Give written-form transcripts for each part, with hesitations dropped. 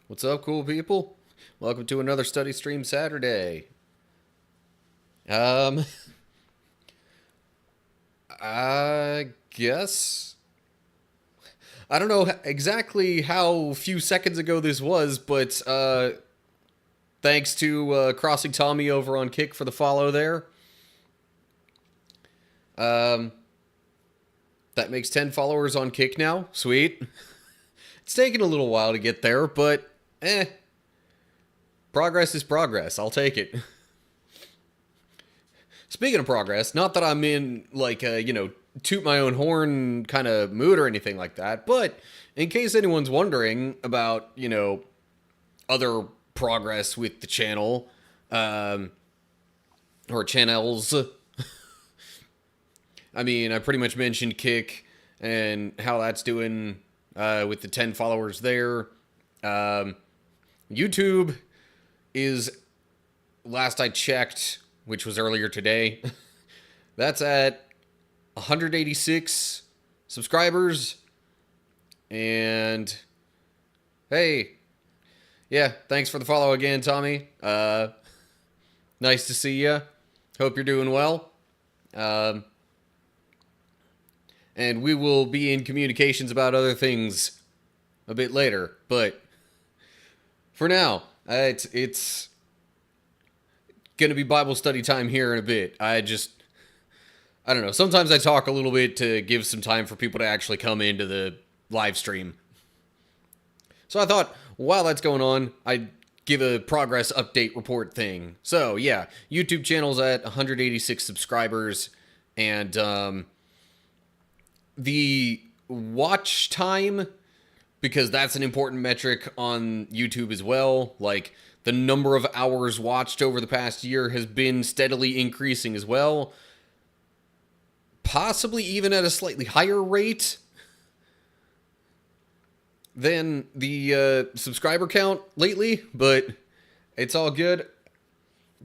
What's up, cool people? Welcome to another study stream Saturday. Um, I guess I don't know exactly how few seconds ago this was, but thanks to Crossing Tommy over on Kick for the follow there. Um, that makes 10 followers on Kick now. Sweet. It's taken a little while to get there, but progress is progress. I'll take it. Speaking of progress, not that I'm in, like, toot my own horn kind of mood or anything like that, but in case anyone's wondering about, other progress with the channel, or channels, I mean, I pretty much mentioned Kick and how that's doing with the 10 followers there. YouTube is, last I checked, which was earlier today, that's at 186 subscribers. And hey, yeah, thanks for the follow again, Tommy. Nice to see you. Hope you're doing well. And we will be in communications about other things a bit later. But for now, it's going to be Bible study time here in a bit. I don't know. Sometimes I talk a little bit to give some time for people to actually come into the live stream. So I thought, while that's going on, I'd give a progress update report thing. So yeah, YouTube channel's at 186 subscribers, and the watch time, because that's an important metric on YouTube as well, like the number of hours watched over the past year has been steadily increasing as well. Possibly even at a slightly higher rate than the subscriber count lately, but it's all good.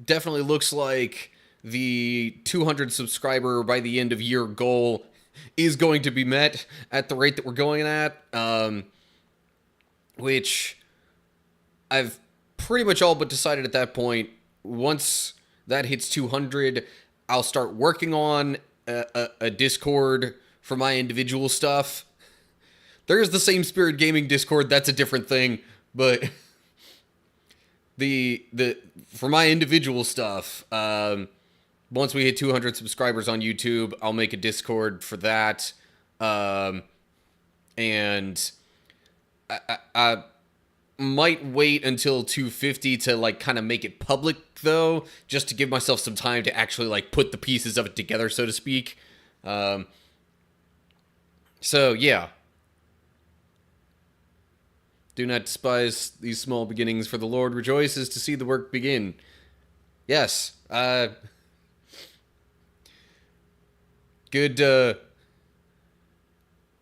Definitely looks like the 200 subscriber by the end of year goal is going to be met at the rate that we're going at, which I've pretty much all but decided at that point. Once that hits 200, I'll start working on a Discord for my individual stuff. There's the Same Spirit Gaming Discord, that's a different thing, but the for my individual stuff, once we hit 200 subscribers on YouTube, I'll make a Discord for that, and I might wait until 250 to like kind of make it public though, just to give myself some time to actually like put the pieces of it together, so to speak. So yeah, do not despise these small beginnings, for the Lord rejoices to see the work begin. Yes, good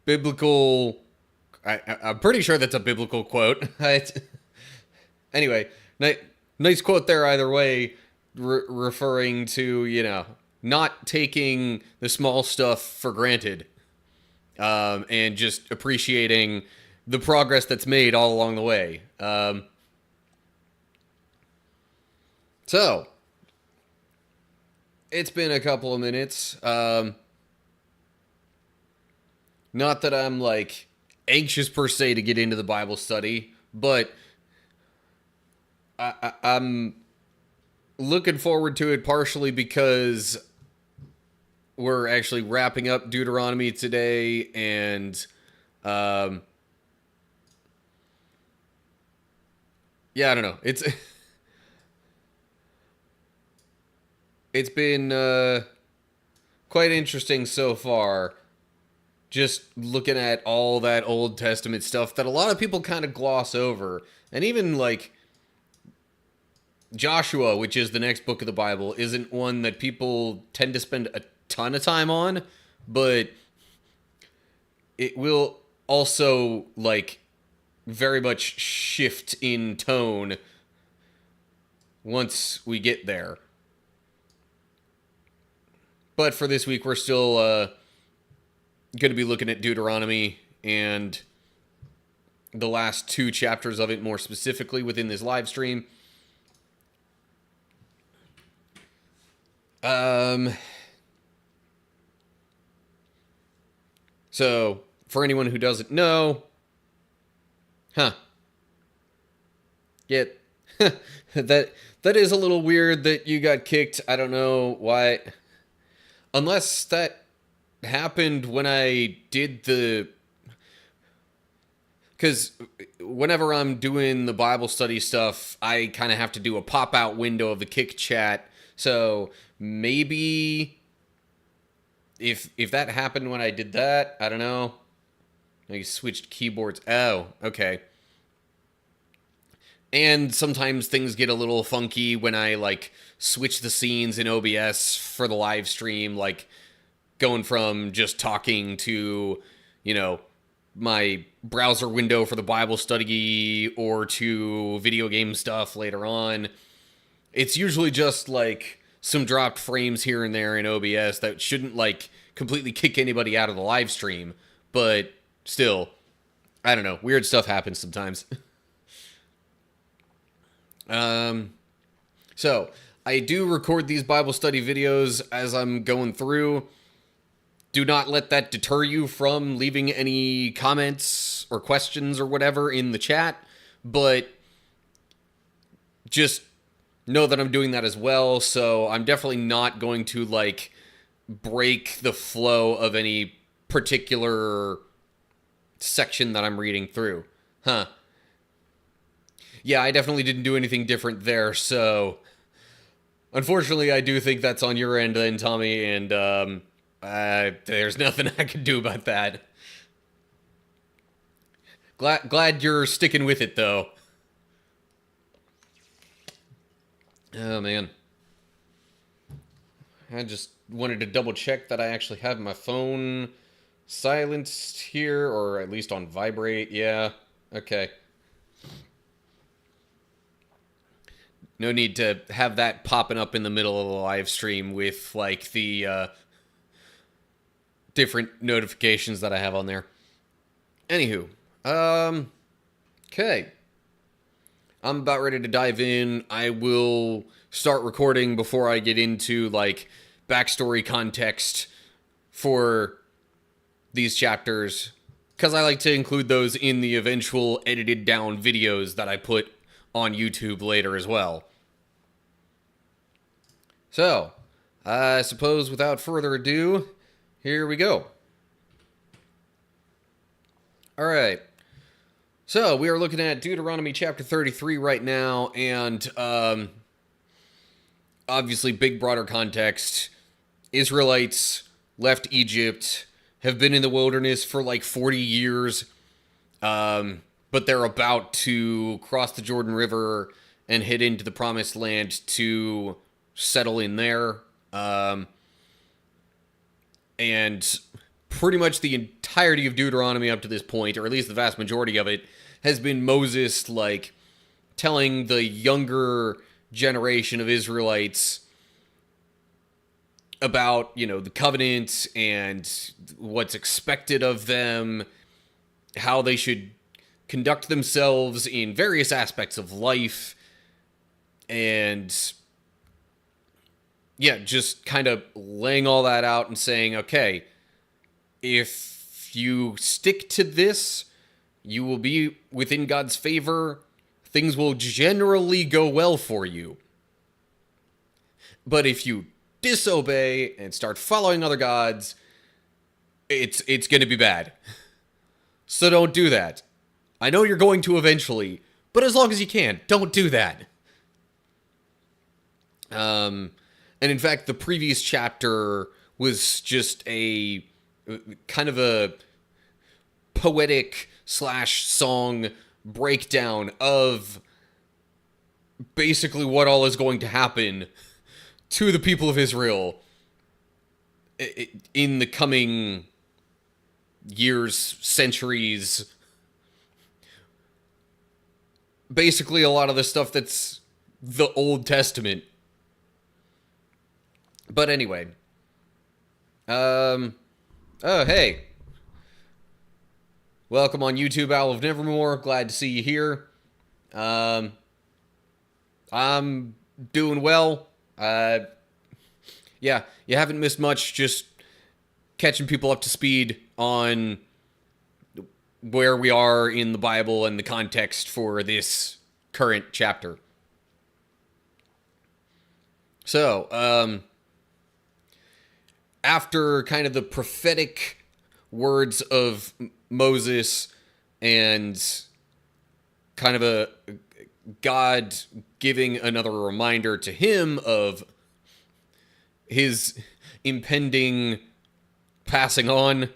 biblical. I'm pretty sure that's a biblical quote. Anyway, nice quote there either way, referring to, not taking the small stuff for granted, and just appreciating the progress that's made all along the way. So, it's been a couple of minutes. Not that I'm, like, anxious per se to get into the Bible study, but I'm looking forward to it partially because we're actually wrapping up Deuteronomy today, and yeah, I don't know. It's been quite interesting so far, just looking at all that Old Testament stuff that a lot of people kind of gloss over. And even like Joshua, which is the next book of the Bible, isn't one that people tend to spend a ton of time on, but it will also like very much shift in tone once we get there. But for this week, we're still going to be looking at Deuteronomy, and the last 2 chapters of it more specifically within this live stream. So, for anyone who doesn't know, yeah, that is a little weird that you got kicked. I don't know why, unless that happened when I did the, because whenever I'm doing the Bible study stuff, I kind of have to do a pop-out window of the kick chat. So maybe if that happened when I did that, I don't know. I switched keyboards. Oh, okay. And sometimes things get a little funky when I, like, switch the scenes in OBS for the live stream, like, going from just talking to, you know, my browser window for the Bible study or to video game stuff later on. It's usually just, like, some dropped frames here and there in OBS that shouldn't, like, completely kick anybody out of the live stream. But still, I don't know. Weird stuff happens sometimes. So, I do record these Bible study videos as I'm going through. Do not let that deter you from leaving any comments or questions or whatever in the chat, but just know that I'm doing that as well, so I'm definitely not going to, like, break the flow of any particular section that I'm reading through. Yeah, I definitely didn't do anything different there, so unfortunately I do think that's on your end then, Tommy, and there's nothing I can do about that. Glad you're sticking with it, though. Oh, man. I just wanted to double check that I actually have my phone silenced here, or at least on vibrate. Yeah, okay. No need to have that popping up in the middle of the live stream with, like, the different notifications that I have on there. Anywho, okay. I'm about ready to dive in. I will start recording before I get into, like, backstory context for these chapters, because I like to include those in the eventual edited down videos that I put on YouTube later as well. So, I suppose without further ado, here we go. Alright. So, we are looking at Deuteronomy chapter 33 right now, and obviously big broader context. Israelites left Egypt, have been in the wilderness for like 40 years, but they're about to cross the Jordan River and head into the Promised Land to settle in there. And pretty much the entirety of Deuteronomy up to this point, or at least the vast majority of it, has been Moses, like, telling the younger generation of Israelites about, you know, the covenant and what's expected of them, how they should conduct themselves in various aspects of life, and yeah, just kind of laying all that out and saying, okay, if you stick to this, you will be within God's favor. Things will generally go well for you. But if you disobey and start following other gods, it's going to be bad. So don't do that. I know you're going to eventually, but as long as you can, don't do that. And in fact, the previous chapter was just a kind of a poetic / song breakdown of basically what all is going to happen to the people of Israel in the coming years, centuries. Basically a lot of the stuff that's the Old Testament. But anyway. Oh, hey. Welcome on YouTube, Owl of Nevermore. Glad to see you here. I'm doing well. Yeah, you haven't missed much, just catching people up to speed on where we are in the Bible and the context for this current chapter. So, after kind of the prophetic words of Moses and kind of a God giving another reminder to him of his impending passing on,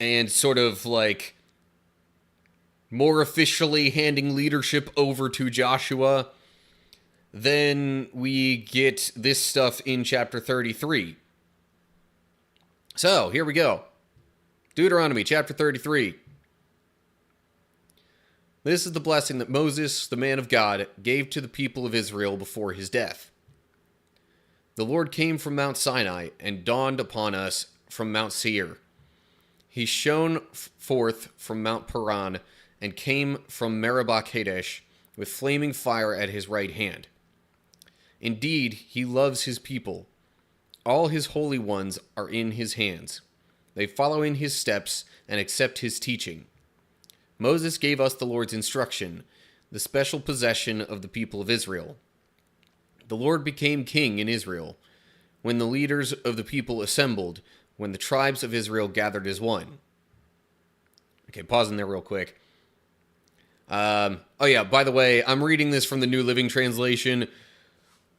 and sort of like more officially handing leadership over to Joshua, then we get this stuff in chapter 33. So, here we go. Deuteronomy chapter 33. This is the blessing that Moses, the man of God, gave to the people of Israel before his death. The Lord came from Mount Sinai and dawned upon us from Mount Seir. He shone forth from Mount Paran and came from Meribah Kadesh with flaming fire at his right hand. Indeed, he loves his people. All his holy ones are in his hands. They follow in his steps and accept his teaching. Moses gave us the Lord's instruction, the special possession of the people of Israel. The Lord became king in Israel, when the leaders of the people assembled, when the tribes of Israel gathered as one. Okay, pausing there real quick. Oh yeah, by the way, I'm reading this from the New Living Translation,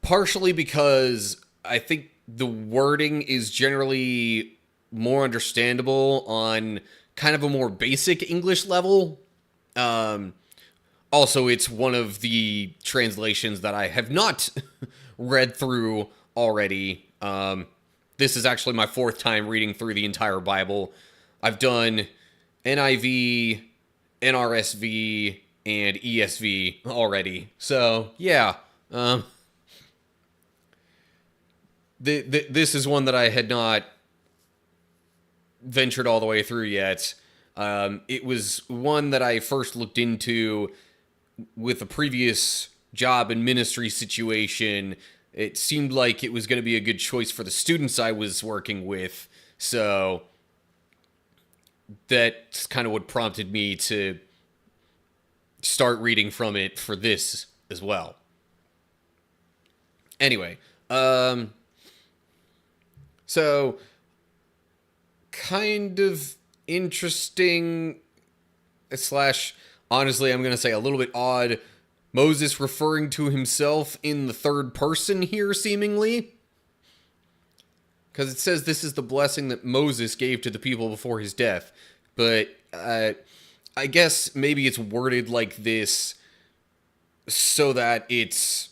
partially because I think the wording is generally more understandable on kind of a more basic English level. Also, it's one of the translations that I have not read through already. This is actually my fourth time reading through the entire Bible. I've done NIV, NRSV, and ESV already. So, yeah. This is one that I had not ventured all the way through yet. It was one that I first looked into with a previous job and ministry situation. It seemed like it was going to be a good choice for the students I was working with, so that's kind of what prompted me to start reading from it for this as well. Anyway, so kind of interesting slash, honestly, I'm going to say a little bit odd, Moses referring to himself in the third person here, seemingly. Because it says this is the blessing that Moses gave to the people before his death. But I guess maybe it's worded like this so that it's,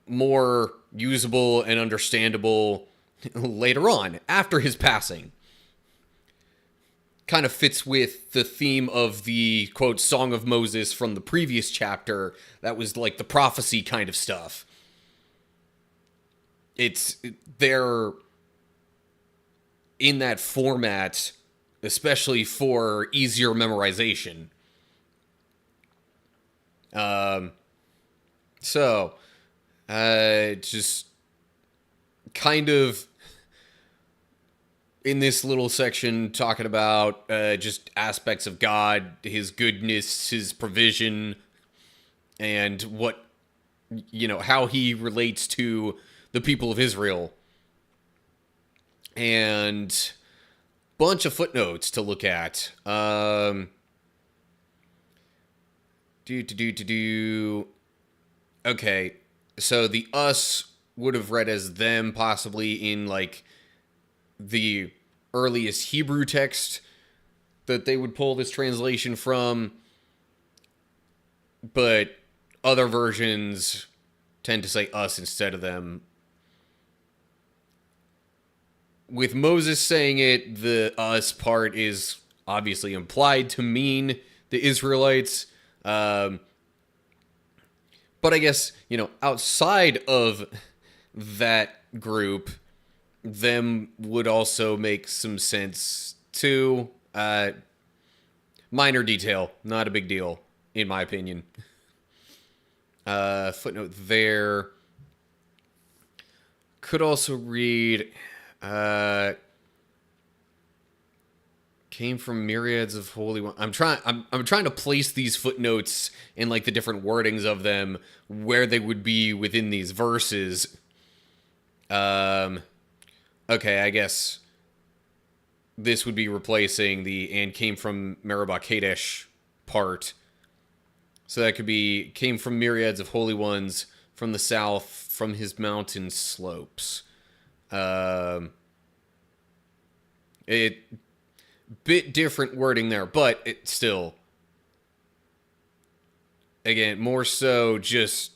more usable and understandable later on, after his passing. Kind of fits with the theme of the, quote, Song of Moses from the previous chapter. That was like the prophecy kind of stuff. They're in that format, especially for easier memorization. Just kind of in this little section talking about just aspects of God, his goodness, his provision, and what, how he relates to the people of Israel. And bunch of footnotes to look at. Okay, so the us would have read as them, possibly in like the earliest Hebrew text that they would pull this translation from, but other versions tend to say us instead of them. With Moses saying it, the us part is obviously implied to mean the Israelites. But I guess, outside of that group, them would also make some sense too. Minor detail, not a big deal, in my opinion. Footnote there. Could also read, came from myriads of holy ones. I'm trying to place these footnotes in like the different wordings of them, where they would be within these verses. Okay, I guess this would be replacing the "and came from Meribah Kadesh" part. So that could be "came from myriads of holy ones from the south, from his mountain slopes." It bit different wording there, but it still, again, more so just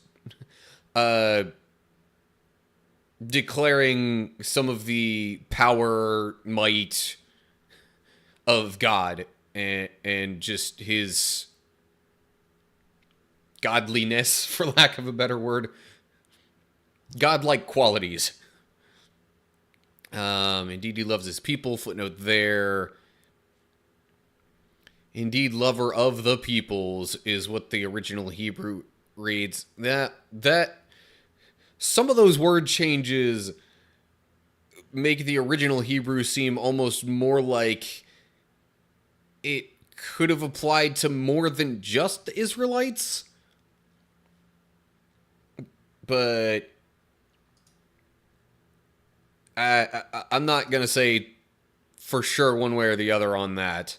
declaring some of the power, might of God, and just his godliness, for lack of a better word, godlike qualities. Indeed, he loves his people. Footnote there. Indeed, lover of the peoples is what the original Hebrew reads. That some of those word changes make the original Hebrew seem almost more like it could have applied to more than just the Israelites. But I'm not going to say for sure one way or the other on that.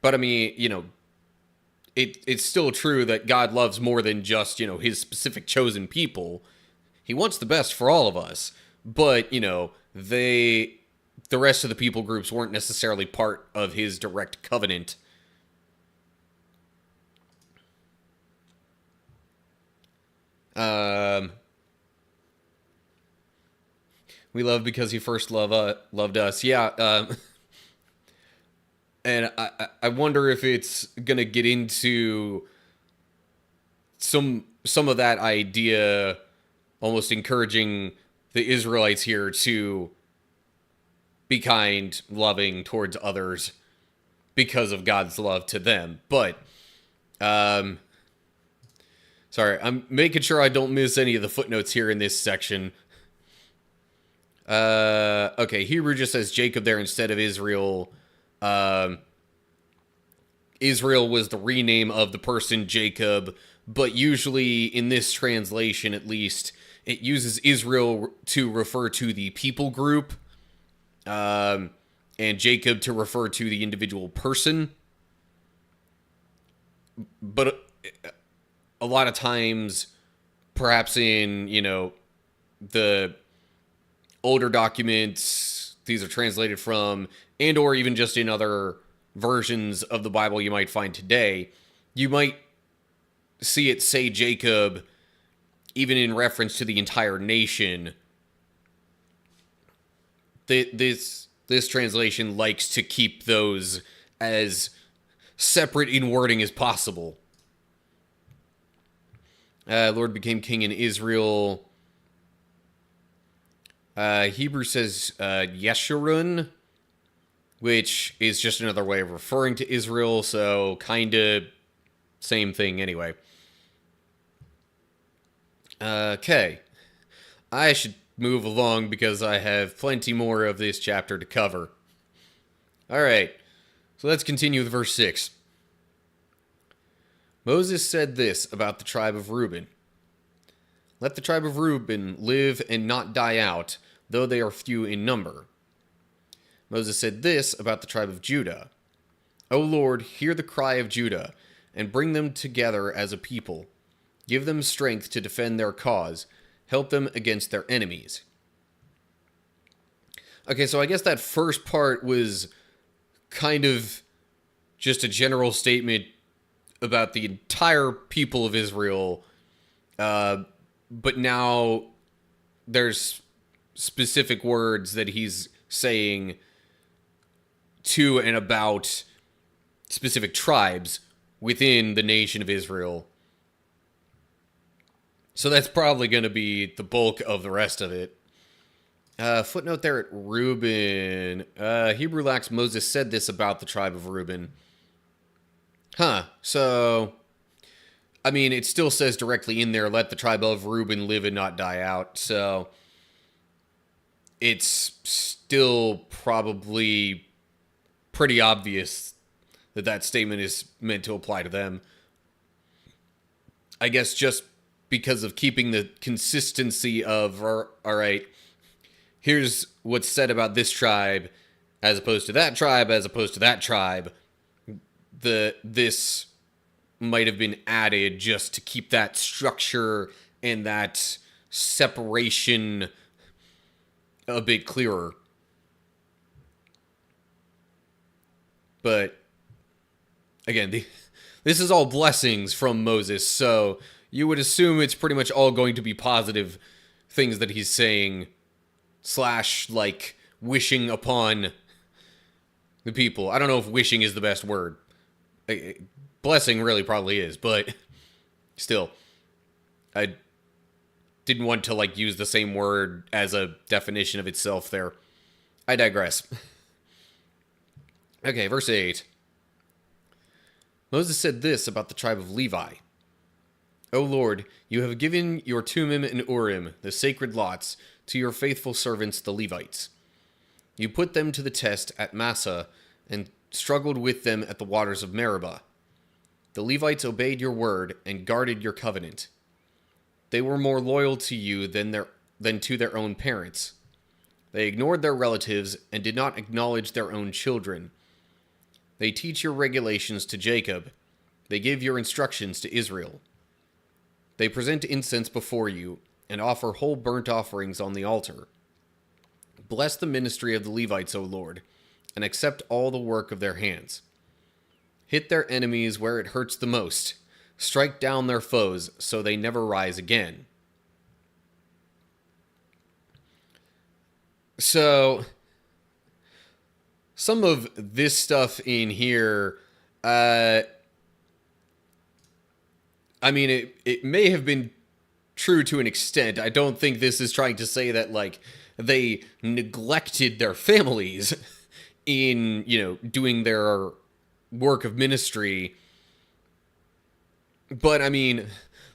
But I mean, it's still true that God loves more than just, his specific chosen people. He wants the best for all of us. But, the rest of the people groups weren't necessarily part of his direct covenant. We love because he first loved us. Yeah. And I wonder if it's gonna get into some of that idea, almost encouraging the Israelites here to be kind, loving towards others because of God's love to them. But sorry, I'm making sure I don't miss any of the footnotes here in this section. Okay, Hebrew just says Jacob there instead of Israel. Israel was the rename of the person Jacob, but usually in this translation, at least, it uses Israel to refer to the people group, and Jacob to refer to the individual person. But a lot of times, perhaps in, the older documents these are translated from, and or even just in other versions of the Bible you might find today, you might see it say Jacob even in reference to the entire nation. This translation likes to keep those as separate in wording as possible. Lord became king in Israel. Hebrew says Yeshurun, which is just another way of referring to Israel, so kind of same thing anyway. Okay. I should move along because I have plenty more of this chapter to cover. Alright, so let's continue with verse 6. Moses said this about the tribe of Reuben. Let the tribe of Reuben live and not die out, though they are few in number. Moses said this about the tribe of Judah. O Lord, hear the cry of Judah, and bring them together as a people. Give them strength to defend their cause. Help them against their enemies. Okay, so I guess that first part was kind of just a general statement about the entire people of Israel, but now there's specific words that he's saying to and about specific tribes within the nation of Israel. So that's probably going to be the bulk of the rest of it. Footnote there at Reuben. Hebrew lacks Moses said this about the tribe of Reuben. Huh. So, I mean, it still says directly in there, let the tribe of Reuben live and not die out. So, it's still probably pretty obvious that that statement is meant to apply to them. I guess just because of keeping the consistency of, all right, here's what's said about this tribe as opposed to that tribe, as opposed to that tribe. This might have been added just to keep that structure and that separation a bit clearer. But again, this is all blessings from Moses, so you would assume it's pretty much all going to be positive things that he's saying, slash, like, wishing upon the people. I don't know if wishing is the best word. Blessing really probably is, but still, I didn't want to, like, use the same word as a definition of itself there. I digress. Okay, verse 8. Moses said this about the tribe of Levi. O Lord, you have given your Tumim and Urim, the sacred lots, to your faithful servants the Levites. You put them to the test at Massah and struggled with them at the waters of Meribah. The Levites obeyed your word and guarded your covenant. They were more loyal to you than to their own parents. They ignored their relatives and did not acknowledge their own children. They teach your regulations to Jacob. They give your instructions to Israel. They present incense before you and offer whole burnt offerings on the altar. Bless the ministry of the Levites, O Lord, and accept all the work of their hands. Hit their enemies where it hurts the most. Strike down their foes so they never rise again. So, some of this stuff in here, I mean, it may have been true to an extent. I don't think this is trying to say that, like, they neglected their families in, doing their work of ministry. But, I mean,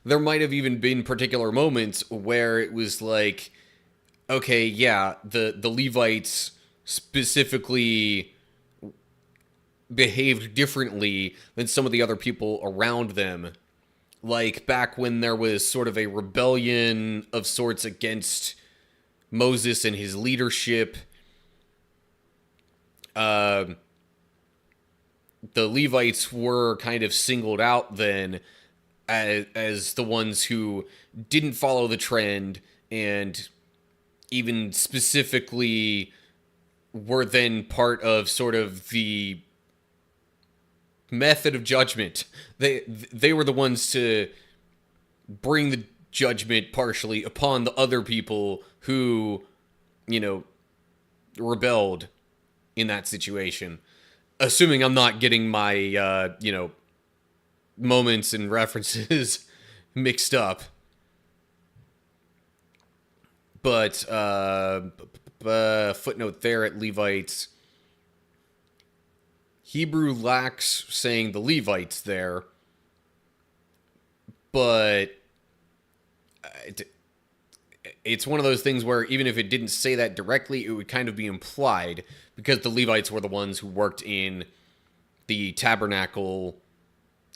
there might have even been particular moments where it was like, okay, yeah, the Levites specifically behaved differently than some of the other people around them. Like back when there was sort of a rebellion of sorts against Moses and his leadership. The Levites were kind of singled out then as the ones who didn't follow the trend and even specifically were then part of sort of the method of judgment. They were the ones to bring the judgment partially upon the other people who, rebelled in that situation. Assuming I'm not getting my, moments and references mixed up. But, footnote there at Levites. Hebrew lacks saying the Levites there, but it's one of those things where even if it didn't say that directly, it would kind of be implied because the Levites were the ones who worked in the tabernacle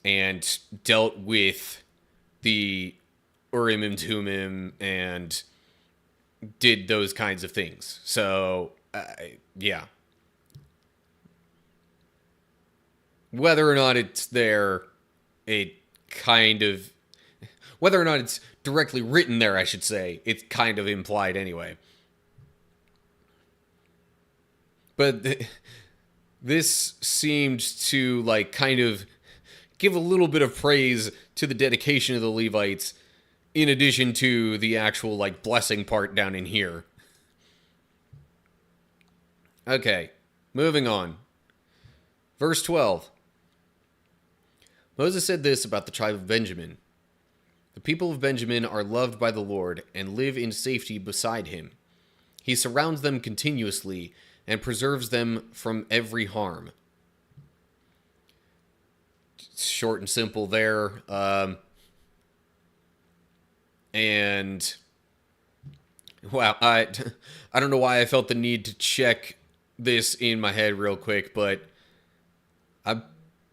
and dealt with the Urim and Tumim and did those kinds of things. So, yeah. Whether or not it's there, whether or not it's directly written there, I should say, it's kind of implied anyway. But this seemed to, like, kind of give a little bit of praise to the dedication of the Levites, in addition to the actual, like, blessing part down in here. Okay, moving on. Verse 12. Moses said this about the tribe of Benjamin. The people of Benjamin are loved by the Lord and live in safety beside him. He surrounds them continuously and preserves them from every harm. Short and simple there. And wow, I don't know why I felt the need to check this in my head real quick, but I'm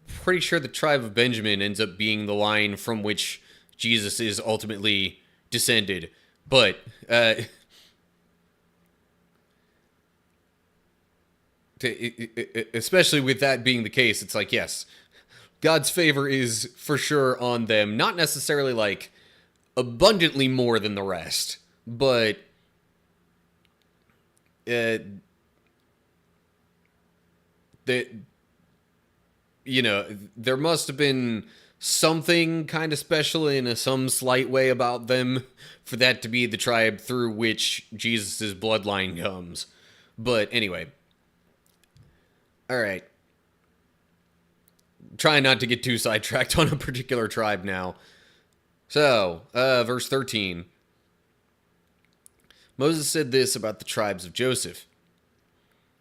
pretty sure the tribe of Benjamin ends up being the line from which Jesus is ultimately descended. But especially with that being the case, it's like, yes, God's favor is for sure on them. Not necessarily like abundantly more than the rest, but that, you know, there must have been something kind of special in some slight way about them for that to be the tribe through which Jesus' bloodline comes. But anyway, all right. Trying not to get too sidetracked on a particular tribe now. So, verse 13. Moses said this about the tribes of Joseph.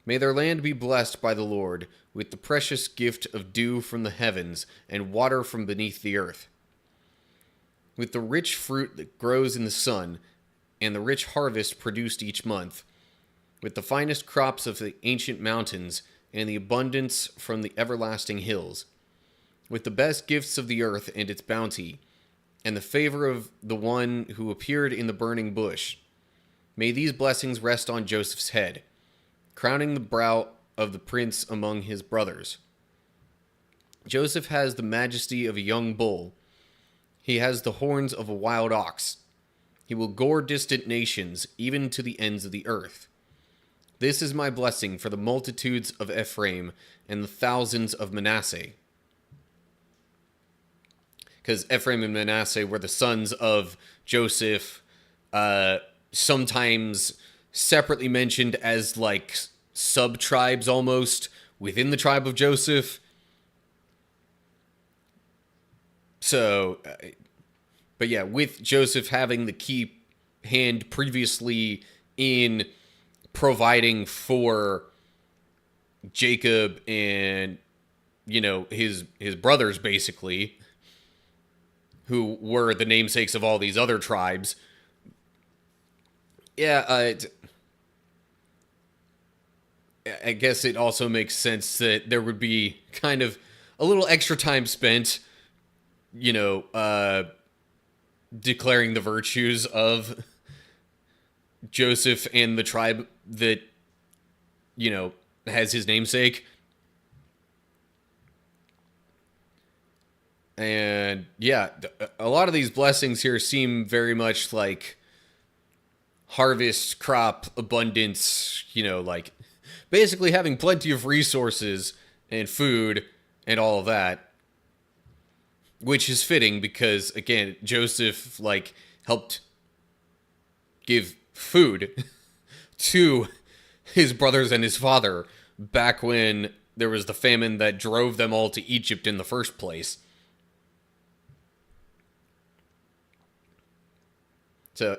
May their land be blessed by the Lord with the precious gift of dew from the heavens and water from beneath the earth, with the rich fruit that grows in the sun and the rich harvest produced each month, with the finest crops of the ancient mountains and the abundance from the everlasting hills, with the best gifts of the earth and its bounty, and the favor of the one who appeared in the burning bush. May these blessings rest on Joseph's head, crowning the brow of the prince among his brothers. Joseph has the majesty of a young bull. He has the horns of a wild ox. He will gore distant nations, even to the ends of the earth. This is my blessing for the multitudes of Ephraim and the thousands of Manasseh. Because Ephraim and Manasseh were the sons of Joseph, sometimes separately mentioned as like sub-tribes almost within the tribe of Joseph. So, but yeah, with Joseph having the key hand previously in providing for Jacob and, you know, his brothers basically, who were the namesakes of all these other tribes. Yeah, I guess it also makes sense that there would be kind of a little extra time spent, you know, declaring the virtues of Joseph and the tribe that, you know, has his namesake. And yeah, a lot of these blessings here seem very much like harvest, crop, abundance, you know, like basically having plenty of resources and food and all of that. Which is fitting because, again, Joseph, like, helped give food to his brothers and his father back when there was the famine that drove them all to Egypt in the first place. So,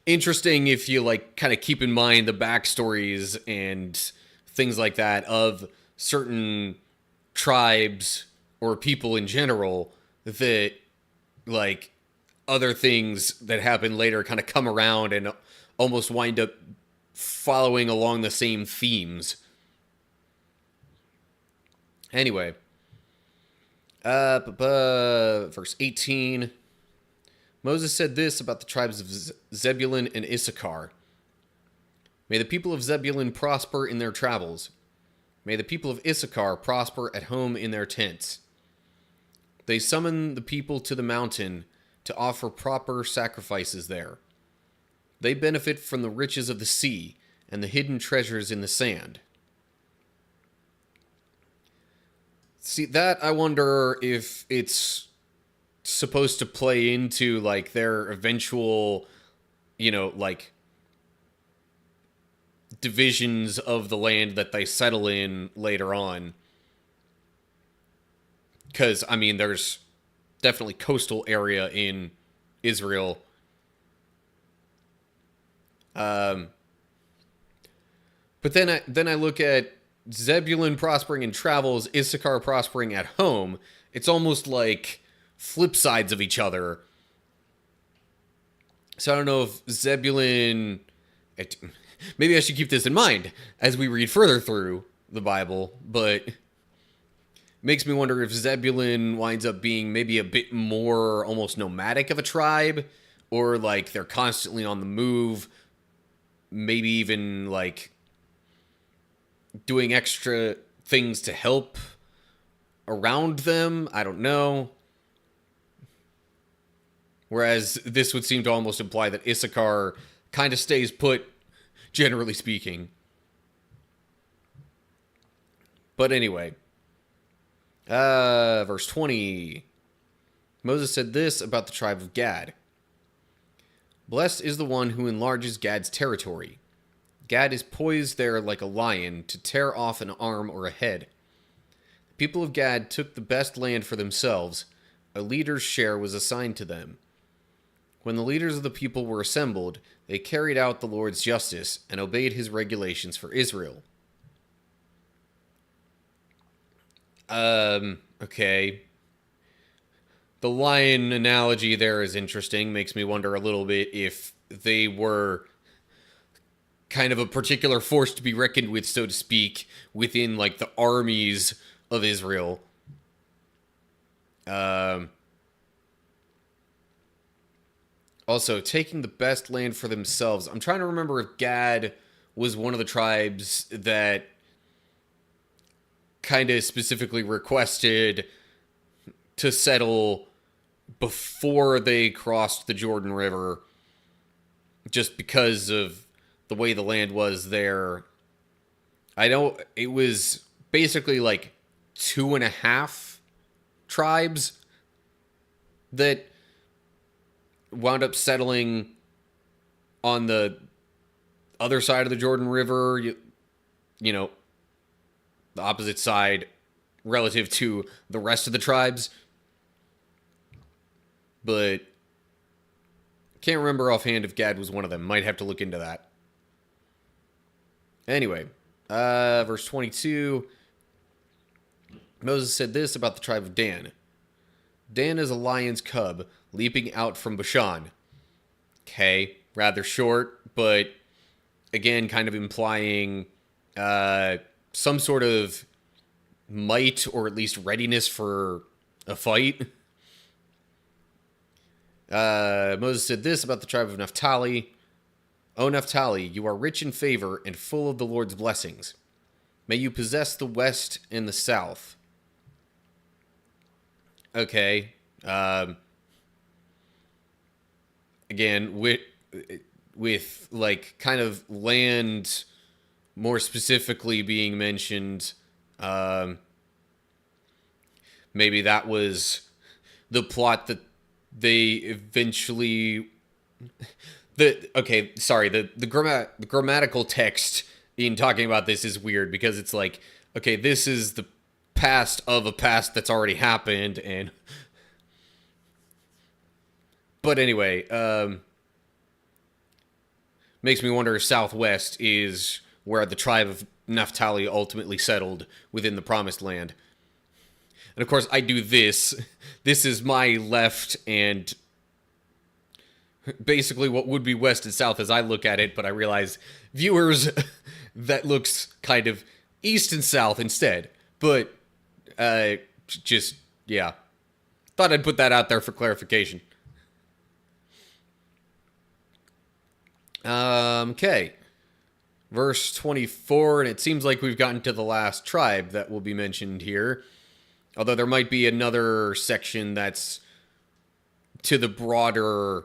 interesting if you, like, kind of keep in mind the backstories and things like that of certain tribes or people in general that, like, other things that happen later kind of come around and almost wind up following along the same themes. Anyway, verse 18. Moses said this about the tribes of Zebulun and Issachar. May the people of Zebulun prosper in their travels. May the people of Issachar prosper at home in their tents. They summon the people to the mountain to offer proper sacrifices there. They benefit from the riches of the sea and the hidden treasures in the sand. See, that I wonder if it's supposed to play into, like, their eventual, you know, like, divisions of the land that they settle in later on. Because, I mean, there's definitely coastal area in Israel. But then I look at Zebulun prospering in travels, Issachar prospering at home. It's almost like flip sides of each other. So I don't know if Zebulun. Maybe I should keep this in mind as we read further through the Bible, but it makes me wonder if Zebulun winds up being maybe a bit more almost nomadic of a tribe, or like they're constantly on the move, maybe even like doing extra things to help around them. I don't know. Whereas this would seem to almost imply that Issachar kind of stays put, generally speaking. But anyway, verse 20. Moses said this about the tribe of Gad. Blessed is the one who enlarges Gad's territory. Gad is poised there like a lion to tear off an arm or a head. The people of Gad took the best land for themselves. A leader's share was assigned to them. When the leaders of the people were assembled, they carried out the Lord's justice and obeyed his regulations for Israel. Okay. The lion analogy there is interesting. Makes me wonder a little bit if they were kind of a particular force to be reckoned with, so to speak, within like the armies of Israel. Also, taking the best land for themselves. I'm trying to remember if Gad was one of the tribes that kind of specifically requested to settle before they crossed the Jordan River, just because of the way the land was there. I know it was basically like 2.5 tribes that wound up settling on the other side of the Jordan River, you know, the opposite side relative to the rest of the tribes. But can't remember offhand if Gad was one of them. Might have to look into that. Anyway, verse 22. Moses said this about the tribe of Dan. Dan is a lion's cub leaping out from Bashan. Okay, rather short, but again, kind of implying some sort of might or at least readiness for a fight. Moses said this about the tribe of Naphtali. O Naphtali, you are rich in favor and full of the Lord's blessings. May you possess the west and the south. Okay. Again, with like kind of land more specifically being mentioned, maybe that was the plot that they eventually the grammatical text in talking about this is weird, because it's like, okay, this is the past of a past that's already happened, and but anyway, makes me wonder if Southwest is where the tribe of Naphtali ultimately settled within the Promised Land. And of course, I do this. This is my left and basically what would be west and south as I look at it, but I realize viewers, that looks kind of east and south instead. But, just, yeah. Thought I'd put that out there for clarification. Okay. Verse 24, and it seems like we've gotten to the last tribe that will be mentioned here. Although there might be another section that's to the broader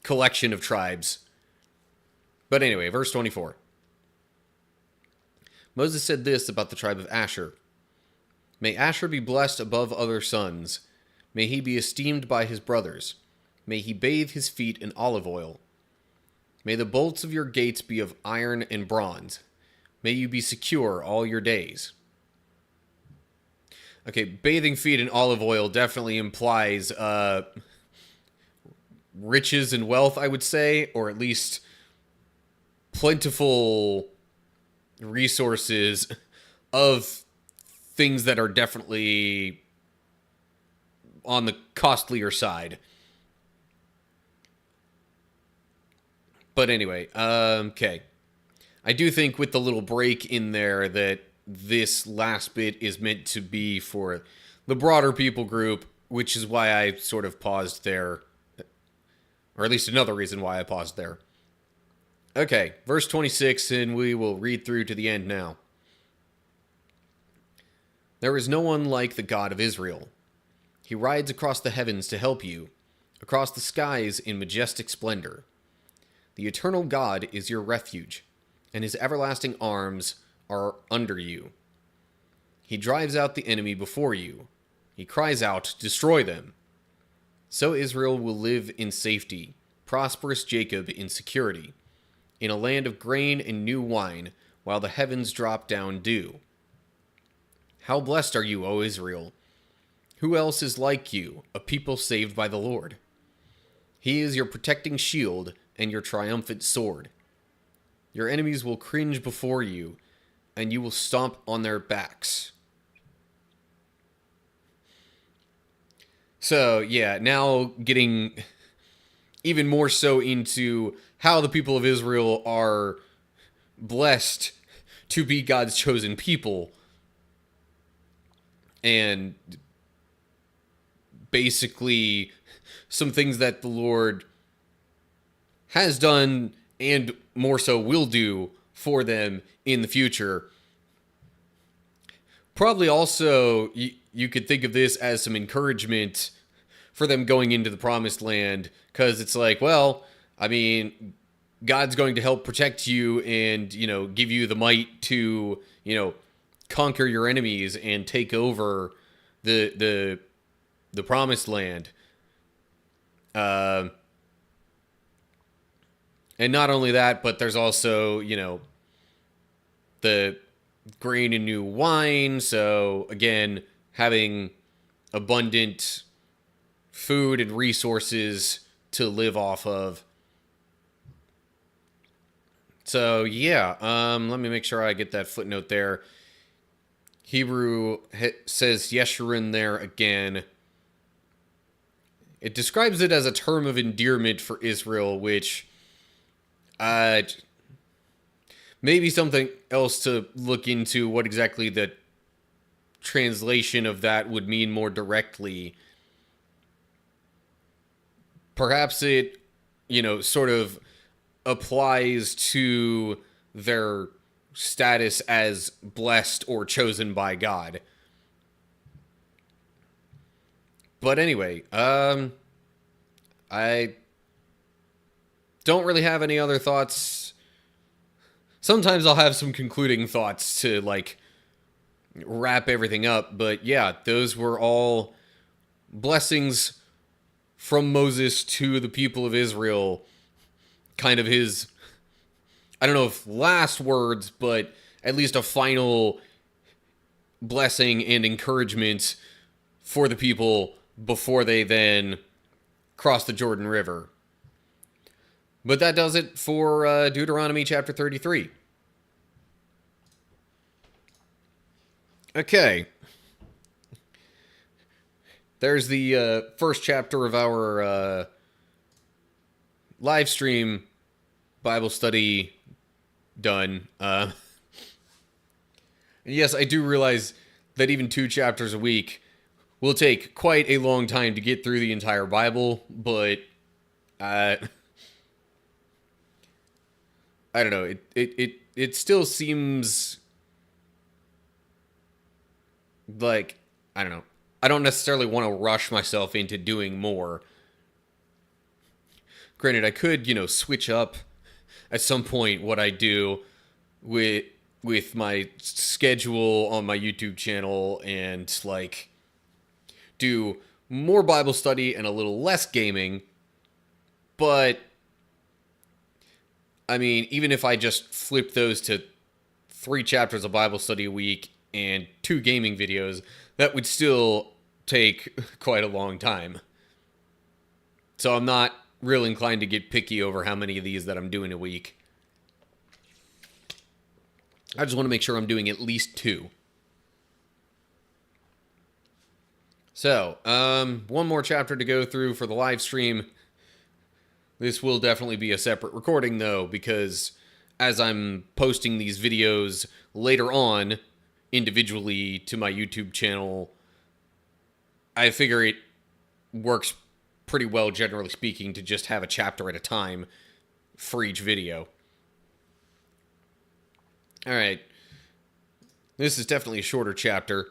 collection of tribes. But anyway, verse 24. Moses said this about the tribe of Asher. May Asher be blessed above other sons. May he be esteemed by his brothers. May he bathe his feet in olive oil. May the bolts of your gates be of iron and bronze. May you be secure all your days. Okay, bathing feet in olive oil definitely implies riches and wealth, I would say, or at least plentiful resources of things that are definitely on the costlier side. But anyway, okay. I do think with the little break in there that this last bit is meant to be for the broader people group, which is why I sort of paused there. Or at least another reason why I paused there. Okay, verse 26, and we will read through to the end now. There is no one like the God of Israel. He rides across the heavens to help you, across the skies in majestic splendor. The eternal God is your refuge, and his everlasting arms are under you. He drives out the enemy before you. He cries out, destroy them. So Israel will live in safety, prosperous Jacob in security, in a land of grain and new wine, while the heavens drop down dew. How blessed are you, O Israel! Who else is like you, a people saved by the Lord? He is your protecting shield and your triumphant sword. Your enemies will cringe before you, and you will stomp on their backs. So, yeah, now getting even more so into how the people of Israel are blessed to be God's chosen people. And basically some things that the Lord has done and more so will do for them in the future. Probably also, you could think of this as some encouragement for them going into the promised land, because it's like, well, I mean, God's going to help protect you and, give you the might to, conquer your enemies and take over the promised land. And not only that, but there's also, the grain and new wine. So again, having abundant food and resources to live off of. So yeah, let me make sure I get that footnote there. Hebrew says Yeshurun there again. It describes it as a term of endearment for Israel, which maybe something else to look into what exactly the translation of that would mean more directly. Perhaps it, sort of applies to their status as blessed or chosen by God. But anyway, I don't really have any other thoughts. Sometimes I'll have some concluding thoughts to, wrap everything up. But yeah, those were all blessings from Moses to the people of Israel. Kind of his, I don't know if last words, but at least a final blessing and encouragement for the people before they then cross the Jordan River. But that does it for Deuteronomy chapter 33. Okay. There's the first chapter of our live stream Bible study done. Yes, I do realize that even 2 chapters a week will take quite a long time to get through the entire Bible, but I don't know. It still seems like, I don't know. I don't necessarily want to rush myself into doing more. Granted, I could, switch up at some point what I do with my schedule on my YouTube channel and do more Bible study and a little less gaming. But I mean, even if I just flip those to 3 chapters of Bible study a week and 2 gaming videos, that would still take quite a long time. So I'm not real inclined to get picky over how many of these that I'm doing a week. I just want to make sure I'm doing at least 2. So, one more chapter to go through for the live stream. This will definitely be a separate recording, though, because as I'm posting these videos later on, individually to my YouTube channel, I figure it works pretty well, generally speaking, to just have a chapter at a time for each video. Alright. This is definitely a shorter chapter.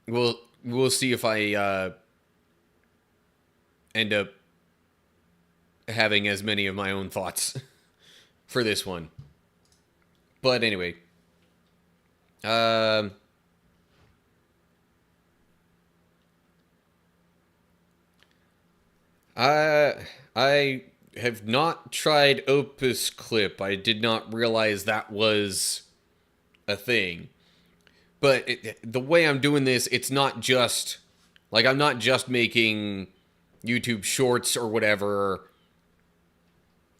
We'll see if I end up having as many of my own thoughts for this one. But anyway. I have not tried Opus Clip. I did not realize that was a thing. But the way I'm doing this, it's not just... Like, I'm not just making YouTube shorts or whatever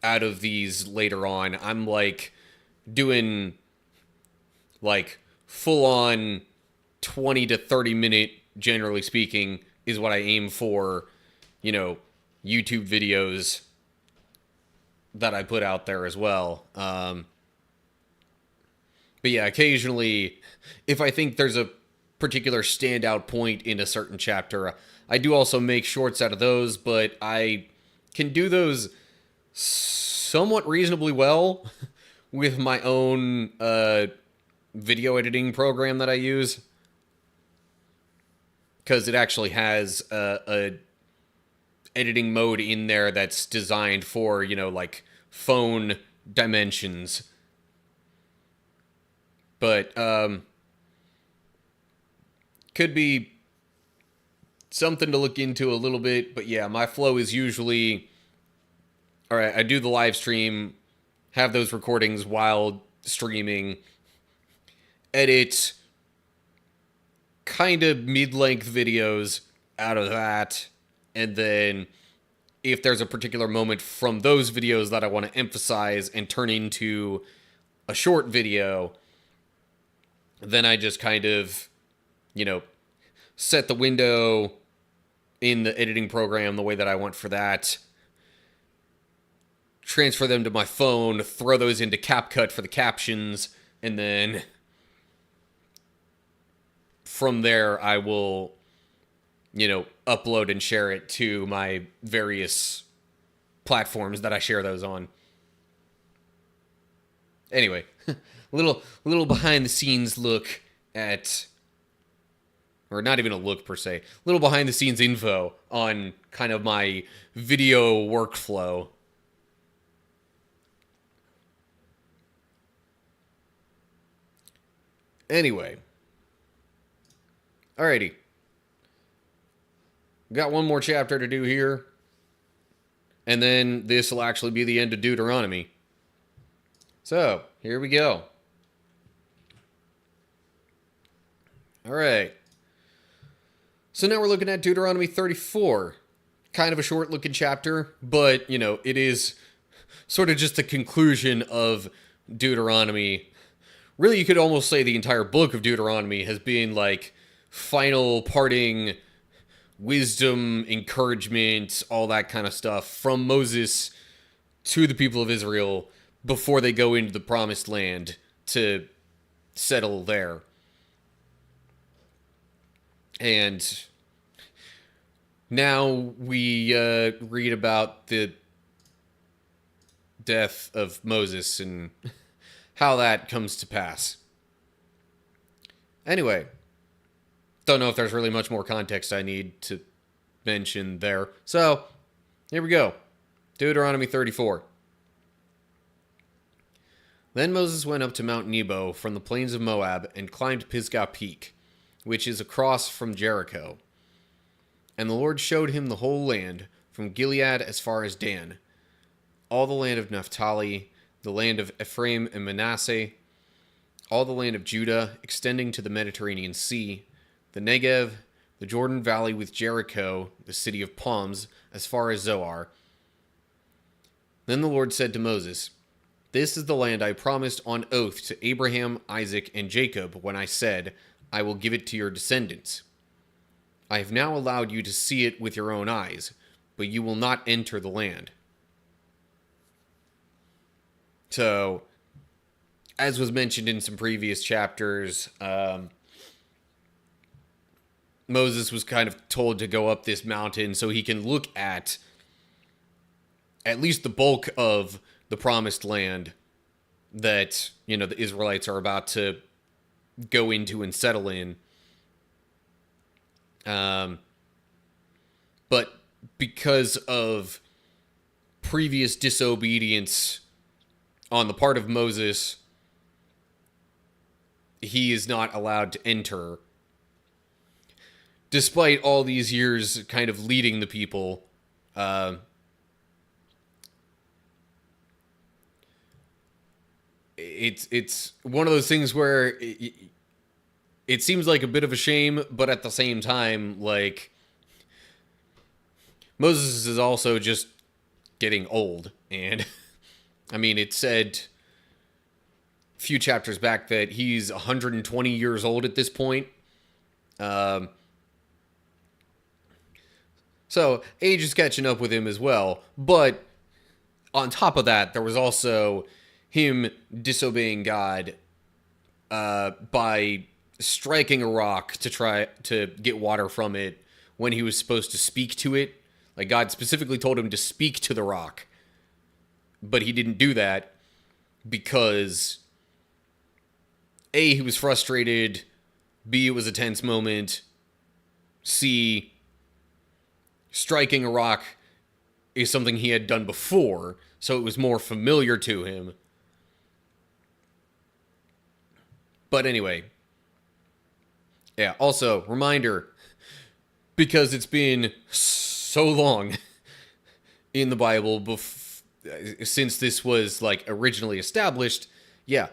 out of these later on. I'm, like, doing, like, full-on 20 to 30 minute, generally speaking, is what I aim for, you know, YouTube videos that I put out there as well. But yeah, occasionally, if I think there's a particular standout point in a certain chapter, I do also make shorts out of those, but I can do those somewhat reasonably well with my own video editing program that I use. Because it actually has a editing mode in there that's designed for, you know, like, phone dimensions. But, could be something to look into a little bit. But yeah, my flow is usually, alright, I do the live stream, have those recordings while streaming, edit kind of mid-length videos out of that, and then if there's a particular moment from those videos that I want to emphasize and turn into a short video, then I just kind of, you know, set the window in the editing program the way that I want for that, transfer them to my phone, throw those into CapCut for the captions, and then from there I will, you know, upload and share it to my various platforms that I share those on. Anyway, little behind the scenes look at, or not even a look per se, little behind the scenes info on kind of my video workflow. Anyway. Alrighty. Got one more chapter to do here. And then this will actually be the end of Deuteronomy. So, here we go. Alright. So now we're looking at Deuteronomy 34. Kind of a short looking chapter, but, you know, it is sort of just the conclusion of Deuteronomy. Really, you could almost say the entire book of Deuteronomy has been, like, final parting wisdom, encouragement, all that kind of stuff from Moses to the people of Israel before they go into the promised land to settle there. And now we read about the death of Moses and how that comes to pass. Anyway, don't know if there's really much more context I need to mention there. So, here we go. Deuteronomy 34. Then Moses went up to Mount Nebo from the plains of Moab and climbed Pisgah Peak, which is across from Jericho. And the Lord showed him the whole land, from Gilead as far as Dan, all the land of Naphtali, the land of Ephraim and Manasseh, all the land of Judah, extending to the Mediterranean Sea, the Negev, the Jordan Valley with Jericho, the city of palms, as far as Zoar. Then the Lord said to Moses, This is the land I promised on oath to Abraham, Isaac, and Jacob when I said, I will give it to your descendants. I have now allowed you to see it with your own eyes, but you will not enter the land. So, as was mentioned in some previous chapters, Moses was kind of told to go up this mountain so he can look at least the bulk of the promised land that, the Israelites are about to go into and settle in. But because of previous disobedience on the part of Moses, he is not allowed to enter. Despite all these years kind of leading the people, it's one of those things where it seems like a bit of a shame, but at the same time, like, Moses is also just getting old. And, I mean, it said a few chapters back that he's 120 years old at this point. So, age is catching up with him as well. But on top of that, there was also him disobeying God by striking a rock to try to get water from it when he was supposed to speak to it. Like, God specifically told him to speak to the rock. But he didn't do that because A, he was frustrated, B, it was a tense moment, C, striking a rock is something he had done before, so it was more familiar to him. But anyway, yeah, also, reminder, because it's been so long in the Bible since this was, like, originally established, yeah,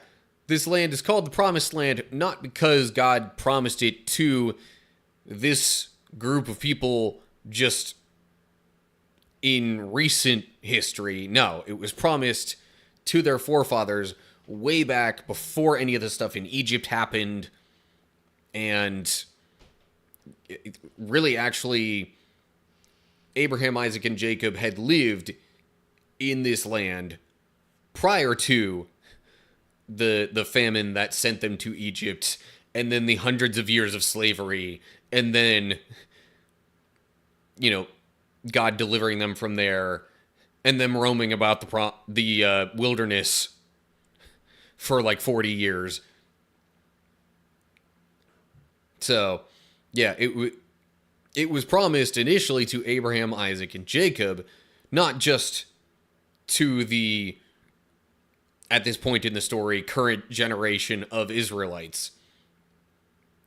this land is called the Promised Land not because God promised it to this group of people just in recent history. No, it was promised to their forefathers way back before any of the stuff in Egypt happened. And really, actually, Abraham, Isaac, and Jacob had lived in this land prior to the famine that sent them to Egypt, and then the hundreds of years of slavery, and then, God delivering them from there, and them roaming about the wilderness for like 40 years. So, yeah, it was promised initially to Abraham, Isaac, and Jacob, not just to the, at this point in the story, current generation of Israelites.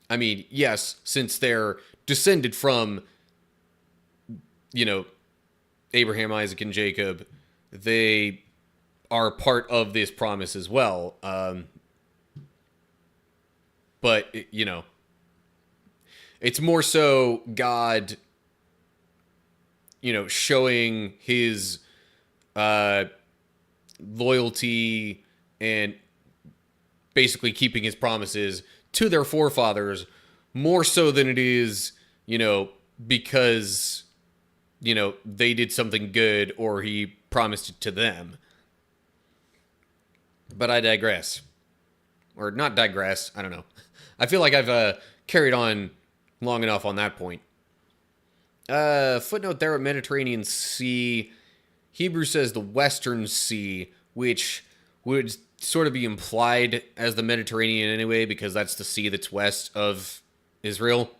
I mean, yes, since they're descended from, Abraham, Isaac, and Jacob, they are part of this promise as well. But, it's more so God, showing his loyalty and basically keeping his promises to their forefathers more so than it is, because, they did something good or he promised it to them. But I digress. Or not digress, I don't know. I feel like I've carried on long enough on that point. Footnote there at Mediterranean Sea. Hebrew says the Western Sea, which would sort of be implied as the Mediterranean anyway, because that's the sea that's west of Israel.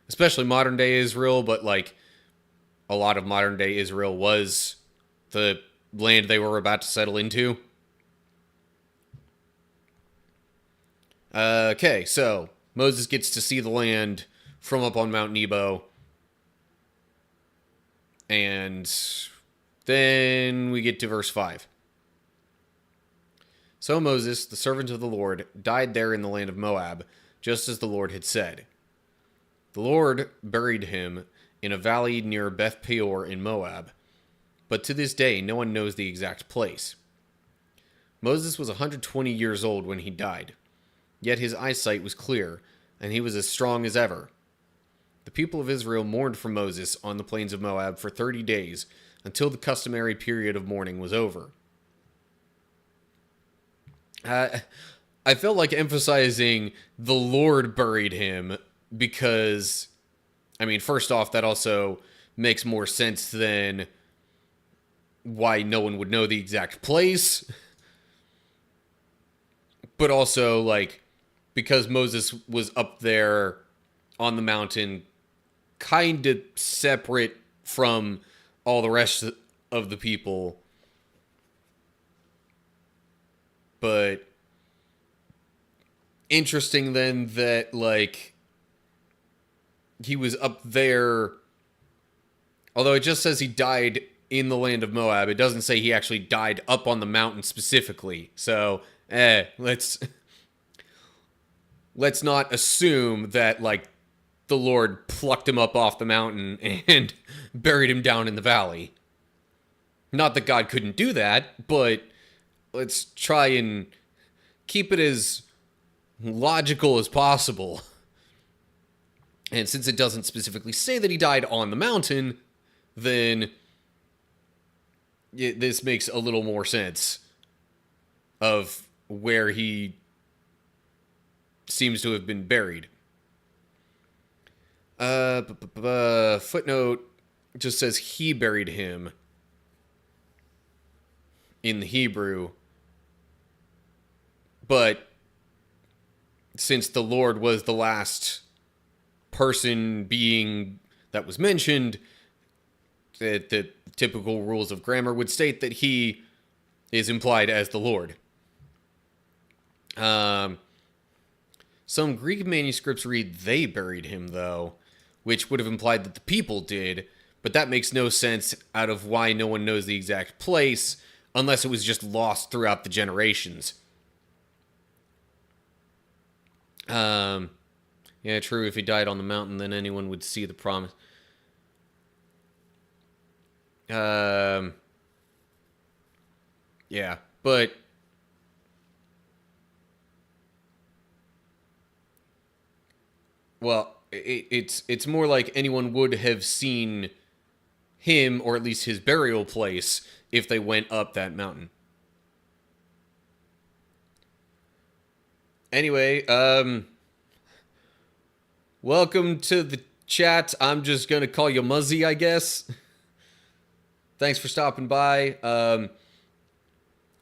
Especially modern day Israel, but like a lot of modern day Israel was the land they were about to settle into. Okay, so Moses gets to see the land from up on Mount Nebo. And then we get to verse 5. So Moses, the servant of the Lord, died there in the land of Moab, just as the Lord had said. The Lord buried him in a valley near Beth Peor in Moab. but to this day no one knows the exact place. Moses was 120 years old when he died, yet his eyesight was clear, and he was as strong as ever. The people of Israel mourned for Moses on the plains of Moab for 30 days, until the customary period of mourning was over. I felt like emphasizing the Lord buried him because, I mean, first off, that also makes more sense than why no one would know the exact place. But also, like, because Moses was up there on the mountain, kind of separate from all the rest of the people. But interesting then that, like, he was up there, although it just says he died in the land of Moab. It doesn't say he actually died up on the mountain specifically. So, let's not assume that, like, the Lord plucked him up off the mountain and buried him down in the valley. Not that God couldn't do that, but let's try and keep it as logical as possible. And since it doesn't specifically say that he died on the mountain, then this makes a little more sense of where he seems to have been buried. Footnote just says he buried him in the Hebrew. But since the Lord was the last person being that was mentioned, the typical rules of grammar would state that he is implied as the Lord. Some Greek manuscripts read they buried him, though, which would have implied that the people did, but that makes no sense out of why no one knows the exact place, unless it was just lost throughout the generations. Yeah, true, if he died on the mountain, then anyone would see the promise. Yeah, but well, it's more like anyone would have seen him, or at least his burial place, if they went up that mountain. Anyway, welcome to the chat. I'm just gonna call you Muzzy, I guess. Thanks for stopping by.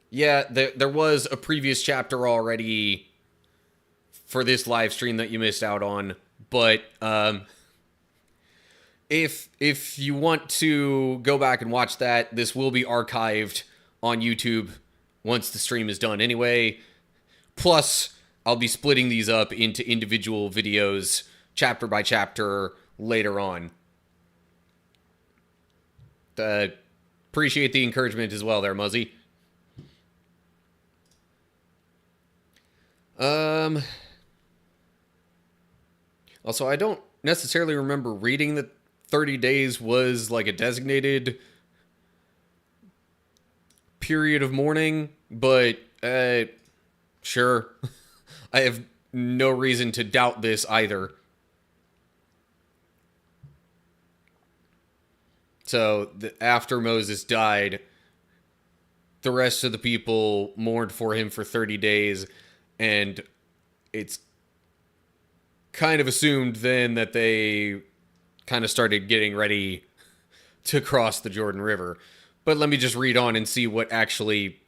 Yeah, there was a previous chapter already for this live stream that you missed out on, but if you want to go back and watch that, this will be archived on YouTube once the stream is done anyway. Plus, I'll be splitting these up into individual videos, chapter by chapter, later on. Appreciate the encouragement as well there, Muzzy. Also, I don't necessarily remember reading that 30 days was like a designated period of mourning, but sure. I have no reason to doubt this either. So, after Moses died, the rest of the people mourned for him for 30 days, and it's kind of assumed then that they kind of started getting ready to cross the Jordan River. But let me just read on and see what actually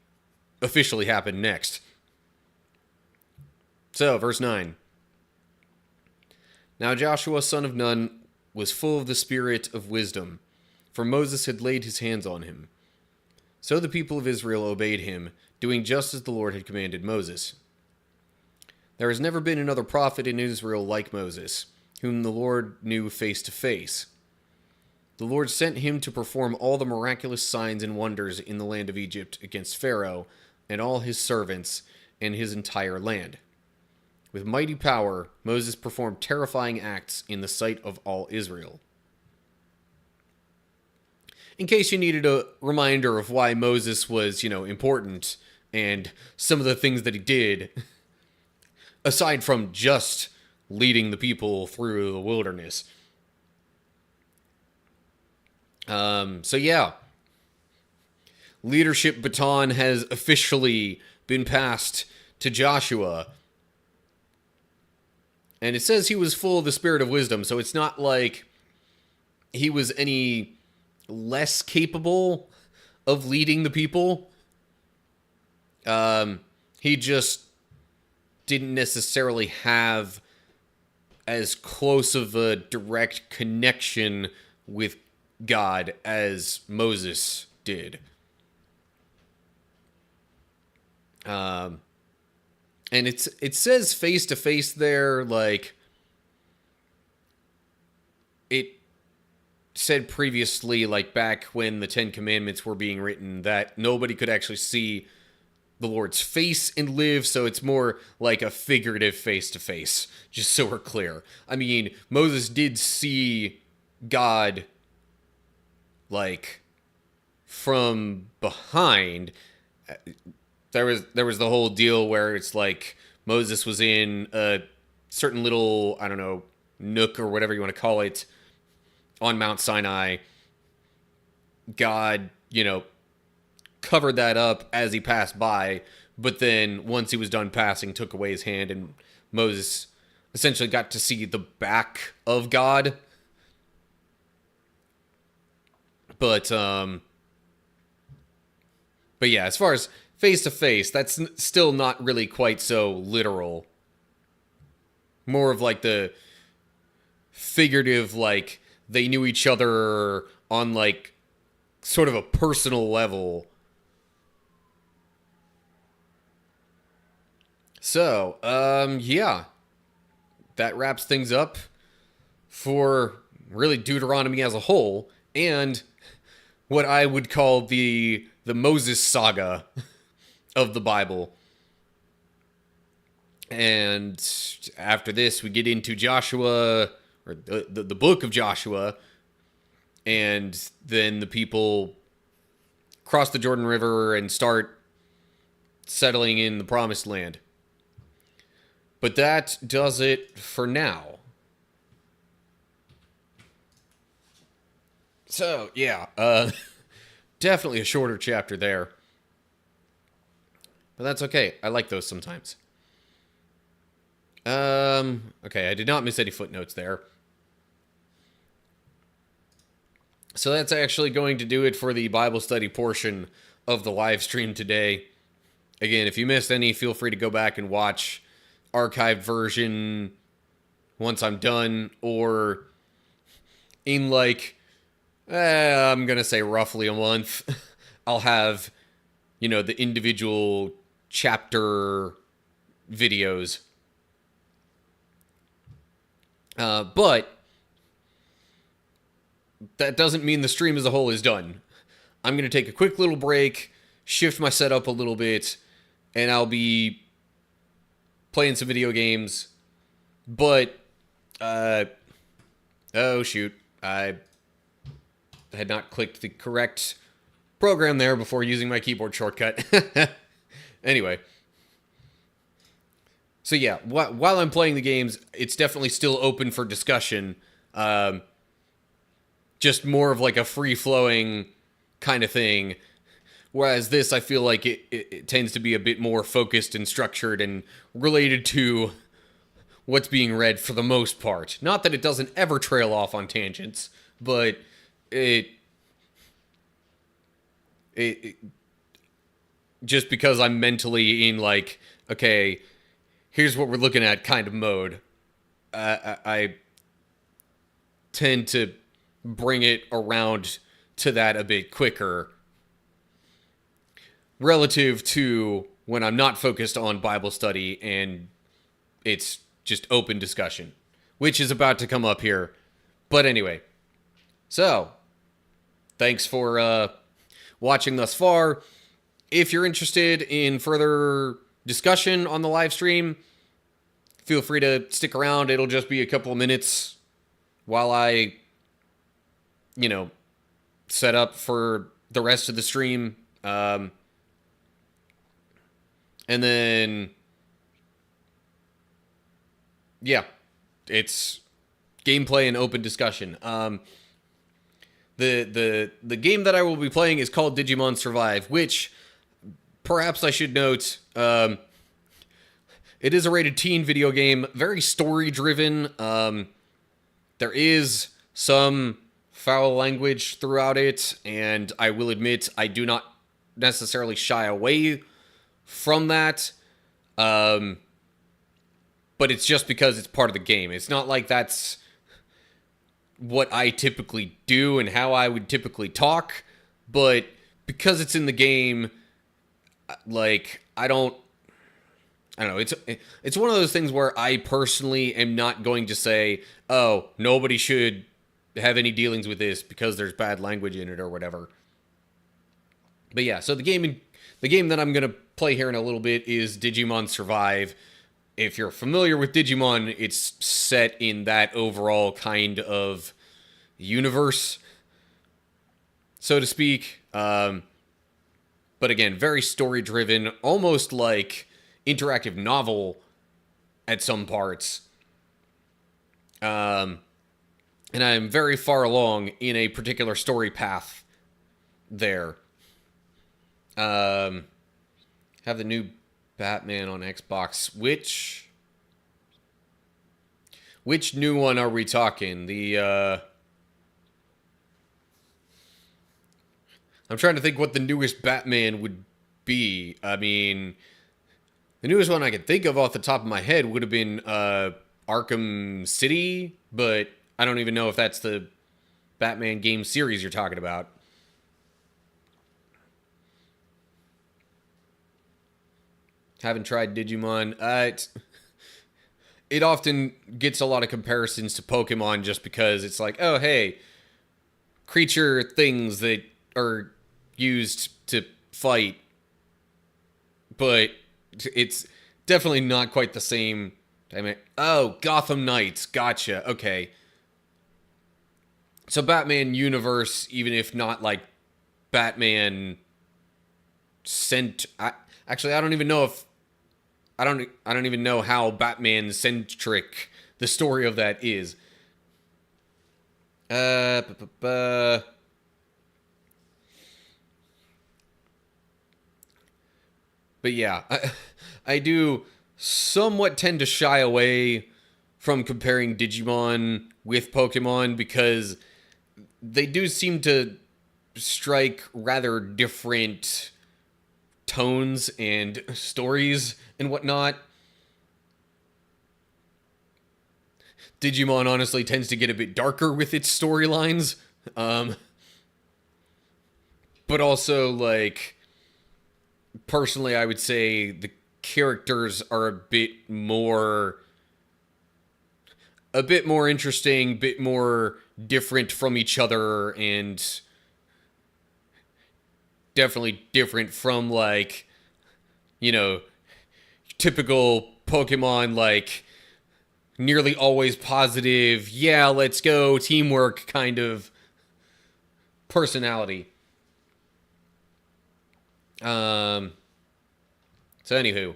officially happened next. So, verse 9. Now Joshua, son of Nun, was full of the spirit of wisdom, for Moses had laid his hands on him. So the people of Israel obeyed him, doing just as the Lord had commanded Moses. There has never been another prophet in Israel like Moses, whom the Lord knew face to face. The Lord sent him to perform all the miraculous signs and wonders in the land of Egypt against Pharaoh and all his servants and his entire land. With mighty power, Moses performed terrifying acts in the sight of all Israel. in case you needed a reminder of why Moses was, important and some of the things that he did, aside from just leading the people through the wilderness. So yeah, leadership baton has officially been passed to Joshua. And it says he was full of the spirit of wisdom, so it's not like he was any less capable of leading the people. He just didn't necessarily have as close of a direct connection with God as Moses did. And it says face to face there, like it said previously, like back when the Ten Commandments were being written, that nobody could actually see the Lord's face and live, so it's more like a figurative face to face, just so we're clear. I mean, Moses did see God, like, from behind. There was the whole deal where it's like Moses was in a certain little, I don't know, nook or whatever you want to call it on Mount Sinai. God, covered that up as he passed by, but then once he was done passing, took away his hand, and Moses essentially got to see the back of God. But yeah, as far as face to face, that's still not really quite so literal. More of like the figurative, like they knew each other on like sort of a personal level. So, yeah, that wraps things up for really Deuteronomy as a whole, and what I would call the Moses saga of the Bible. And after this, we get into Joshua, or the book of Joshua, and then the people cross the Jordan River and start settling in the Promised Land. But that does it for now. So, yeah, definitely a shorter chapter there. But that's okay. I like those sometimes. Okay, I did not miss any footnotes there. So that's actually going to do it for the Bible study portion of the live stream today. Again, if you missed any, feel free to go back and watch archived version once I'm done, or in like, I'm going to say roughly a month, I'll have, the individual chapter videos. But that doesn't mean the stream as a whole is done. I'm going to take a quick little break, shift my setup a little bit, and I'll be playing some video games. But, oh shoot, I had not clicked the correct program there before using my keyboard shortcut. Anyway. So yeah, while I'm playing the games, it's definitely still open for discussion. Just more of like a free-flowing kind of thing. Whereas this, I feel like it tends to be a bit more focused and structured and related to what's being read for the most part. Not that it doesn't ever trail off on tangents, but it just because I'm mentally in like, okay, here's what we're looking at kind of mode, I tend to bring it around to that a bit quicker relative to when I'm not focused on Bible study and it's just open discussion, which is about to come up here. But anyway, so thanks for watching thus far. If you're interested in further discussion on the live stream, feel free to stick around. It'll just be a couple of minutes while I, set up for the rest of the stream. And then, yeah, it's gameplay and open discussion. The game that I will be playing is called Digimon Survive, which perhaps I should note, it is a rated teen video game, very story driven. There is some foul language throughout it, and I will admit I do not necessarily shy away from that. But it's just because it's part of the game. It's not like that's what I typically do and how I would typically talk, but because it's in the game, like, I don't know, it's one of those things where I personally am not going to say, oh, nobody should have any dealings with this because there's bad language in it or whatever. But yeah, so the game that I'm going to play here in a little bit is Digimon Survive. If you're familiar with Digimon, it's set in that overall kind of universe, so to speak. But again, very story-driven, almost like interactive novel at some parts. And I'm very far along in a particular story path there. Have the new Batman on Xbox. Which new one are we talking? I'm trying to think what the newest Batman would be. I mean, the newest one I could think of off the top of my head would have been Arkham City, but I don't even know if that's the Batman game series you're talking about. Haven't tried Digimon. It often gets a lot of comparisons to Pokemon just because it's like, oh, hey, creature things that are used to fight. But it's definitely not quite the same. Damn it. Oh, Gotham Knights. Gotcha. Okay. So Batman universe, even if not like Batman actually, I don't even know if I don't even know how Batman centric the story of that is. But yeah, I do somewhat tend to shy away from comparing Digimon with Pokemon because they do seem to strike rather different tones and stories and whatnot. Digimon honestly tends to get a bit darker with its storylines. But also, like, personally, I would say the characters are a bit more interesting, bit more different from each other, and definitely different from, like, you know, typical Pokemon, like, nearly always positive, yeah, let's go, teamwork kind of personality. So anywho.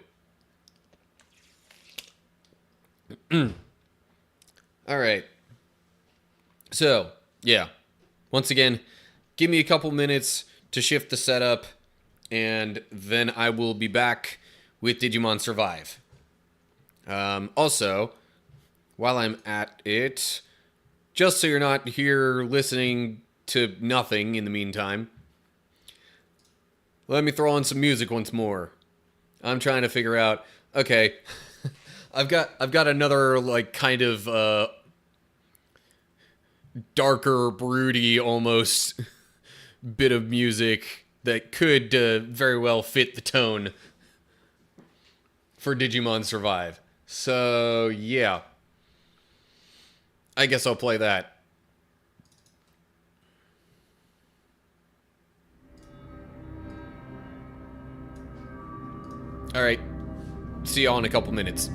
Alright. So, yeah. Once again, give me a couple minutes to shift the setup, and then I will be back with Digimon Survive. Also, while I'm at it, just so you're not here listening to nothing in the meantime, let me throw on some music once more. I'm trying to figure out, okay, I've got another, like, kind of darker, broody almost bit of music that could very well fit the tone for Digimon Survive. So, yeah. I guess I'll play that. Alright. See y'all in a couple minutes.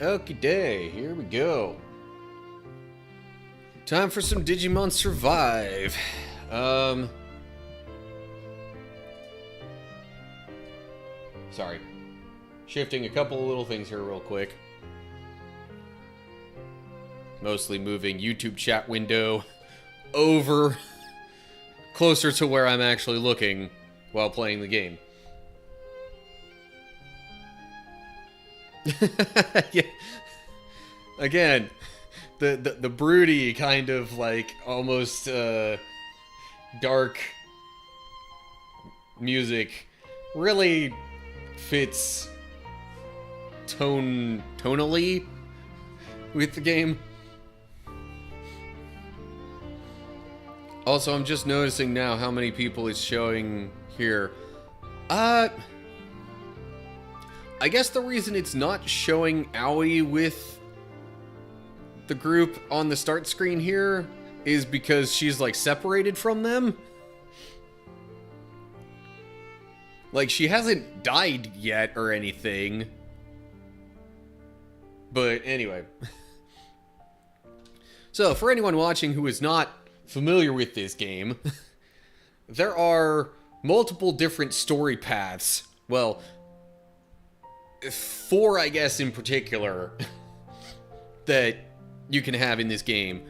Okie day, here we go. Time for some Digimon Survive. Sorry. Shifting a couple of little things here real quick. Mostly moving YouTube chat window over closer to where I'm actually looking while playing the game. Yeah. Again, the broody kind of like almost dark music really fits tonally with the game. Also, I'm just noticing now how many people it's showing here. I guess the reason it's not showing Aoi with the group on the start screen here is because she's like separated from them. Like, she hasn't died yet or anything. But anyway. So, for anyone watching who is not familiar with this game, there are multiple different story paths. Well, 4, I guess, in particular, that you can have in this game.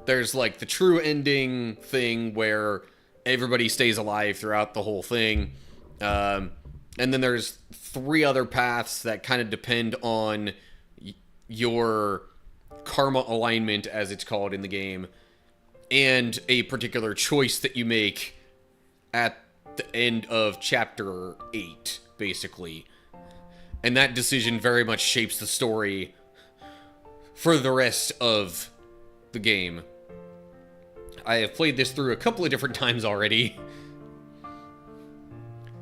There's like the true ending thing where everybody stays alive throughout the whole thing. And then there's 3 other paths that kind of depend on your karma alignment, as it's called in the game, and a particular choice that you make at the end of chapter 8, basically. And that decision very much shapes the story for the rest of the game. I have played this through a couple of different times already.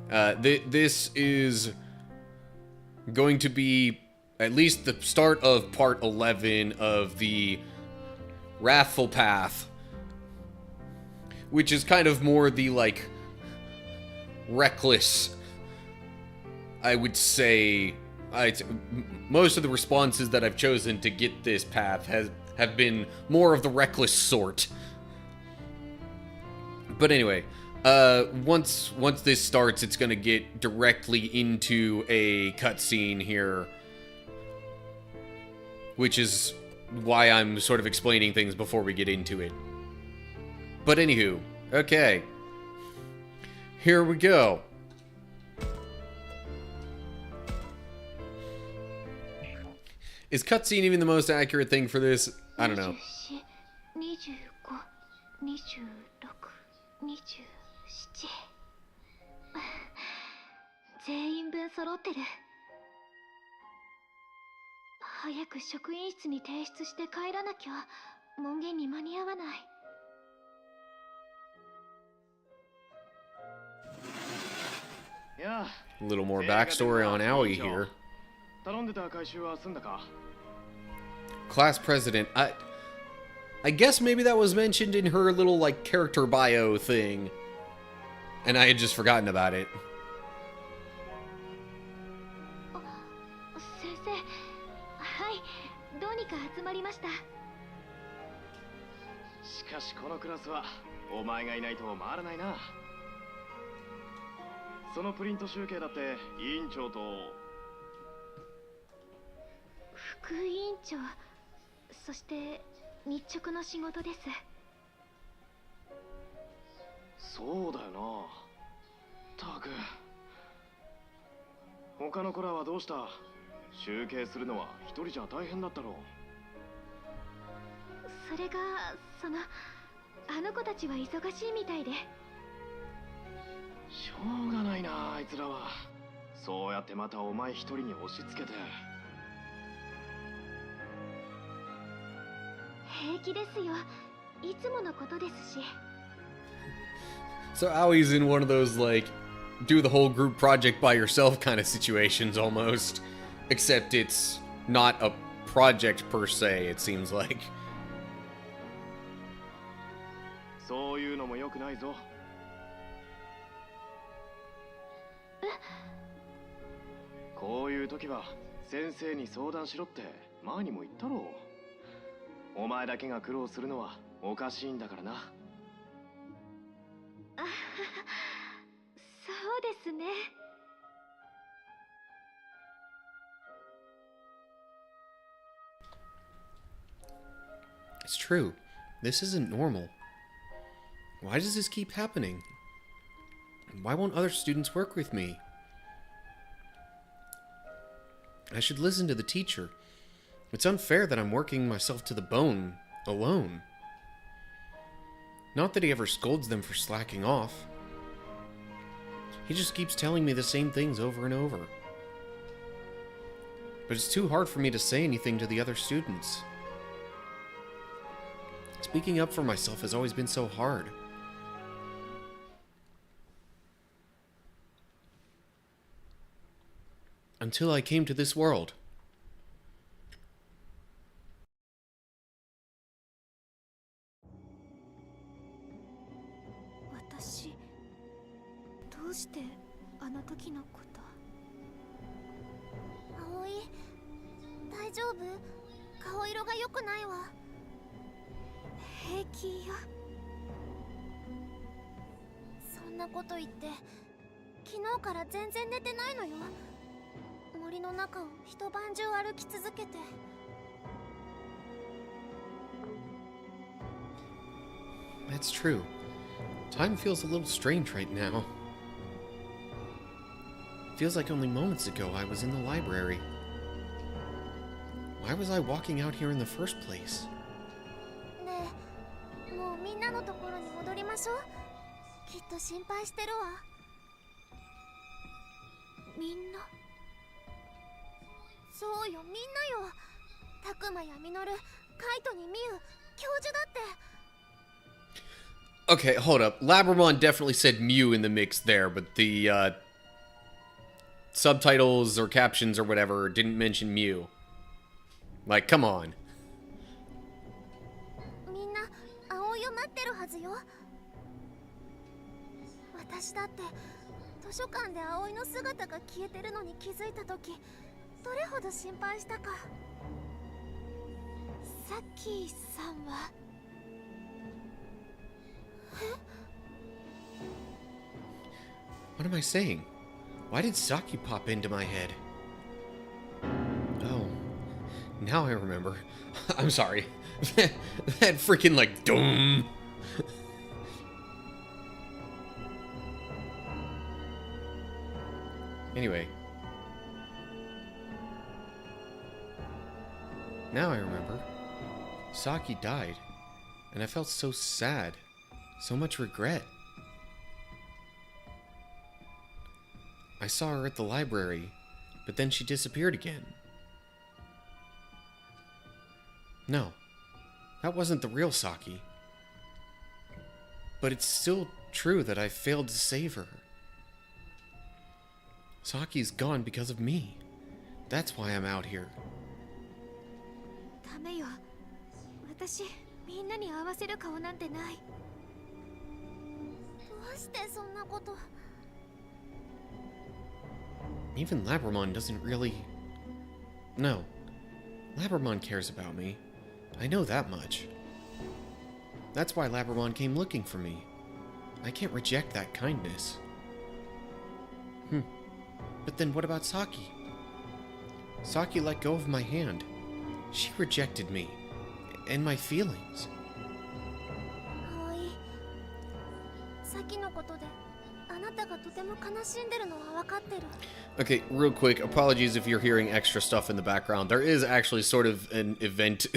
This is going to be at least the start of part 11 of the wrathful path, which is kind of more the, like, reckless, I would say. Most of the responses that I've chosen to get this path have been more of the reckless sort. But anyway, once this starts, it's gonna get directly into a cutscene here, which is why I'm sort of explaining things before we get into it. But anywho, okay. Here we go. Is cutscene even the most accurate thing for this? I don't know. 全員分揃ってる。早く職員室に提出して帰らなきゃ門限に間に合わない。A little more backstory on Aoi here. Class president. I guess maybe that was mentioned in her little, like, character bio thing, and I had just forgotten about it. 先生、はい、どうにか集まりました。しかしこのクラスはお前がいないと回らないな。そのプリント集計だって委員長と副委員長、そして日直の仕事です。そうだよな。たく他の子らはどうした？集計するのは一人じゃ大変だったろう。それがあの子たちは忙しいみたいで。しょうがないな、あいつらは。そうやってまたお前一人に押し付けて。平気ですよ。いつものことですし。So Aoi's in one of those, like, do the whole group project by yourself kind of situations almost. Except it's not a project per se, it seems like. そういうのも良くないぞ。こういう時は先生に相談しろって前にも言ったろう。お前だけが苦労するのはおかしいんだからな。あははそうですね。It's true. This isn't normal. Why does this keep happening? Why won't other students work with me? I should listen to the teacher. It's unfair that I'm working myself to the bone, alone. Not that he ever scolds them for slacking off. He just keeps telling me the same things over and over. But it's too hard for me to say anything to the other students. Speaking up for myself has always been so hard. Until I came to this world. 私どうしてあの時のこと。葵、大丈夫？顔色が良くないわ。平気よ。そんなこと言って昨日から全然寝てないのよ。森の中を一晩中歩き続けて。That's true. Time feels a little strange right now. Feels like only moments ago I was in the library. Why was I walking out here in the first place? ねえ、もうみんなのところに戻りましょう。きっと心配してるわ。みんな。そうよ、みんなよ。タクマやミノル、カイトにミユ、教授だって。Okay, hold up. Labramon definitely said Mew in the mix there, but the subtitles or captions or whatever didn't mention Mew. Like, come on. みんな葵を待ってるはずよ。私だって図書館で葵の姿が消えてるのに気づいたとき、どれほど心配したか。さっきさんはWhat am I saying? Why did Saki pop into my head? Oh, now I remember. I'm sorry. That freaking, like, doom. Anyway. Now I remember. Saki died, and I felt so sad. So much regret. I saw her at the library, but then she disappeared again. No, that wasn't the real Saki. But it's still true that I failed to save her. Saki's gone because of me. That's why I'm out here. ダメよ。私、みんなに合わせる顔なんてない。どうしてそんなこと。Even Labramon doesn't really... No. Labramon cares about me. I know that much. That's why Labramon came looking for me. I can't reject that kindness. But then what about Saki? Saki let go of my hand. She rejected me. And my feelings. 葵、さきのことであなたがとても悲しんでるのは分かってる。Okay, real quick, apologies if you're hearing extra stuff in the background. There is actually sort of an event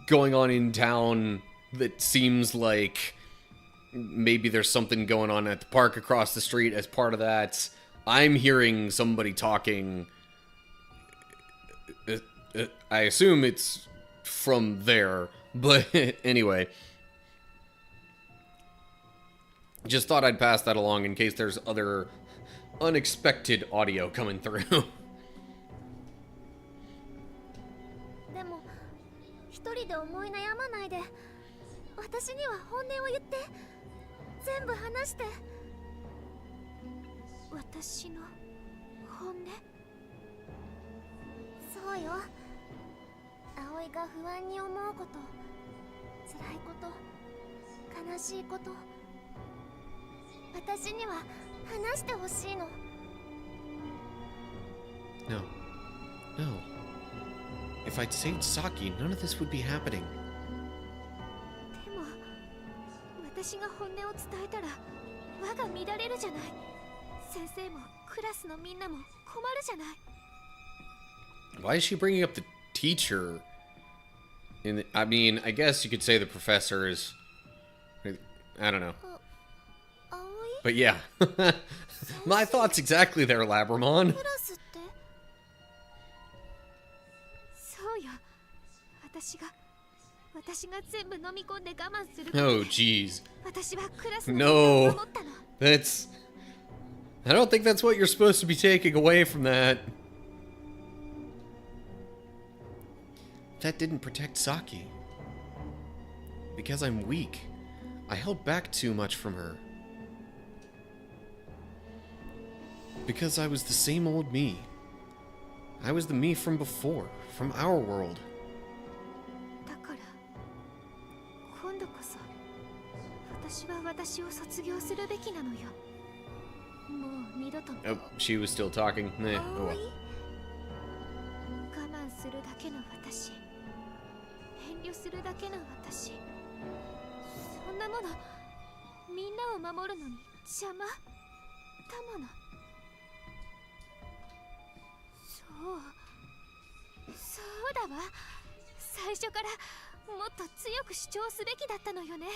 going on in town that seems like maybe there's something going on at the park across the street as part of that. I'm hearing somebody talking. I assume it's from there, but anyway. Just thought I'd pass that along in case there's other unexpected audio coming through. でも一人で思い悩まないで。私には本音を言って。全部話して。私の本音。そうよ。葵が不安に思うこと、辛いこと、悲しいこと、私には話してほしいの。 No. No. If I'd saved Saki, none of this would be happening. でも私が本音を伝えたら輪が乱れるじゃない。先生もクラスのみんなも困るじゃない。 Why is she bringing up the teacher? I mean, I guess you could say the professor is... I don't know. 葵 But yeah. My thoughts exactly there, Labramon. クラスって。そうよ。私が全部飲み込んで我慢する。 Oh, jeez. 私はクラスの No. 守ったの。 That's... I don't think that's what you're supposed to be taking away from that. That didn't protect Saki. Because I'm weak. I held back too much from her. Because I was the same old me. I was the me from before, from our world. だから今度こそ私は私を卒業するべきなのよ。もう二度と。 Oh, she was still talking. Oh 葵 well. 我慢するだけの私、遠慮するだけの私、そんなものみんなを守るのに邪魔だもの。そうだわ。最初からもっと強く主張すべきだったのよね。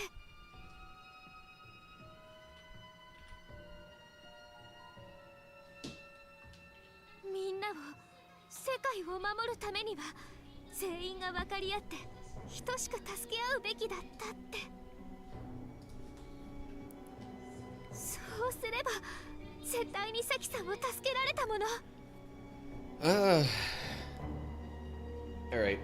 みんなを、世界を守るためには全員が分かり合って等しく助け合うべきだったって。そうすれば絶対にサキさんを助けられたもの。Alright.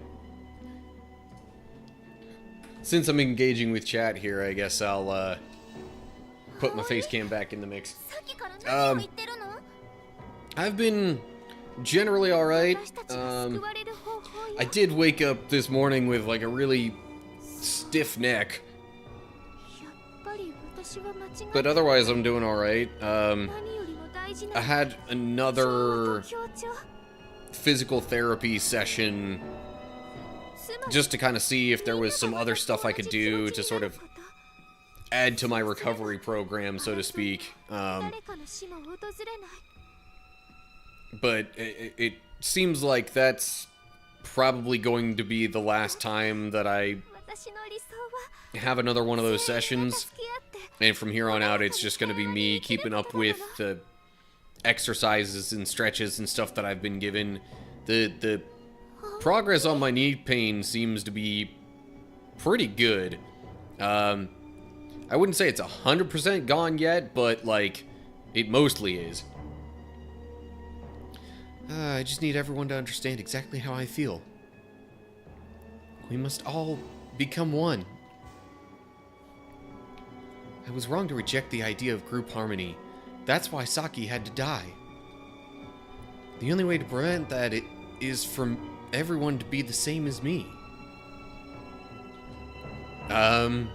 Since I'm engaging with chat here, I guess I'll put my face cam back in the mix. さっきから何を言ってるの？ I've been generally alright. 私たちが救われる方法よ。 I did wake up this morning with like a really stiff neck, やっぱり私は間違って but otherwise I'm doing alright. 何よりも大事な I had 調 another 和と協調。 physical therapy session つまり just to kind of see if there was some other stuff I could do to sort of add to my recovery program, so to speak. 誰かの死も訪れない。 But it seems like that's probably going to be the last time that I 私の理想は have another one of those 全員が sessions. 助け合って And from here on out, it's just going to be me keeping up with the exercises and stretches and stuff that I've been given. The progress on my knee pain seems to be pretty good. I wouldn't say it's 100% gone yet, but like it mostly is. I just need everyone to understand exactly how I feel. We must all become one. I was wrong to reject the idea of group harmony. That's why Saki had to die. The only way to prevent that is for everyone to be the same as me. Not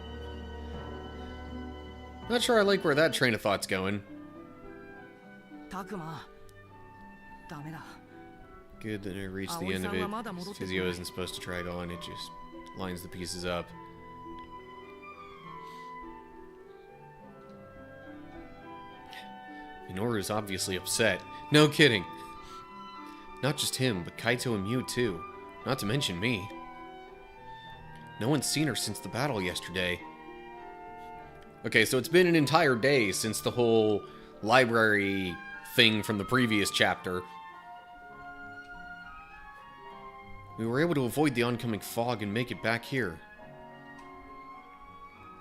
sure I like where that train of thought's going. タクマ、ダメだ。 Good that I reached the end of it. Physio isn't supposed to drag on, it just lines the pieces up. Minoru's obviously upset. No kidding. Not just him, but Kaito and Mew too. Not to mention me. No one's seen her since the battle yesterday. Okay, so it's been an entire day since the whole library thing from the previous chapter. We were able to avoid the oncoming fog and make it back here.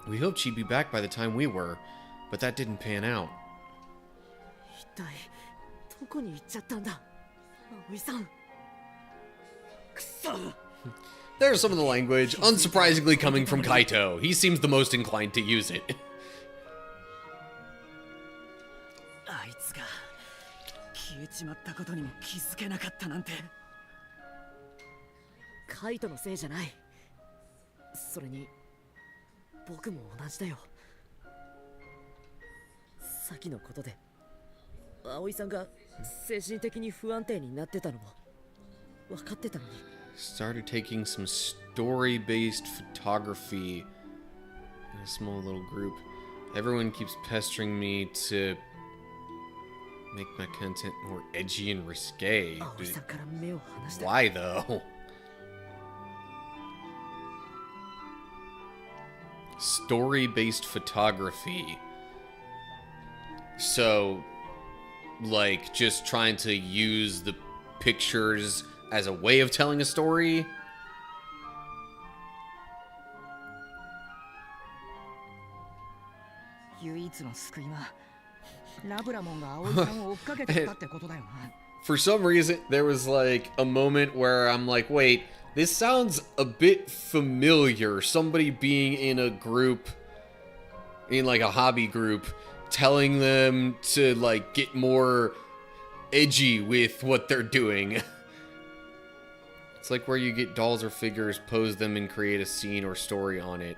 We hoped she'd be back by the time we were, but that didn't pan out. 一体どこに行っちゃったんだ、葵さん。くそ。 There's some of the language, unsurprisingly coming from Kaito. He seems the most inclined to use it. あいつが消えちまったことにも気づけなかったなんて。カイトのせいじゃない。それに僕も同じだよ。先のことで葵さんが精神的に不安定になってたのも分かってたのに。 Started taking some story-based photography in a small little group. Everyone keeps pestering me to make my content more edgy and risque. 葵さんから目を離した。 Why though? Story-based photography. So, like, just trying to use the pictures as a way of telling a story? 唯一の救いはラブラモンが葵さんを追っかけてたってことだよな。 For some reason, there was like a moment where I'm like, wait, this sounds a bit familiar. Somebody being in a group, in like a hobby group, telling them to like get more edgy with what they're doing. It's like where you get dolls or figures, pose them, and create a scene or story on it.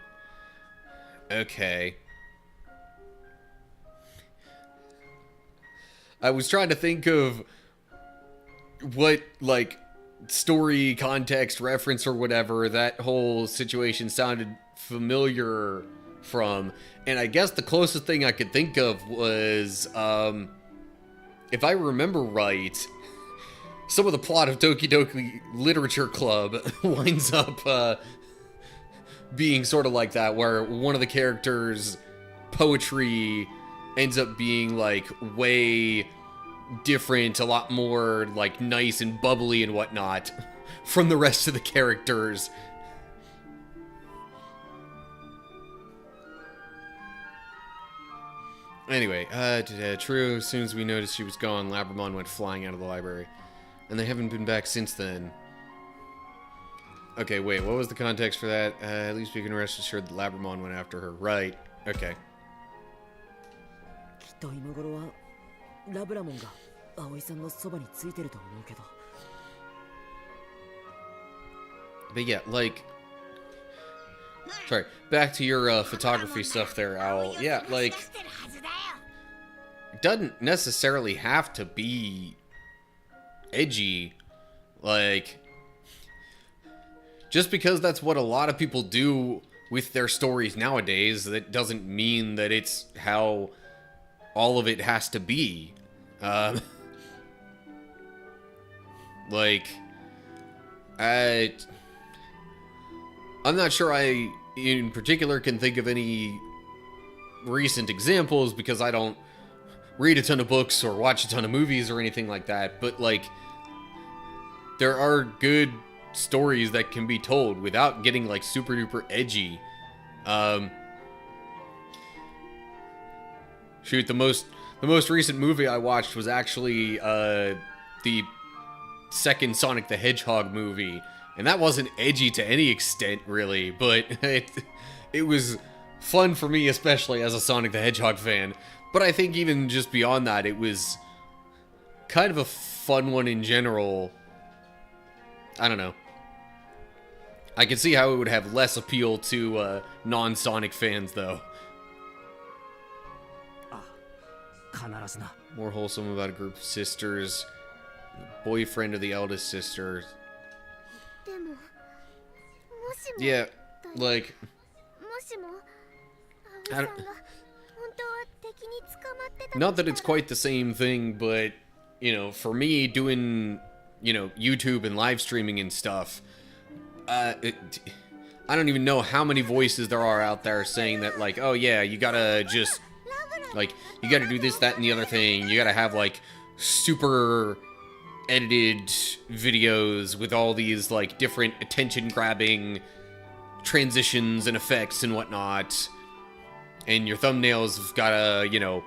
Okay. I was trying to think of what, like, story, context, reference, or whatever that whole situation sounded familiar from, and I guess the closest thing I could think of was, if I remember right, some of the plot of Doki Doki Literature Club winds up, being sort of like that, where one of the characters' poetry ends up being, like, way different, a lot more, like, nice and bubbly and whatnot from the rest of the characters. Anyway, true, as soon as we noticed she was gone, Labramon went flying out of the library. And they haven't been back since then. Okay, wait, what was the context for that? At least we can rest assured that Labramon went after her. Right, okay. きっと今頃はラブラモンが葵さんのそばについてると思うけど。 But yeah, like... Sorry, back to your photography stuff there, Owl. Yeah, like... It doesn't necessarily have to be edgy. Like... Just because that's what a lot of people do with their stories nowadays, that doesn't mean that it's how all of it has to be. Like... I'm not sure I, in particular, can think of any recent examples because I don't read a ton of books or watch a ton of movies or anything like that, but, like, there are good stories that can be told without getting, like, super duper edgy. Shoot, the most recent movie I watched was actually, the second Sonic the Hedgehog movie. And that wasn't edgy to any extent, really, but it was fun for me, especially as a Sonic the Hedgehog fan. But I think even just beyond that, it was kind of a fun one in general. I don't know. I can see how it would have less appeal to non-Sonic fans, though. 必ずな。 More wholesome about a group of sisters. The boyfriend of the eldest sister. でももしも Yeah, like... もしも葵 I さん don't... が本当は敵に捕まってた Not that it's quite the same thing, but, you know, for me, doing, you know, YouTube and live streaming and stuff, I don't even know how many voices there are out there saying that, like, oh yeah, you gotta just, like, you gotta do this, that, and the other thing, you gotta have, like, super edited videos with all these, like, different attention-grabbing transitions and effects and whatnot, and your thumbnails have gotta, you know,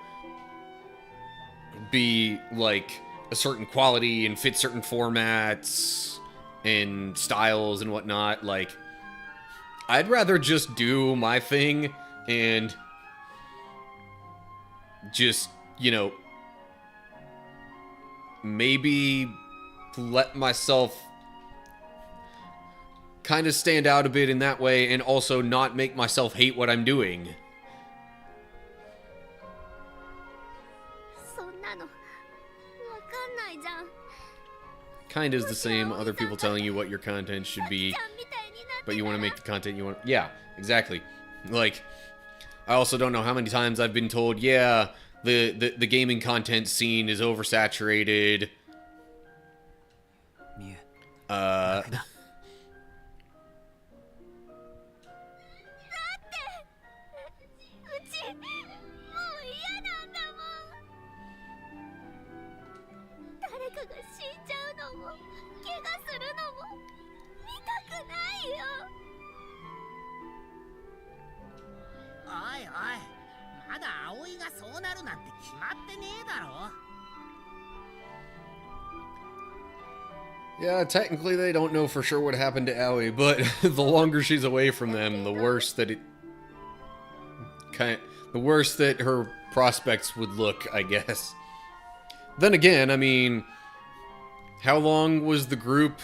be, like, a certain quality and fit certain formats and styles and whatnot. Like, I'd rather just do my thing and just, you know, maybe let myself kind of stand out a bit in that way and also not make myself hate what I'm doing. そんなのわかんないじゃん。 Kind of is the same, other people telling you what your content should be, but you want to make the content you want. Yeah, exactly. Like, I also don't know how many times I've been told, yeah, the gaming content scene is oversaturated. みゆ Uh, うちもう嫌なんだもん。誰かが死んじゃうのも怪我するのも見たくないよ。おいおい、まだ葵がそうなるなんて決まってねえだろ。 yeah, technically they don't know for sure what happened to Aoi, but the longer she's away from them, the worse that the worse that her prospects would look, I guess. Then again, I mean, how long was the group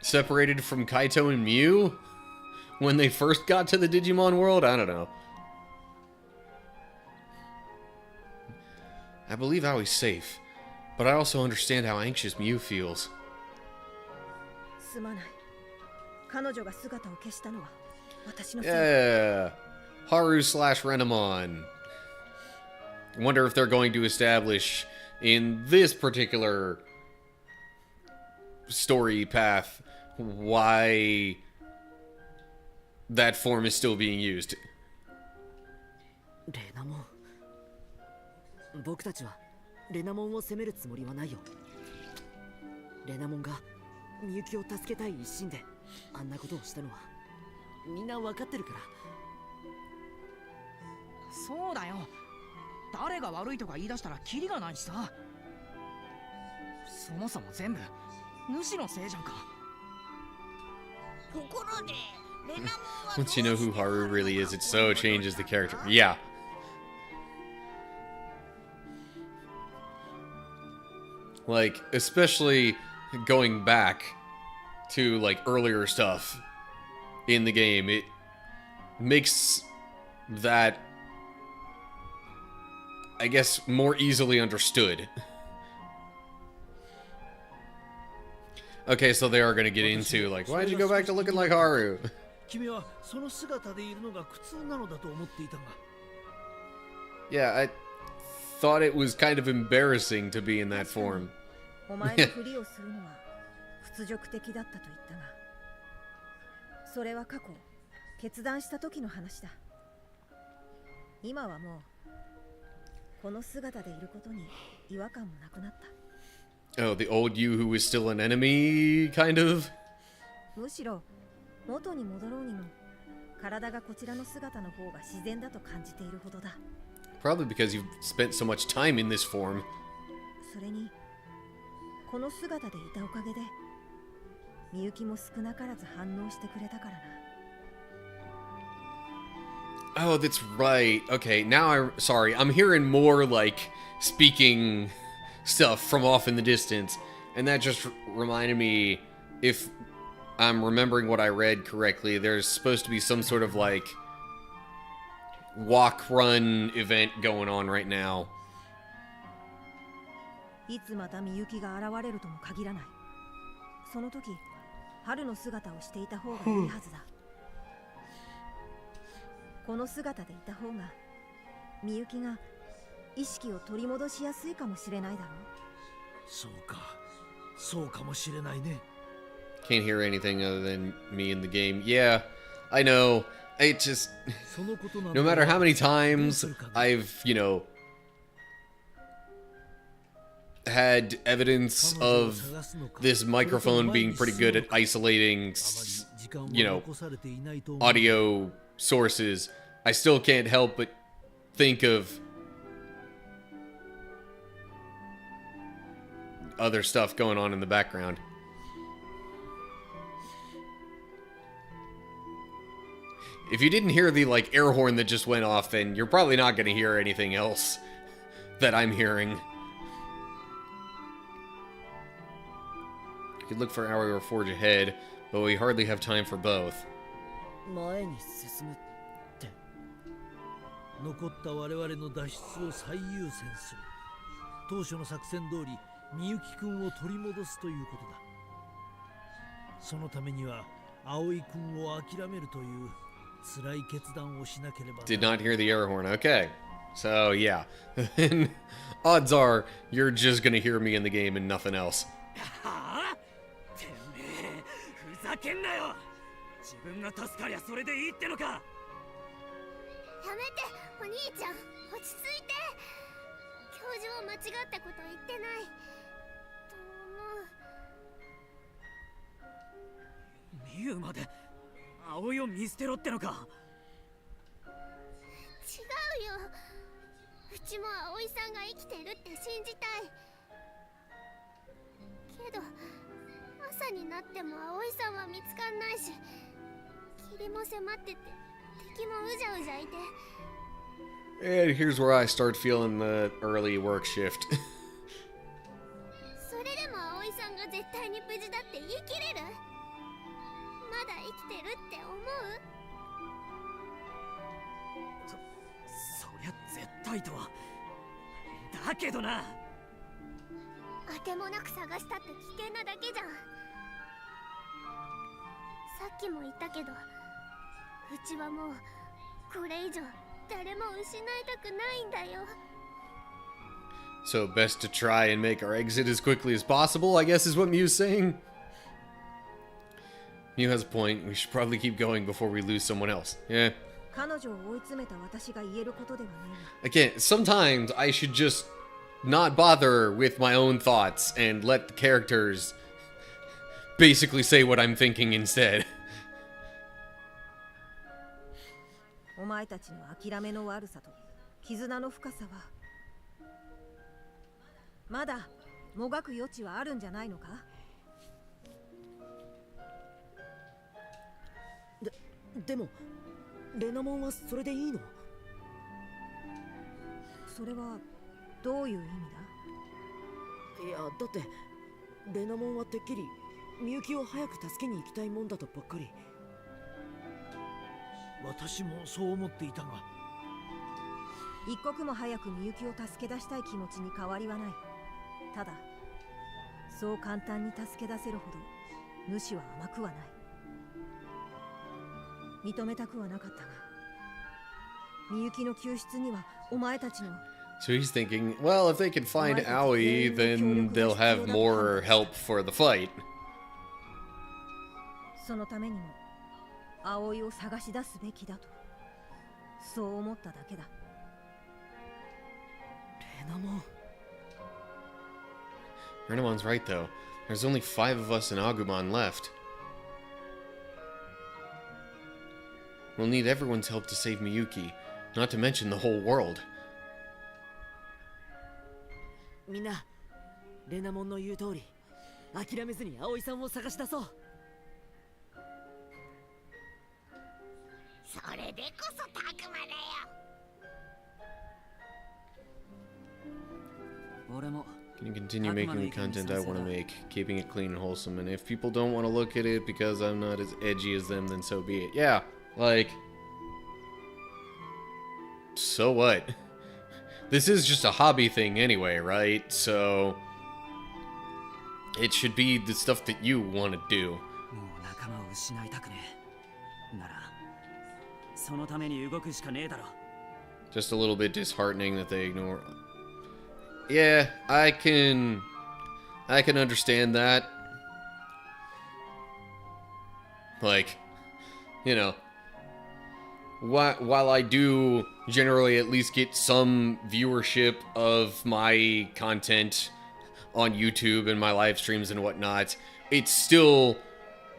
separated from Kaito and Mew when they first got to the Digimon world? I don't know. I believe Aoi's safe, but I also understand how anxious Mew feels. すまない。彼女が姿を消したのは私のせい。 Yeah, Haru slash Renamon. Wonder if they're going to establish in this particular story path why that form is still being used. レナモン。僕たちはレナモンを責めるつもりはないよ。レナモンがみゆきを助けたい一心であんなことをしたのはみんな分かってるから。そうだよ。誰が悪いとか言い出したらキリがないしさ。そもそも全部主のせいじゃんか。ところで、レナモンは Once you know who Haru really is, it so changes the character. Yeah. Like, especially going back to, like, earlier stuff in the game, it makes that, I guess, more easily understood. Okay, so they are going to get into, like, why'd you go back to looking like Haru? 君はその姿でいるのが苦痛なのだと思っていたが。 Yeah, I thought it was kind of embarrassing to be in that form. お前のふりをするのは屈辱的だったと言ったが、それは過去決断した時の話だ。今はもうこの姿でいることに違和感もなくなった。 Oh, the old you who was still an enemy, kind of? むしろ元に戻ろうにも体がこちらの姿の方が自然だと感じているほどだ。 Probably because you've spent so much time in this form. それにこの姿でいたおかげでみゆきも少なからず反応してくれたからな。 Oh, that's right. Okay, now I'm hearing more, like, speaking stuff from off in the distance. And that just reminded me, if I'm remembering what I read correctly, there's supposed to be some sort of, like, walk-run event going on right now. いつまたみゆきが現れるとも限らない。その時春の姿をしていた方がいいはずだ。この姿でいた方がみゆきが意識を取り戻しやすいかもしれないだろう。そうか、そうかもしれないね。 Can't hear anything other than me in the game. Yeah, I know. It just... そのことなん No だ matter が how many どう times するかね。 I've, had evidence 彼女を of 探すのか、 this microphone being pretty good at あまり isolating, 時間も you know, 残されていないと思う。 audio sources, I still can't help but think of other stuff going on in the background. If you didn't hear the, like, air horn that just went off, then you're probably not going to hear anything else that I'm hearing. You could look for an hour or forge ahead. but we hardly have time for both. 前に進むって。残った我々の脱出を最優先する。当初の作戦通り、みゆきくんを取り戻すということだ。そのためには、葵くんを諦めるという辛い決断をしなければならない。Did not hear the air horn. Okay. So, yeah. And odds are, you're just gonna hear me in the game and nothing else. はあ、てめえふざけんなよ。自分が助かりゃそれでいいってのか。やめて、お兄ちゃん、落ち着いて。教授は間違ったこと言ってないと思う。ミュウまで葵を見捨てろってのか。違うよ。うちも葵さんが生きてるって信じたいけど、朝になっても葵さんは見つかんないし、霧も迫ってて敵もうじゃうじゃいて。 And here's where I start feeling the early work shift. それでも葵さんが絶対に無事だって言い切れる？まだ生きてるって思う？そりゃ絶対とは。だけどな。あてもなく探したって危険なだけじゃん。さっきも言ったけど、うちはもうこれ以上誰も失いたくないんだよ。 So best to try and make our exit as quickly as possible, I guess is what Mew's saying. Mew has a point. We should probably keep going before we lose someone else. Yeah. 彼女を追い詰めた私が言えることではないが。 Again, sometimes I should just not bother with my own thoughts and let the characters basically say what I'm thinking instead. お前たちの諦めの悪さと絆の深さはまだもがく余地はあるんじゃないのか。でもレナモンはそれでいいの？それはどういう意味だ？いや、だってレナモンはてっきりみゆきを早く助けに行きたいもんだとばっかり。私もそう思っていたが。一刻も早くみゆきを助け出したい気持ちに変わりはない。ただそう簡単に助け出せるほど主は甘くはない。認めたくはなかったが、みゆきの救出にはお前たちの。 So he's thinking, well, if they can find Aoi, then they'll have more help for the fight. そのためにも葵を探し出すべきだと、そう思っただけだ。レナモン。 Renamon's right, though. There's only 5 of us in Agumon left. We'll need everyone's help to save Miyuki, not to mention the whole world. みんな、レナモンの言う通り、諦めずに葵さんを探し出そう。それでこそたくまだよ。俺も Can you continue making the content I want to make, keeping it clean and wholesome? And if people don't want to look at it because I'm not as edgy as them, then so be it. Yeah, like... So what? This is just a hobby thing anyway, right? So... It should be the stuff that you want to do. もう仲間を失いたくねえ。なら、そのために動くしかねえだろ。 Just a little bit disheartening that they ignore... Yeah, I can understand that. Like, you know, while I do generally at least get some viewership of my content on YouTube and my live streams and whatnot, it's still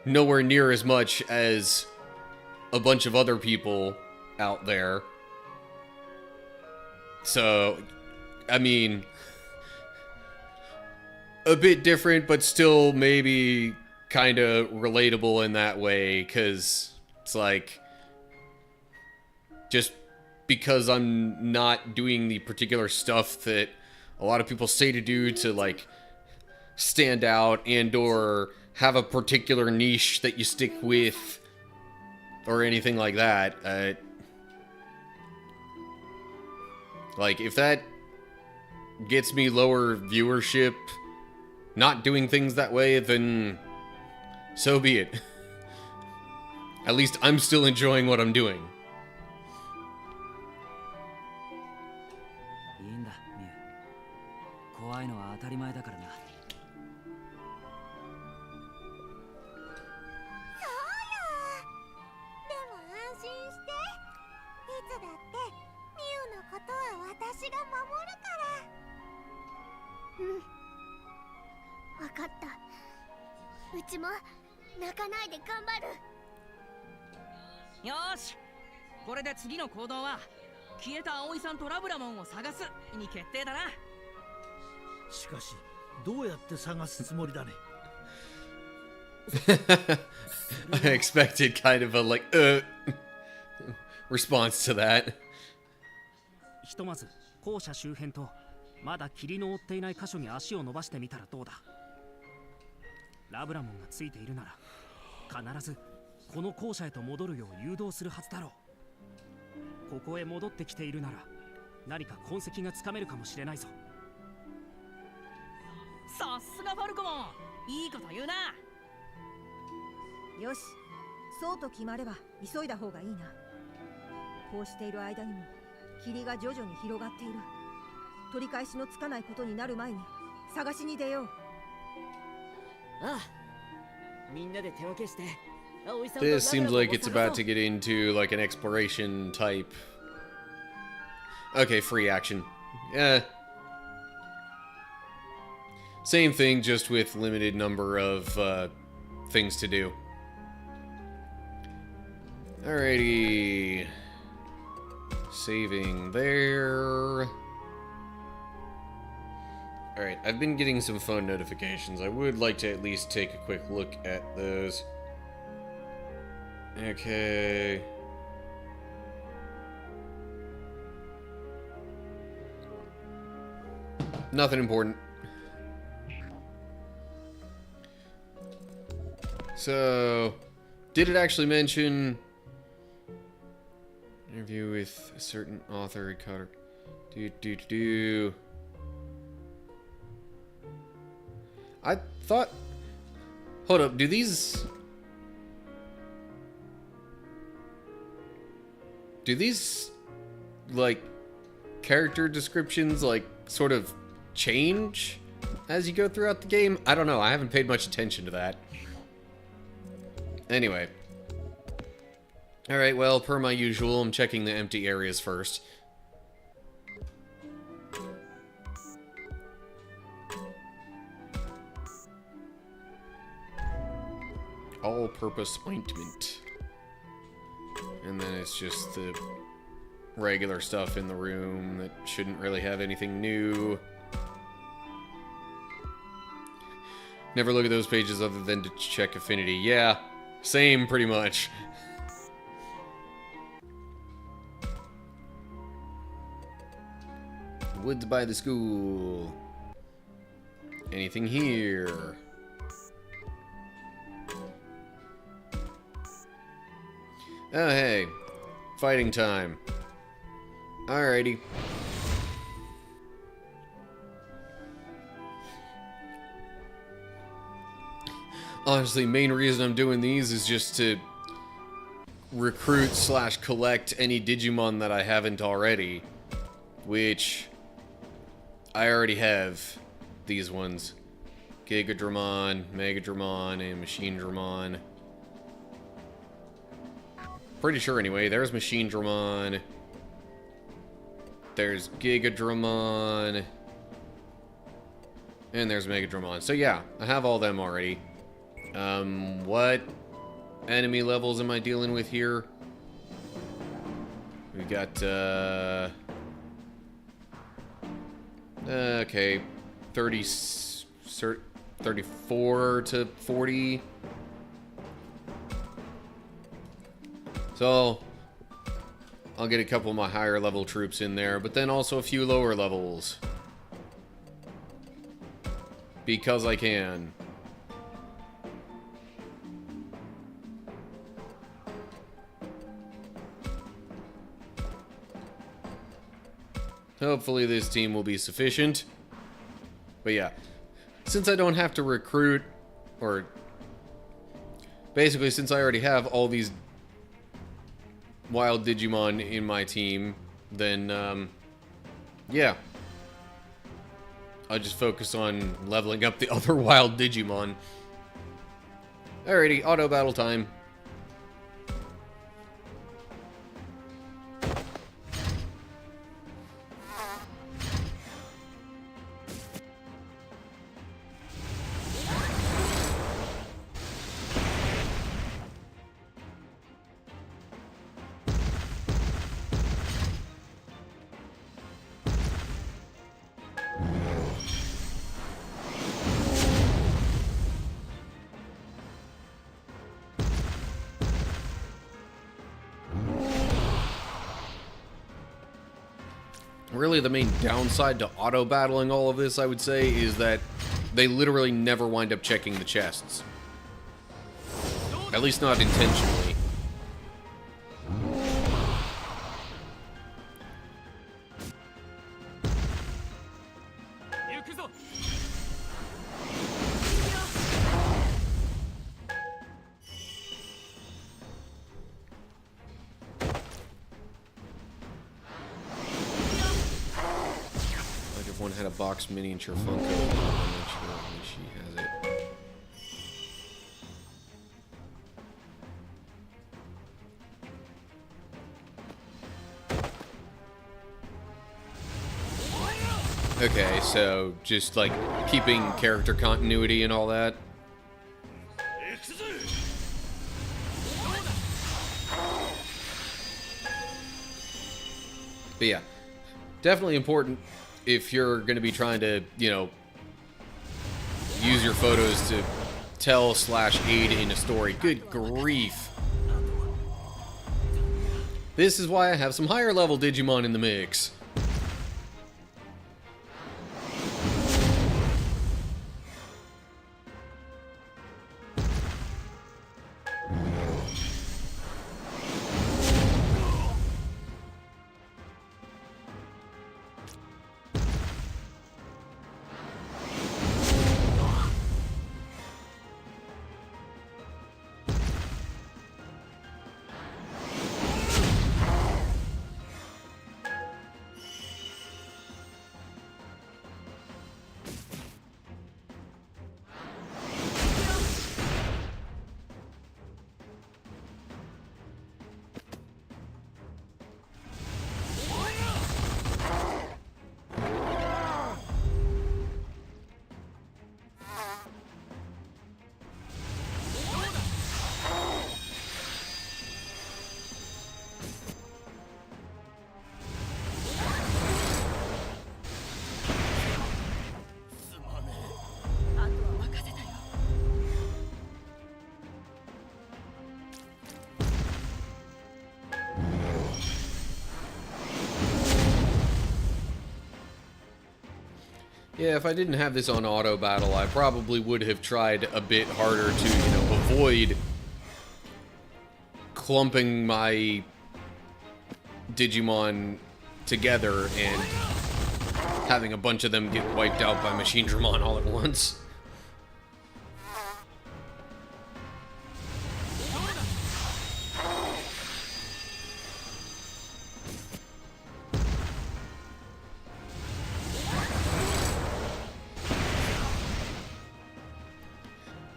nowhere near as much as a bunch of other people out there. So, I mean, a bit different, but still maybe kind of relatable in that way, because it's like, just because I'm not doing the particular stuff that a lot of people say to do to, like, stand out and or have a particular niche that you stick with or anything like that. Like, if that gets me lower viewership, not doing things that way, then so be it. At least I'm still enjoying what I'm doing. いいんだミュウ。怖いのは当たり前だからな。でも安心して。いつだってミュウのことは私が守るから。うん。わかった。うちも泣かないで頑張る。よーし、これで次の行動は消えた葵さんとラブラモンを探すに決定だな。しかしどうやって探すつもりだね。I expected kind of a like response to that. ひとまず校舎周辺とまだ霧の覆っていない箇所に足を伸ばしてみたらどうだ。ラブラモンがついているなら必ずこの校舎へと戻るよう誘導するはずだろう。ここへ戻ってきているなら何か痕跡がつかめるかもしれないぞ。さすがファルコモン、いいこと言うな。よし、そうと決まれば急いだ方がいいな。こうしている間にも霧が徐々に広がっている。取り返しのつかないことになる前に探しに出よう。ああ、みんなで手分けして This seems like it's about to get into like an exploration type. Okay, free action. Yeah. Same thing, just with limited number of things to do. Alrighty. Saving there. Alright, I've been getting some phone notifications. I would like to at least take a quick look at those. Okay. Nothing important. So, did it actually mention interview with a certain author, Cutter? I thought. Hold up, do these like character descriptions like sort of change as you go throughout the game? I don't know, I haven't paid much attention to that. Anyway. Alright, well, per my usual, I'm checking the empty areas first. All-purpose ointment. And then it's just the regular stuff in the room that shouldn't really have anything new. Never look at those pages other than to check affinity. Yeah, same pretty much. Woods by the school. Anything here? Oh, hey. Fighting time. Alrighty. Honestly, main reason I'm doing these is just to recruit / collect any Digimon that I haven't already. Which I already have these ones. Gigadramon, Megadramon, and Machine Dramon. Pretty sure anyway. There's Machine Dramon. There's Gigadramon. And there's Megadramon. So yeah, I have all them already. What enemy levels am I dealing with here? We got, okay, 34 to 40. So, I'll get a couple of my higher level troops in there, but then also a few lower levels. Because I can. Hopefully this team will be sufficient. But yeah, since I don't have to recruit, or basically since I already have all these wild Digimon in my team, then yeah, I'll just focus on leveling up the other wild Digimon. Alrighty, auto battle time. Really, the main downside to auto-battling all of this, I would say, is that they literally never wind up checking the chests. At least not intentionally. One had a box miniature Funko. She has it. Okay, so just like keeping character continuity and all that. But yeah, definitely important if you're going to be trying to, you know, use your photos to tell/aid in a story. Good grief. This is why I have some higher level Digimon in the mix. Yeah, if I didn't have this on auto battle, I probably would have tried a bit harder to, you know, avoid clumping my Digimon together and having a bunch of them get wiped out by Machine Dramon all at once.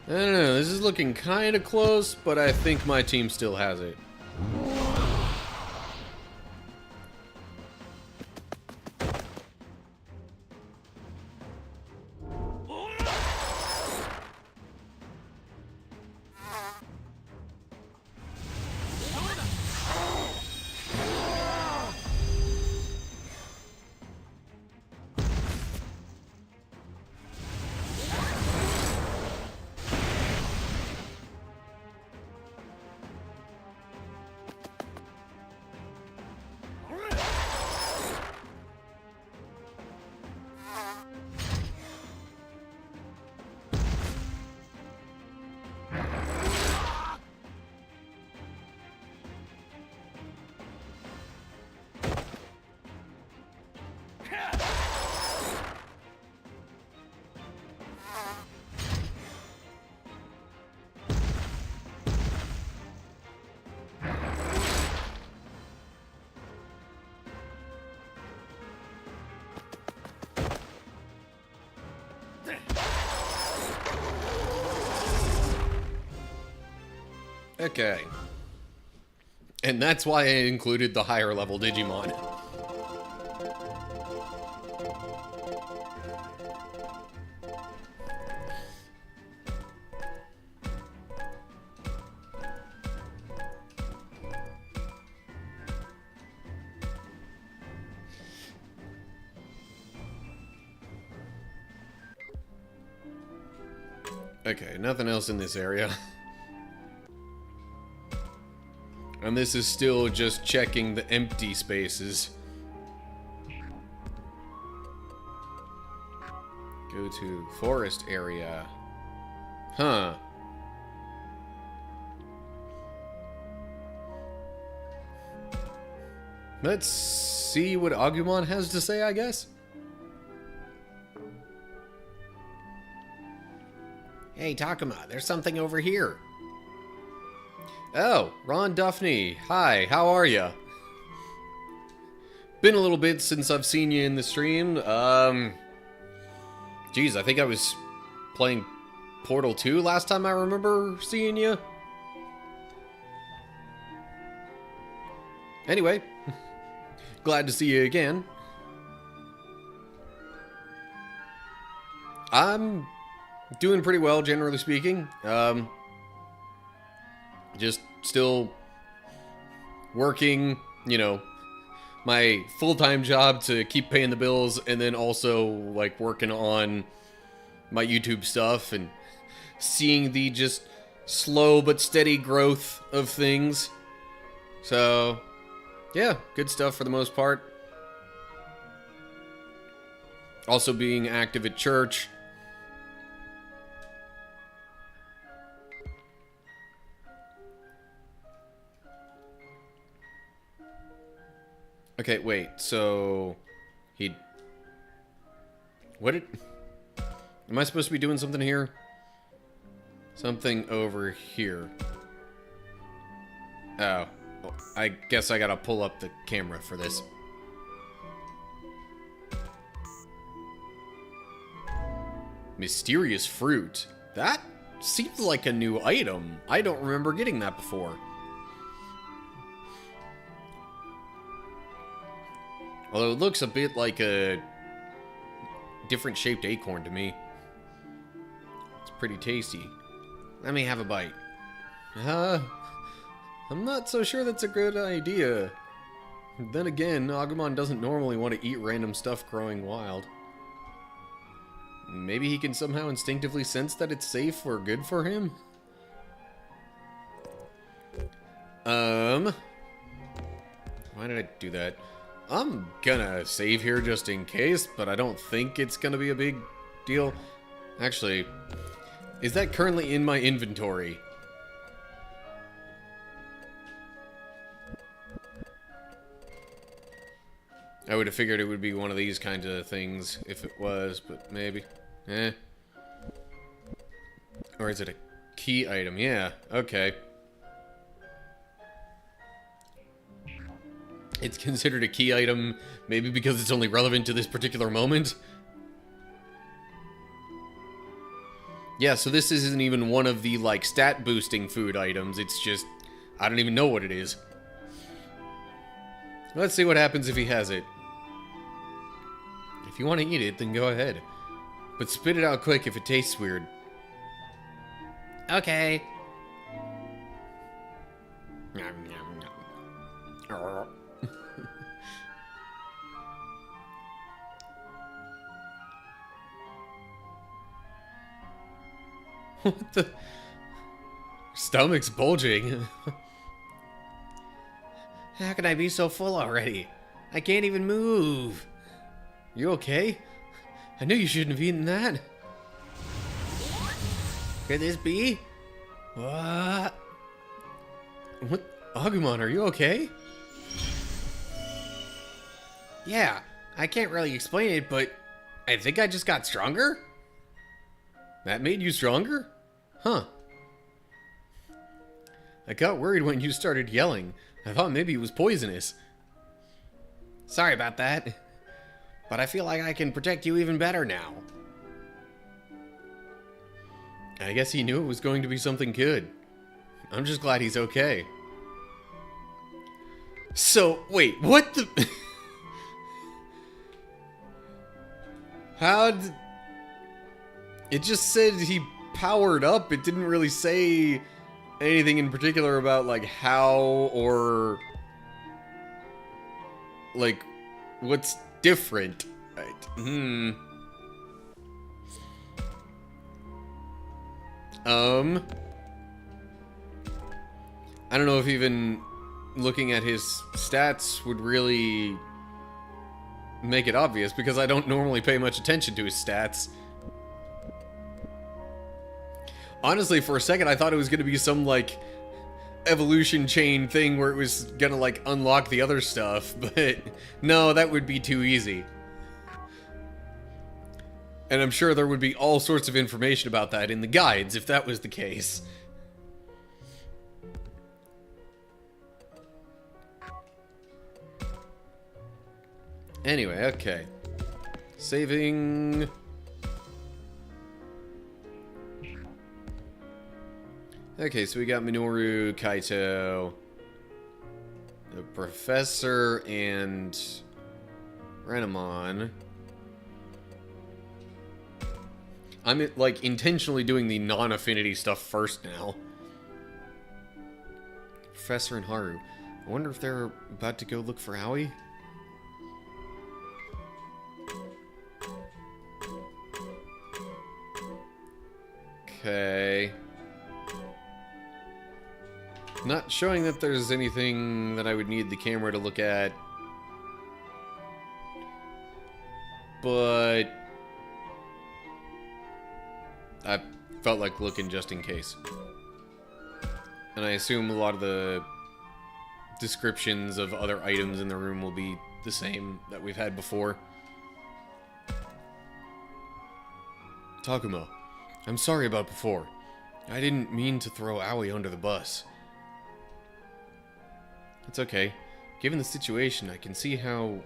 I don't know, this is looking kind of close, but I think my team still has it. Okay. And that's why I included the higher level Digimon. Okay, nothing else in this area. And this is still just checking the empty spaces. Go to forest area. Huh. Let's see what Agumon has to say, I guess. Hey, Takuma, there's something over here. Oh, Ron Duffney. Hi, how are ya? Been a little bit since I've seen you in the stream. Geez, I think I was playing Portal 2 last time I remember seeing you. Anyway, glad to see you again. I'm doing pretty well, generally speaking. Just still working, you know, my full-time job to keep paying the bills, and then also, like, working on my YouTube stuff and seeing the just slow but steady growth of things. So, yeah, good stuff for the most part. Also being active at church. Okay, wait, so what did, am I supposed to be doing something here? Something over here. Oh, I guess I gotta pull up the camera for this. Mysterious fruit. That seems like a new item. I don't remember getting that before. Although it looks a bit like a different shaped acorn to me. It's pretty tasty. Let me have a bite. I'm not so sure that's a good idea. Then again, Agumon doesn't normally want to eat random stuff growing wild. Maybe he can somehow instinctively sense that it's safe or good for him? Why did I do that? I'm gonna save here just in case, but I don't think it's gonna be a big deal. Actually, is that currently in my inventory? I would have figured it would be one of these kinds of things if it was, but maybe. Or is it a key item? Yeah, okay. It's considered a key item, maybe because it's only relevant to this particular moment. Yeah, so this isn't even one of the, like, stat boosting food items. It's just, I don't even know what it is. Let's see what happens if he has it. If you want to eat it, then go ahead. But spit it out quick if it tastes weird. Okay. Nom, nom, nom. What the? Stomach's bulging. How can I be so full already? I can't even move. You okay? I knew you shouldn't have eaten that. Could this be? What? What? Agumon, are you okay? Yeah, I can't really explain it, but I think I just got stronger? That made you stronger? Huh. I got worried when you started yelling. I thought maybe it was poisonous. Sorry about that. But I feel like I can protect you even better now. I guess he knew it was going to be something good. I'm just glad he's okay. So, wait, what the... How'd... It just said he powered up. It didn't really say anything in particular about, like, how or... Like, what's different. Right. I don't know if even looking at his stats would really make it obvious, because I don't normally pay much attention to his stats. Honestly, for a second, I thought it was going to be some, like, evolution chain thing where it was going to, like, unlock the other stuff, but no, that would be too easy. And I'm sure there would be all sorts of information about that in the guides if that was the case. Anyway, okay. Saving... Okay, so we got Minoru, Kaito, the Professor, and Renamon. I'm, like, intentionally doing the non-affinity stuff first now. Professor and Haru. I wonder if they're about to go look for Aoi? Okay. Not showing that there's anything that I would need the camera to look at. But I felt like looking just in case. And I assume a lot of the descriptions of other items in the room will be the same that we've had before. Takuma, I'm sorry about before. I didn't mean to throw Aoi under the bus. It's okay. Given the situation, I can see how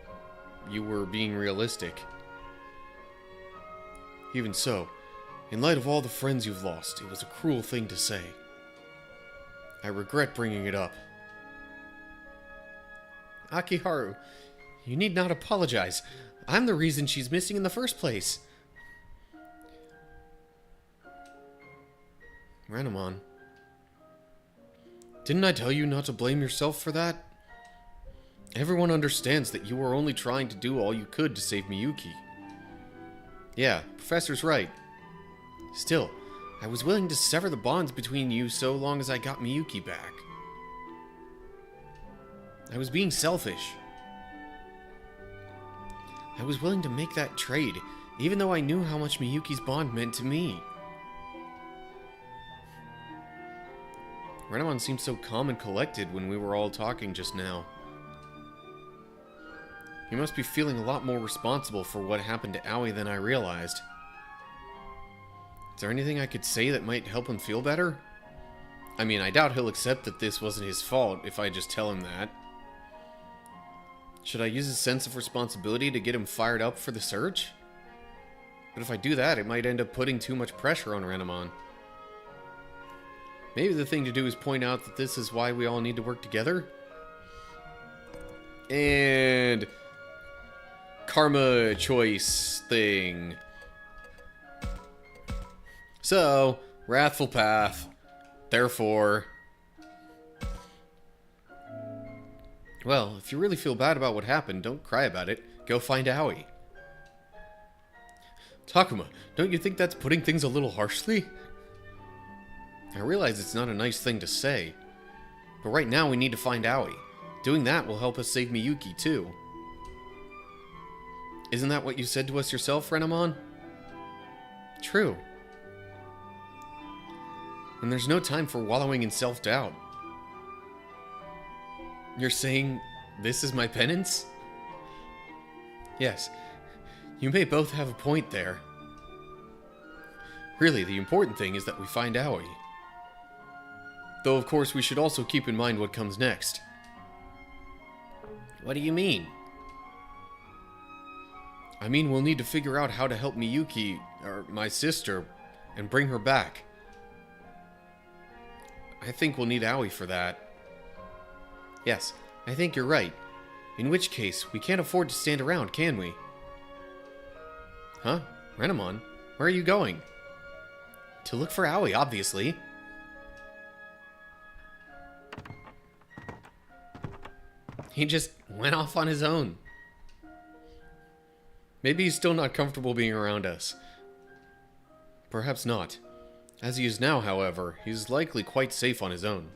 you were being realistic. Even so, in light of all the friends you've lost, it was a cruel thing to say. I regret bringing it up. Akiharu, you need not apologize. I'm the reason she's missing in the first place. Renamon. Didn't I tell you not to blame yourself for that? Everyone understands that you were only trying to do all you could to save Miyuki. Yeah, Professor's right. Still, I was willing to sever the bonds between you so long as I got Miyuki back. I was being selfish. I was willing to make that trade, even though I knew how much Miyuki's bond meant to me. Renamon seemed so calm and collected when we were all talking just now. He must be feeling a lot more responsible for what happened to Aoi than I realized. Is there anything I could say that might help him feel better? I mean, I doubt he'll accept that this wasn't his fault if I just tell him that. Should I use his sense of responsibility to get him fired up for the search? But if I do that, it might end up putting too much pressure on Renamon. Maybe the thing to do is point out that this is why we all need to work together? And... karma choice thing. So, wrathful path. Therefore... Well, if you really feel bad about what happened, don't cry about it. Go find Aoi. Takuma, don't you think that's putting things a little harshly? I realize it's not a nice thing to say, but right now we need to find Aoi. Doing that will help us save Miyuki, too. Isn't that what you said to us yourself, Renamon? True. And there's no time for wallowing in self-doubt. You're saying this is my penance? Yes, you may both have a point there. Really, the important thing is that we find Aoi. Though, of course, we should also keep in mind what comes next. What do you mean? I mean, we'll need to figure out how to help Miyuki, or my sister, and bring her back. I think we'll need Aoi for that. Yes, I think you're right. In which case, we can't afford to stand around, can we? Huh? Renamon, where are you going? To look for Aoi, obviously. He just went off on his own. Maybe he's still not comfortable being around us. Perhaps not. As he is now, however, he's likely quite safe on his own.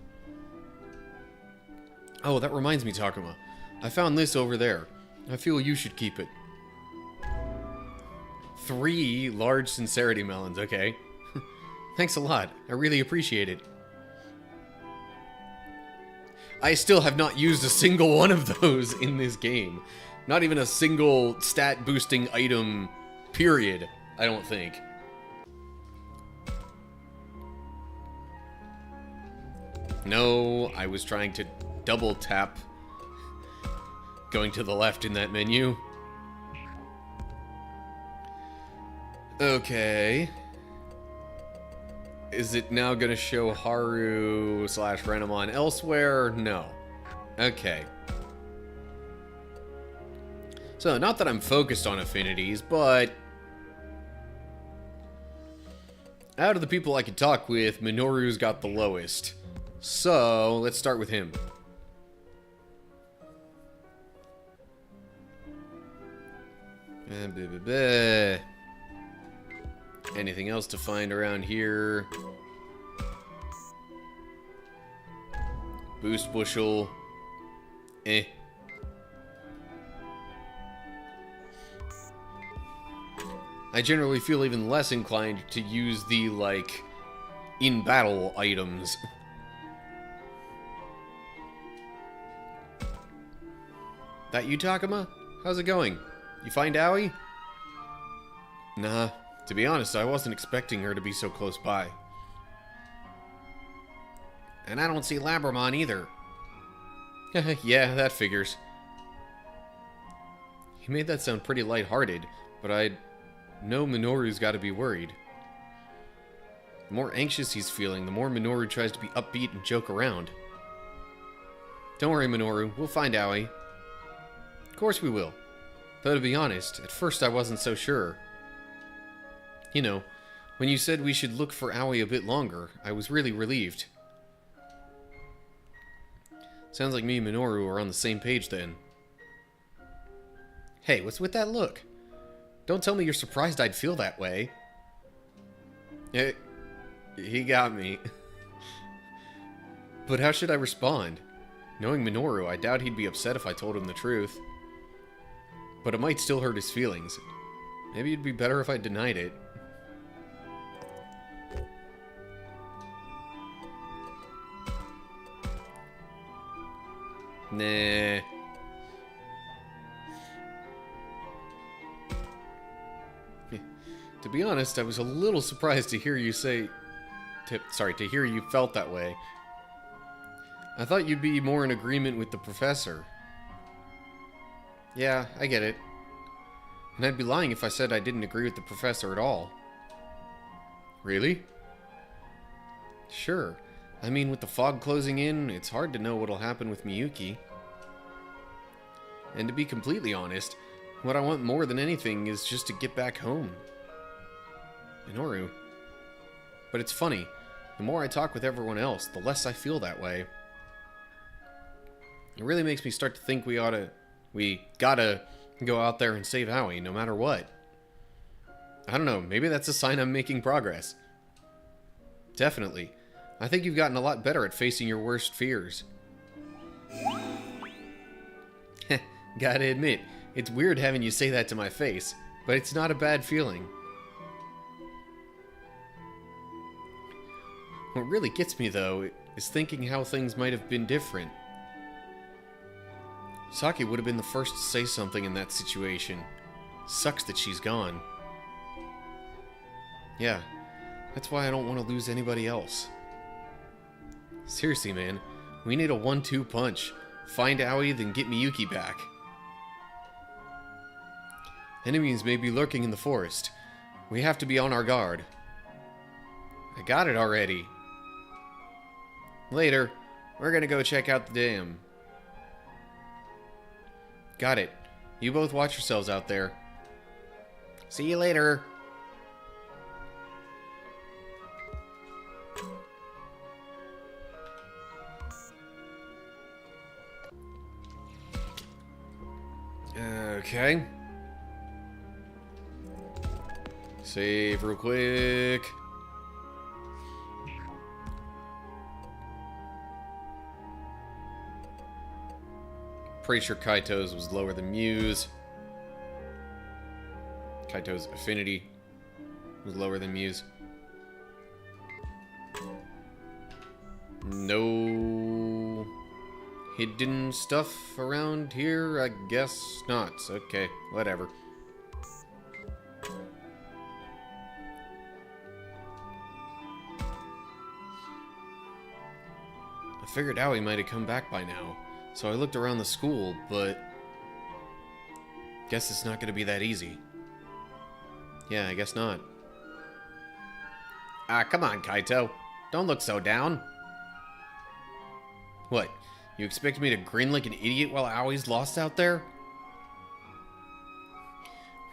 Oh, that reminds me, Takuma. I found this over there. I feel you should keep it. 3 large sincerity melons, okay? Thanks a lot. I really appreciate it. I still have not used a single one of those in this game. Not even a single stat boosting item, period, I don't think. No, I was trying to double tap going to the left in that menu. Okay. Is it now going to show Haru / Renamon elsewhere? No. Okay. So, not that I'm focused on affinities, but out of the people I could talk with, Minoru's got the lowest. So, let's start with him. Anything else to find around here? Boost bushel. Eh. I generally feel even less inclined to use the, like, in-battle items. That you, Takuma? How's it going? You find Aoi? Nah, to be honest, I wasn't expecting her to be so close by. And I don't see Labramon either. Yeah, that figures. He made that sound pretty lighthearted, but I know Minoru's got to be worried. The more anxious he's feeling, the more Minoru tries to be upbeat and joke around. Don't worry, Minoru, we'll find Aoi. Of course we will. Though to be honest, at first I wasn't so sure. You know, when you said we should look for Aoi a bit longer, I was really relieved. Sounds like me and Minoru are on the same page then. Hey, what's with that look? Don't tell me you're surprised I'd feel that way. He got me. But how should I respond? Knowing Minoru, I doubt he'd be upset if I told him the truth. But it might still hurt his feelings. Maybe it'd be better if I denied it. Nah. To be honest, I was a little surprised to hear you say... to hear you felt that way. I thought you'd be more in agreement with the professor. Yeah, I get it. And I'd be lying if I said I didn't agree with the professor at all. Really? Sure. I mean, with the fog closing in, it's hard to know what'll happen with Miyuki. And to be completely honest, what I want more than anything is just to get back home. Minoru. But it's funny, the more I talk with everyone else, the less I feel that way. It really makes me start to think we gotta go out there and save Aoi, no matter what. I don't know, maybe that's a sign I'm making progress. Definitely. I think you've gotten a lot better at facing your worst fears. Gotta admit, it's weird having you say that to my face, but it's not a bad feeling. What really gets me, though, is thinking how things might have been different. Saki would have been the first to say something in that situation. Sucks that she's gone. Yeah, that's why I don't want to lose anybody else. Seriously, man, we need a 1-2 punch. Find Aoi, then get Miyuki back. Enemies may be lurking in the forest. We have to be on our guard. I got it already. Later, we're gonna go check out the dam. Got it. You both watch yourselves out there. See you later. Okay. Save real quick. Pretty sure Kaito's was lower than Mew's. Kaito's affinity was lower than Mew's. No hidden stuff around here? I guess not. Okay, whatever. I figured Aoi might have come back by now, so I looked around the school, but guess it's not going to be that easy. Yeah, I guess not. Ah, come on, Kaito. Don't look so down. What? You expect me to grin like an idiot while Aoi's lost out there?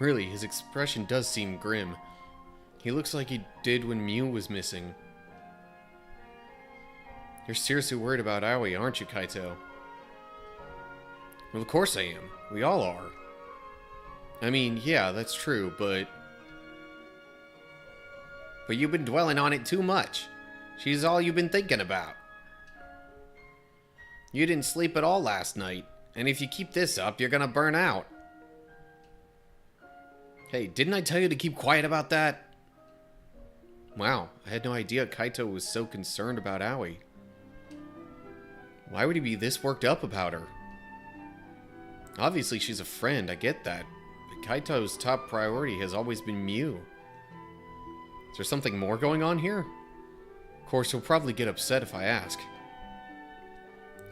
Really, his expression does seem grim. He looks like he did when Mew was missing. You're seriously worried about Aoi, aren't you, Kaito? Well, of course I am. We all are. I mean, yeah, that's true, but you've been dwelling on it too much. She's all you've been thinking about. You didn't sleep at all last night, and if you keep this up, you're gonna burn out. Hey, didn't I tell you to keep quiet about that? Wow, I had no idea Kaito was so concerned about Aoi. Why would he be this worked up about her? Obviously she's a friend, I get that, but Kaito's top priority has always been Mew. Is there something more going on here? Of course, he'll probably get upset if I ask.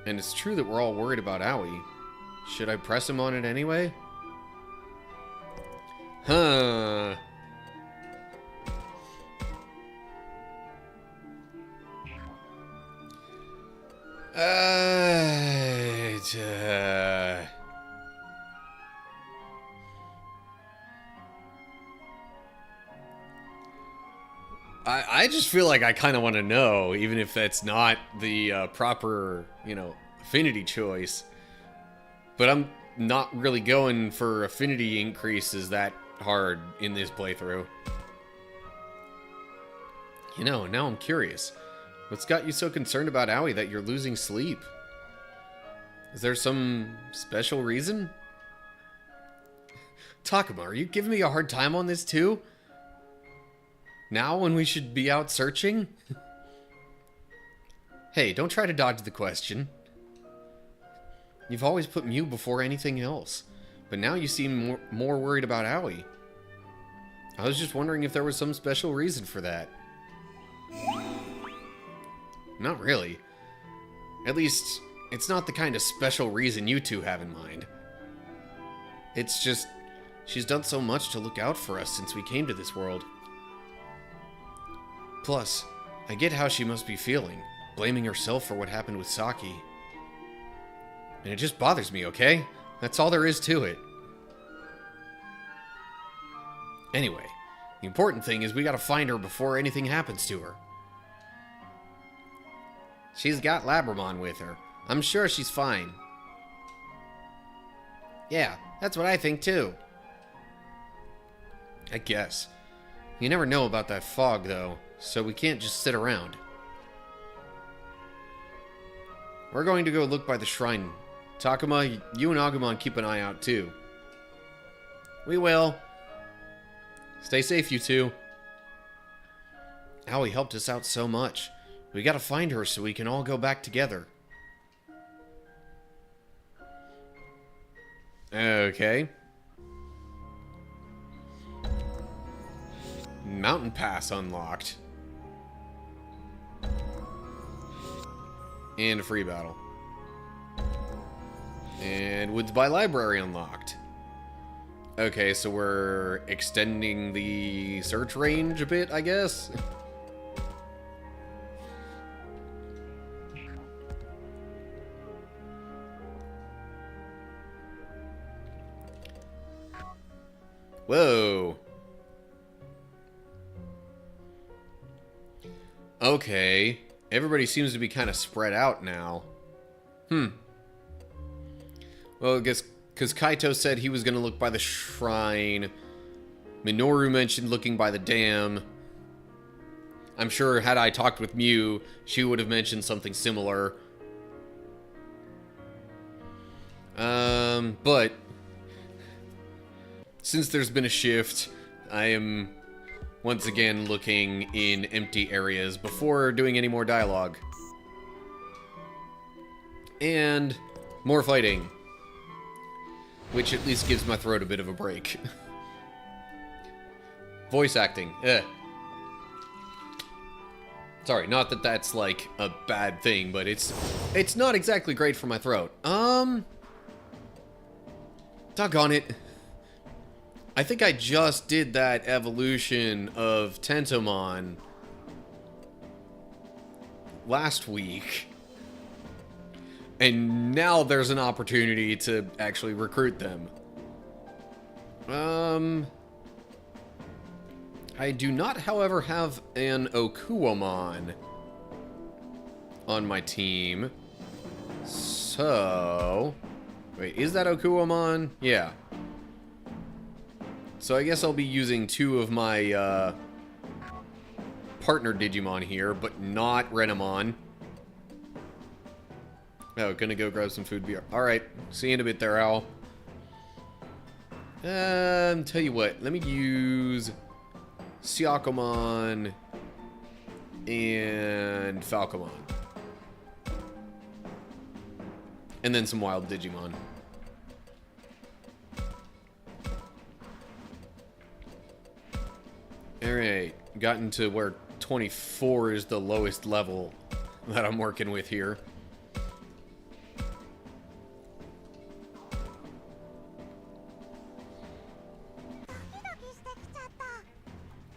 And it's true that we're all worried about Aoi. Should I press him on it anyway? Huh. I just feel like I kind of want to know, even if that's not the proper, affinity choice. But I'm not really going for affinity increases that hard in this playthrough. Now I'm curious. What's got you so concerned about Aoi that you're losing sleep? Is there some special reason? Takuma, are you giving me a hard time on this too? Now when we should be out searching? Hey, don't try to dodge the question. You've always put Mew before anything else, but now you seem more worried about Aoi. I was just wondering if there was some special reason for that. Not really. At least, it's not the kind of special reason you two have in mind. It's just, she's done so much to look out for us since we came to this world. Plus, I get how she must be feeling, blaming herself for what happened with Saki. And it just bothers me, okay? That's all there is to it. Anyway, the important thing is we gotta find her before anything happens to her. She's got Labramon with her. I'm sure she's fine. Yeah, that's what I think too. I guess. You never know about that fog, though, so we can't just sit around. We're going to go look by the shrine. Takuma, you and Agumon keep an eye out, too. We will. Stay safe, you two. Aoi helped us out so much. We gotta find her so we can all go back together. Okay. Mountain Pass unlocked. And a free battle. And Woods by Library unlocked. Okay, so we're extending the search range a bit, I guess. Whoa. Okay. Everybody seems to be kind of spread out now. Well, I guess because Kaito said he was going to look by the shrine. Minoru mentioned looking by the dam. I'm sure had I talked with Mew, she would have mentioned something similar. But since there's been a shift, I am once again looking in empty areas before doing any more dialogue. And more fighting. Which at least gives my throat a bit of a break. Voice acting. Sorry, not that that's like a bad thing, but it's not exactly great for my throat. Doggone it. I think I just did that evolution of Tentomon last week. And now there's an opportunity to actually recruit them. I do not, however, have an Okuwamon on my team. So... Wait, is that Okuwamon? Yeah. So I guess I'll be using two of my partner Digimon here, but not Renamon. Oh, gonna go grab some food. Alright, see you in a bit there, Owl. Tell you what, let me use Syakomon and Falcomon. And then some wild Digimon. Alright, gotten to where 24 is the lowest level that I'm working with here.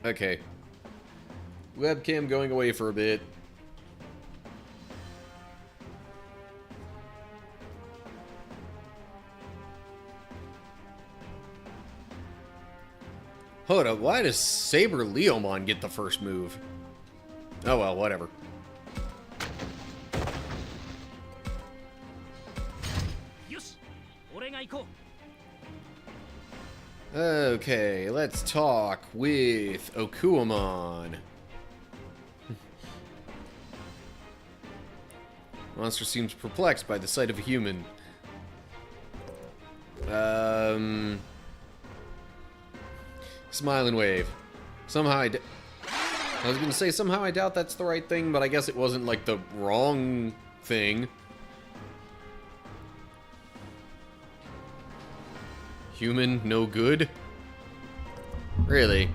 Okay. Webcam going away for a bit. Hold up, why does Saber Leomon get the first move? Oh well, whatever. Okay, let's talk with Okuwamon. Monster seems perplexed by the sight of a human. Smile and wave. Somehow I was gonna say somehow I doubt that's the right thing, but I guess it wasn't like the wrong thing. Human, no good? Really?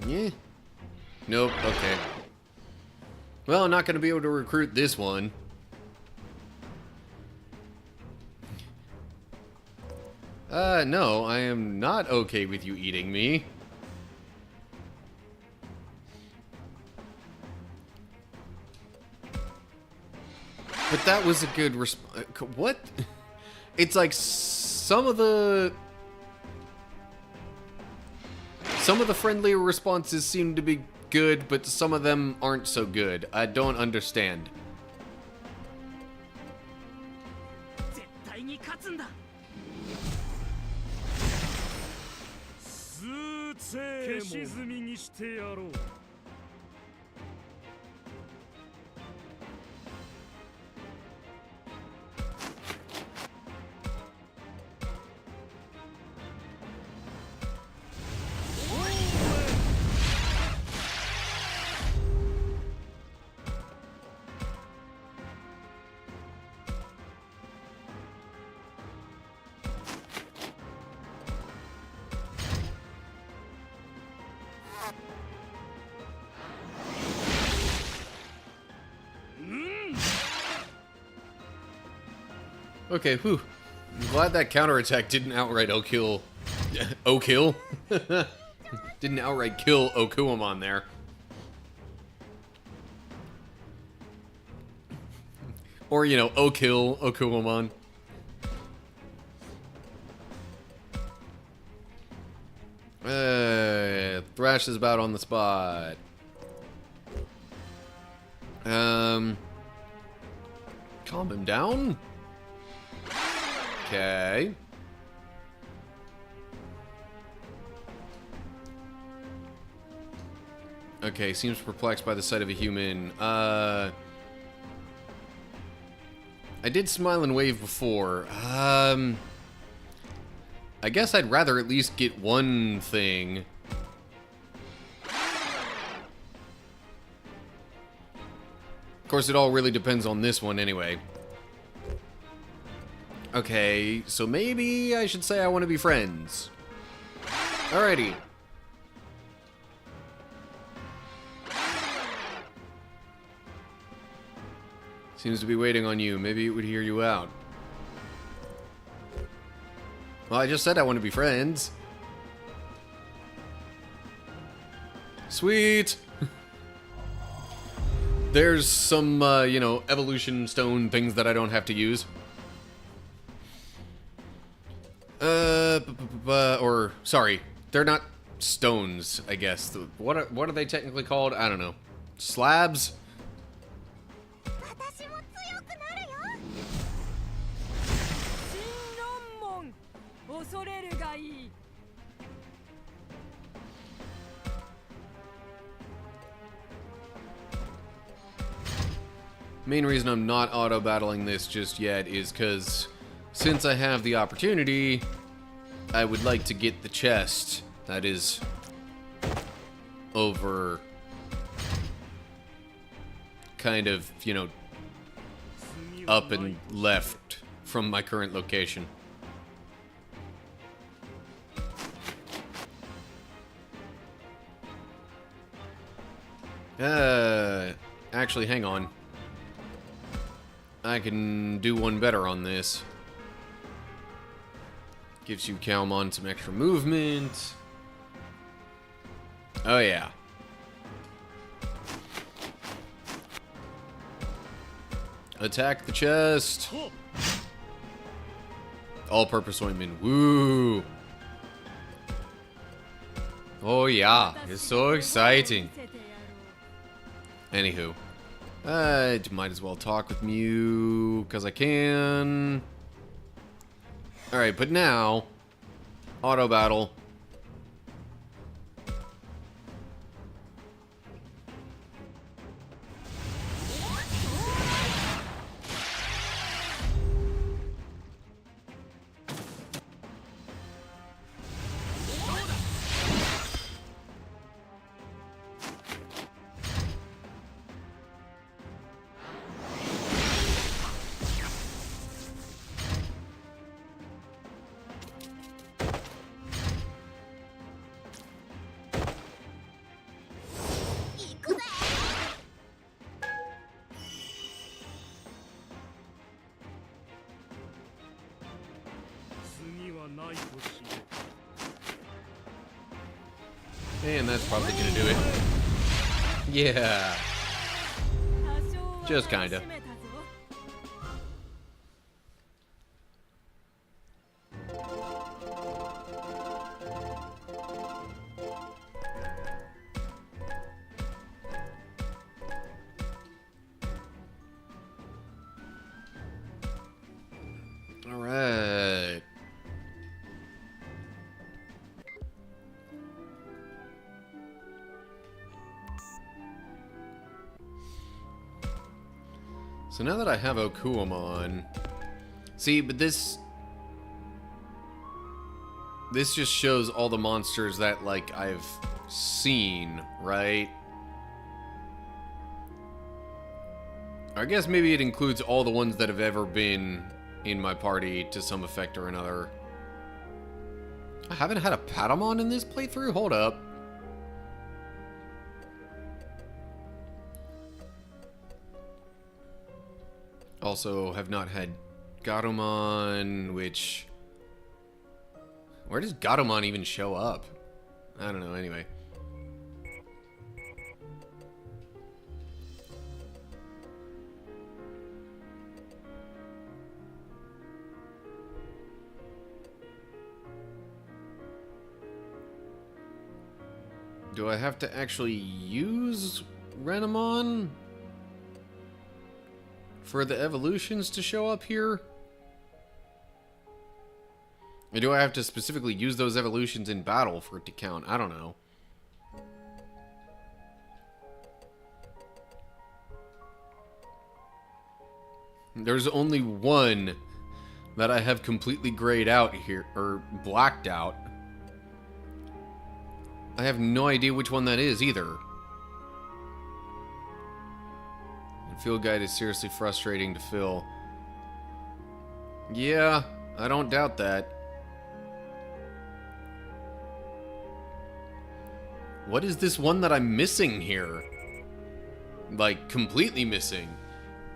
Yeah. Nope, okay. Well, I'm not gonna be able to recruit this one. No, I am not okay with you eating me. But that was a good response. What? It's like some of the friendlier responses seem to be good, but some of them aren't so good. I don't understand. Okay, whew. I'm glad that counterattack didn't outright kill. Kill? Didn't outright kill Okuamon there. Or, you know, kill Okuamon. Thrash is about on the spot. Calm him down. Okay. Okay, seems perplexed by the sight of a human. I did smile and wave before. I guess I'd rather at least get one thing. Of course, it all really depends on this one anyway. Okay, so maybe I should say I want to be friends. Alrighty. Seems to be waiting on you. Maybe it would hear you out. Well, I just said I want to be friends. Sweet! There's some, you know, evolution stone things that I don't have to use. Or, sorry, they're not stones, I guess. What are they technically called? I don't know. Slabs? 私も強くなるよ。神論門、恐れるがいい。Main reason I'm not auto-battling this just yet is because since I have the opportunity, I would like to get the chest that is over kind of, you know, up and left from my current location. Actually, hang on. I can do one better on this. Gives you Calmon some extra movement. Oh yeah. Attack the chest. All-purpose ointment. Woo. Oh yeah, it's so exciting. Anywho. I might as well talk with Mew, because I can. Alright, but now, auto battle. And that's probably gonna do it. Yeah. Just kinda. Alright. So now that I have Okuamon, see, but this just shows all the monsters that, like, I've seen, right? I guess maybe it includes all the ones that have ever been in my party to some effect or another. I haven't had a Patamon in this playthrough? Hold up. Also, have not had Gatomon, which... Where does Gatomon even show up? I don't know, anyway. Do I have to actually use Renamon for the evolutions to show up here? Or do I have to specifically use those evolutions in battle for it to count? I don't know. There's only one that I have completely grayed out here, or blacked out. I have no idea which one that is either. And field guide is seriously frustrating to fill. Yeah, I don't doubt that. What is this one that I'm missing here? Like, completely missing.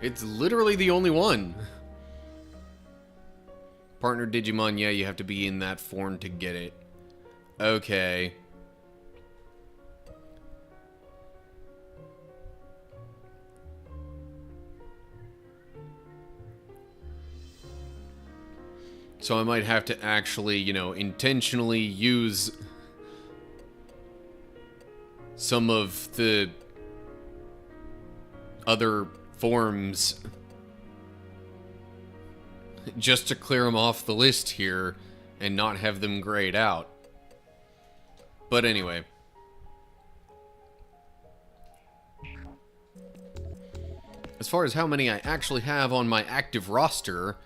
It's literally the only one. Partner Digimon, yeah, you have to be in that form to get it. Okay. So I might have to actually, you know, intentionally use some of the other forms just to clear them off the list here and not have them grayed out. But anyway. As far as how many I actually have on my active roster,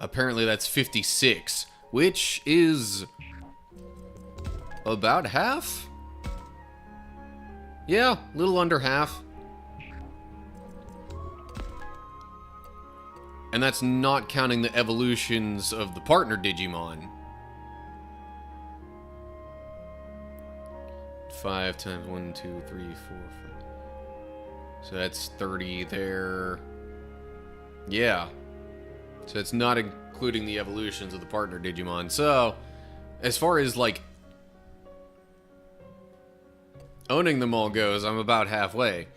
apparently that's 56, which is about half? Yeah, a little under half. And that's not counting the evolutions of the partner Digimon. 5 times 1, 2, 3, 4, 5. So that's 30 there. Yeah. So it's not including the evolutions of the partner Digimon. So, as far as, like, owning them all goes, I'm about halfway.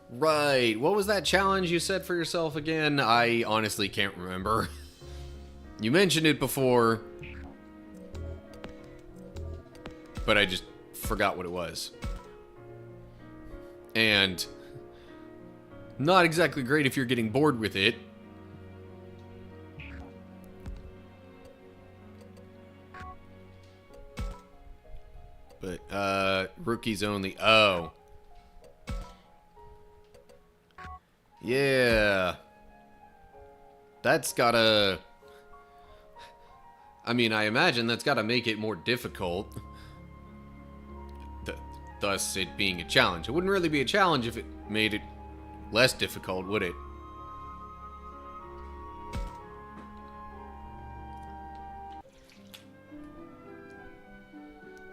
Right. What was that challenge you set for yourself again? I honestly can't remember. You mentioned it before, but I just forgot what it was. And not exactly great if you're getting bored with it. But, rookies only. Oh. Yeah. That's gotta... I mean, I imagine that's gotta make it more difficult. Thus, it being a challenge. It wouldn't really be a challenge if it made it less difficult, would it?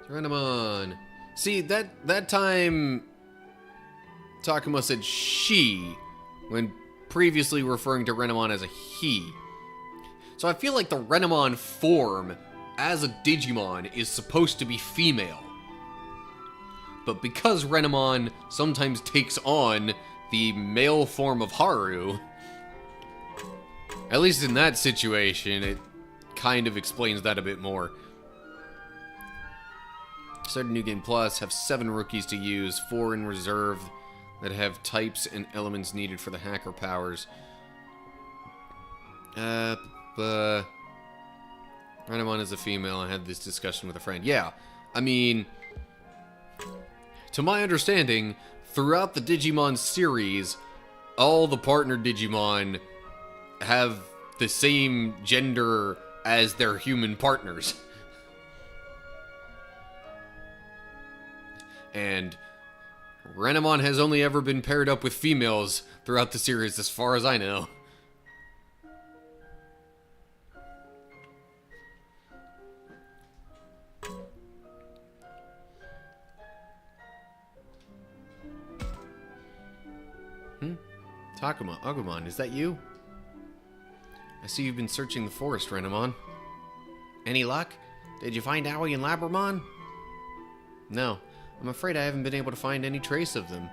Renamon. See, that time Takuma said she when previously referring to Renamon as a he. So I feel like the Renamon form as a Digimon is supposed to be female. But because Renamon sometimes takes on the male form of Haru, at least in that situation, it kind of explains that a bit more. Started New Game Plus, have 7 rookies to use, 4 in reserve that have types and elements needed for the hacker powers. Renamon is a female. I had this discussion with a friend. Yeah, I mean, to my understanding, throughout the Digimon series, all the partner Digimon have the same gender as their human partners. And Renamon has only ever been paired up with females throughout the series, as far as I know. Takuma, Agumon, is that you? I see you've been searching the forest, Renamon. Any luck? Did you find Aoi and Labramon? No, I'm afraid I haven't been able to find any trace of them.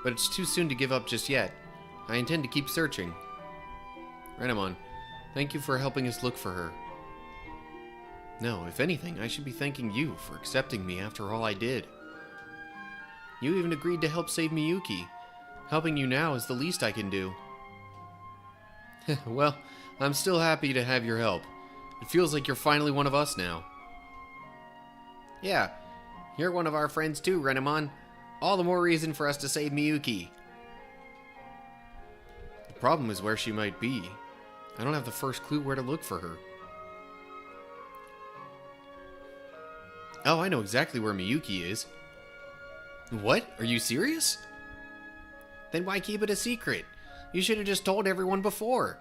But it's too soon to give up just yet. I intend to keep searching. Renamon, thank you for helping us look for her. No, if anything, I should be thanking you for accepting me after all I did. You even agreed to help save Miyuki. Helping you now is the least I can do. Well, I'm still happy to have your help. It feels like you're finally one of us now. Yeah, you're one of our friends too, Renamon. All the more reason for us to save Miyuki. The problem is where she might be. I don't have the first clue where to look for her. Oh, I know exactly where Miyuki is. What? Are you serious? Then why keep it a secret? You should have just told everyone before.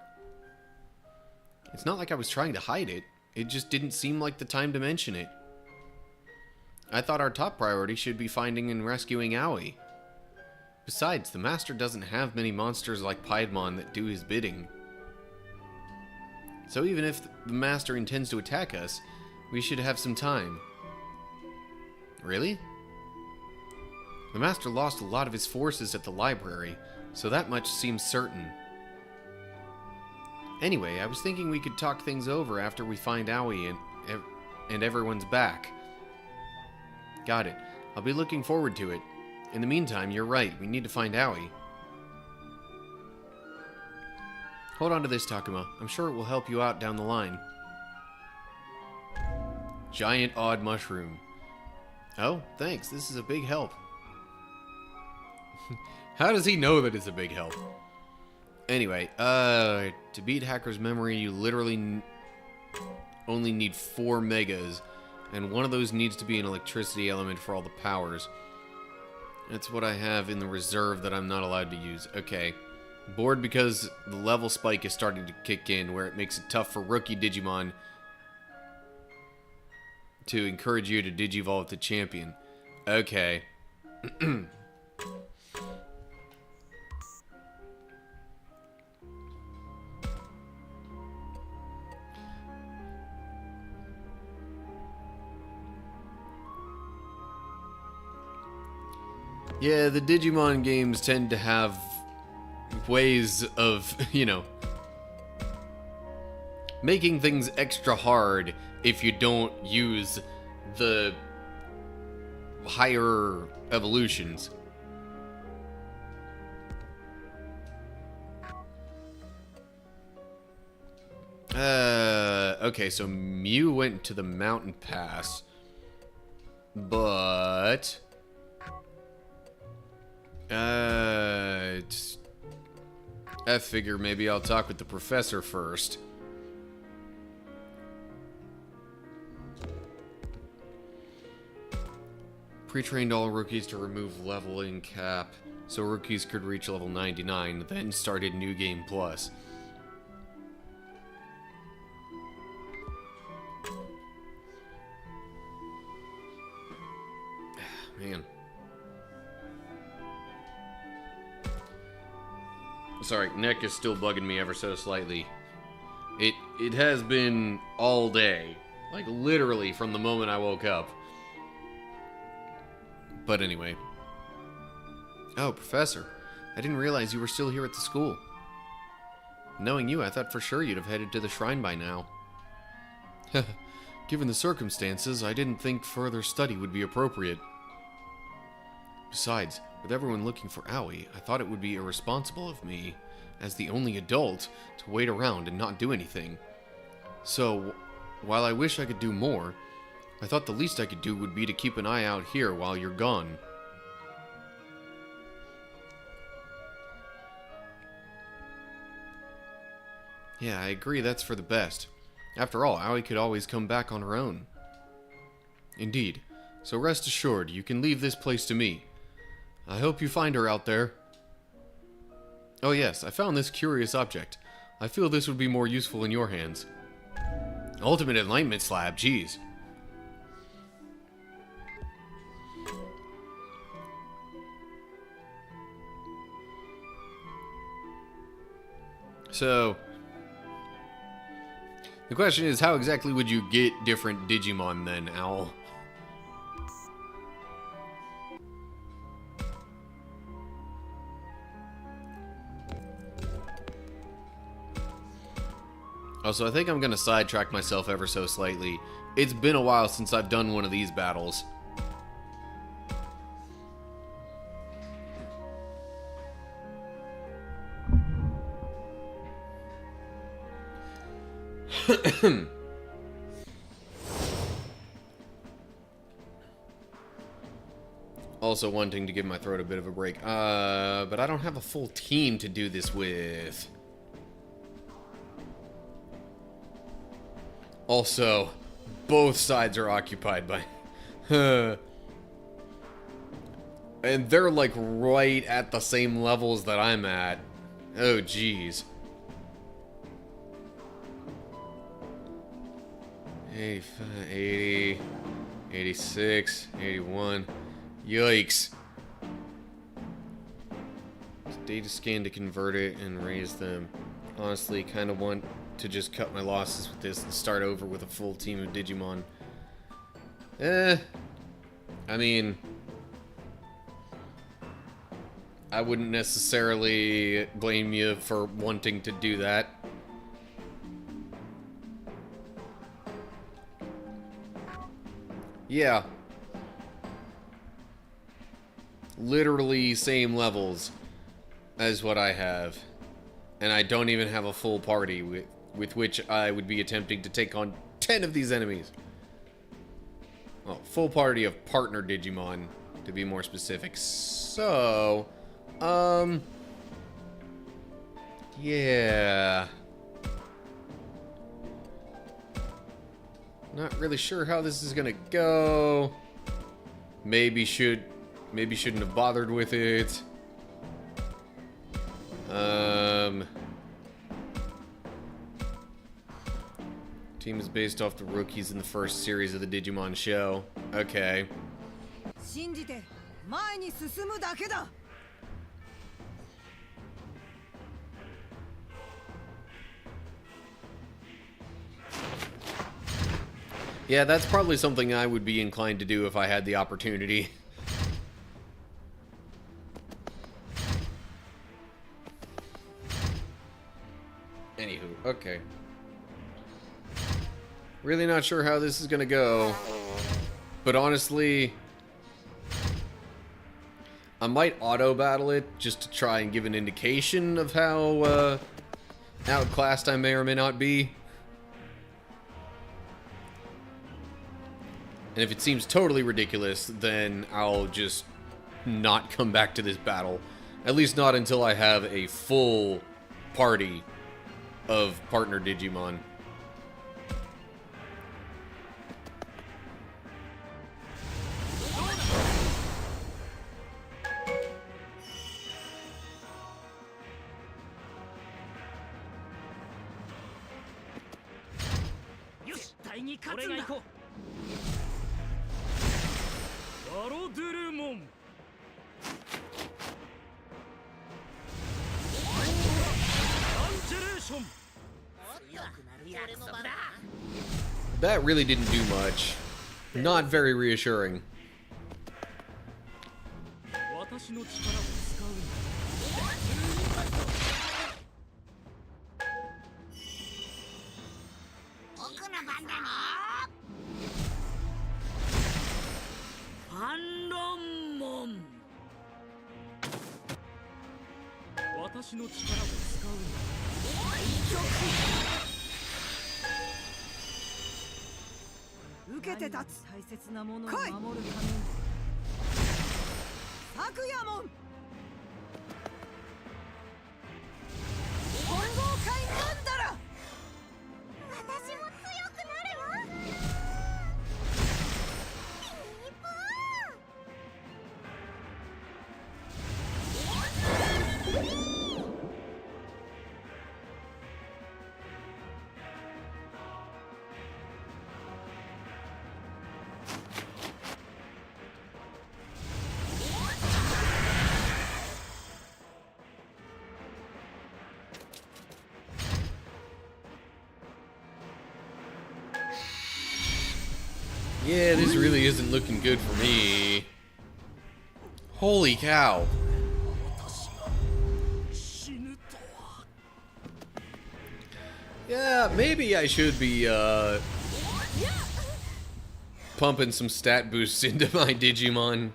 It's not like I was trying to hide it. It just didn't seem like the time to mention it. I thought our top priority should be finding and rescuing Aoi. Besides, the Master doesn't have many monsters like Piedmon that do his bidding. So even if the Master intends to attack us, we should have some time. Really? The Master lost a lot of his forces at the library, so that much seems certain. Anyway, I was thinking we could talk things over after we find Aoi and everyone's back. Got it. I'll be looking forward to it. In the meantime, you're right. We need to find Aoi. Hold on to this, Takuma. I'm sure it will help you out down the line. Giant odd mushroom. Oh, thanks. This is a big help. How does he know that it's a big help? Anyway, to beat Hacker's memory, you literally only need 4 megas, and one of those needs to be an electricity element for all the powers. That's what I have in the reserve that I'm not allowed to use. Okay. Bored because the level spike is starting to kick in, where it makes it tough for rookie Digimon to encourage you to Digivolve the champion. Okay. Yeah, the Digimon games tend to have ways of, you know, making things extra hard if you don't use the higher evolutions. Okay, so Mew went to the mountain pass, but I figure maybe I'll talk with the professor first. Pre-trained all rookies to remove leveling cap, so rookies could reach level 99, then started New Game Plus. Man. Sorry, neck is still bugging me ever so slightly. It has been all day. Like, literally from the moment I woke up. But anyway. Oh, Professor. I didn't realize you were still here at the school. Knowing you, I thought for sure you'd have headed to the shrine by now. Given the circumstances, I didn't think further study would be appropriate. Besides, with everyone looking for Aoi, I thought it would be irresponsible of me, as the only adult, to wait around and not do anything. So, while I wish I could do more, I thought the least I could do would be to keep an eye out here while you're gone. Yeah, I agree that's for the best. After all, Aoi could always come back on her own. Indeed. So rest assured, you can leave this place to me. I hope you find her out there. Oh yes, I found this curious object. I feel this would be more useful in your hands. Ultimate Enlightenment Slab, geez. So, the question is, how exactly would you get different Digimon then, Owl? Also, I think I'm gonna sidetrack myself ever so slightly. It's been a while since I've done one of these battles. Also wanting to give my throat a bit of a break. But I don't have a full team to do this with. Also, both sides are occupied by... and they're like right at the same levels that I'm at. Oh, jeez. 85, 80, 86, 81. Yikes. Data scan to convert it and raise them. Honestly, kind of want to just cut my losses with this and start over with a full team of Digimon. I mean, I wouldn't necessarily blame you for wanting to do that. Yeah. Literally same levels as what I have. And I don't even have a full party with which I would be attempting to take on 10 of these enemies. Well, full party of partner Digimon, to be more specific. So, yeah. Not really sure how this is gonna go. Maybe shouldn't have bothered with it. Team is based off the rookies in the first series of the Digimon show. Okay. 信じて前に進むだけだ。 Yeah, that's probably something I would be inclined to do if I had the opportunity. Anywho, okay. Really not sure how this is gonna go. But honestly, I might auto-battle it just to try and give an indication of how outclassed I may or may not be. And if it seems totally ridiculous, then I'll just not come back to this battle. At least not until I have a full party of partner Digimon. That really didn't do much. Not very reassuring. Yeah, this really isn't looking good for me. Holy cow. Yeah, maybe I should be, pumping some stat boosts into my Digimon.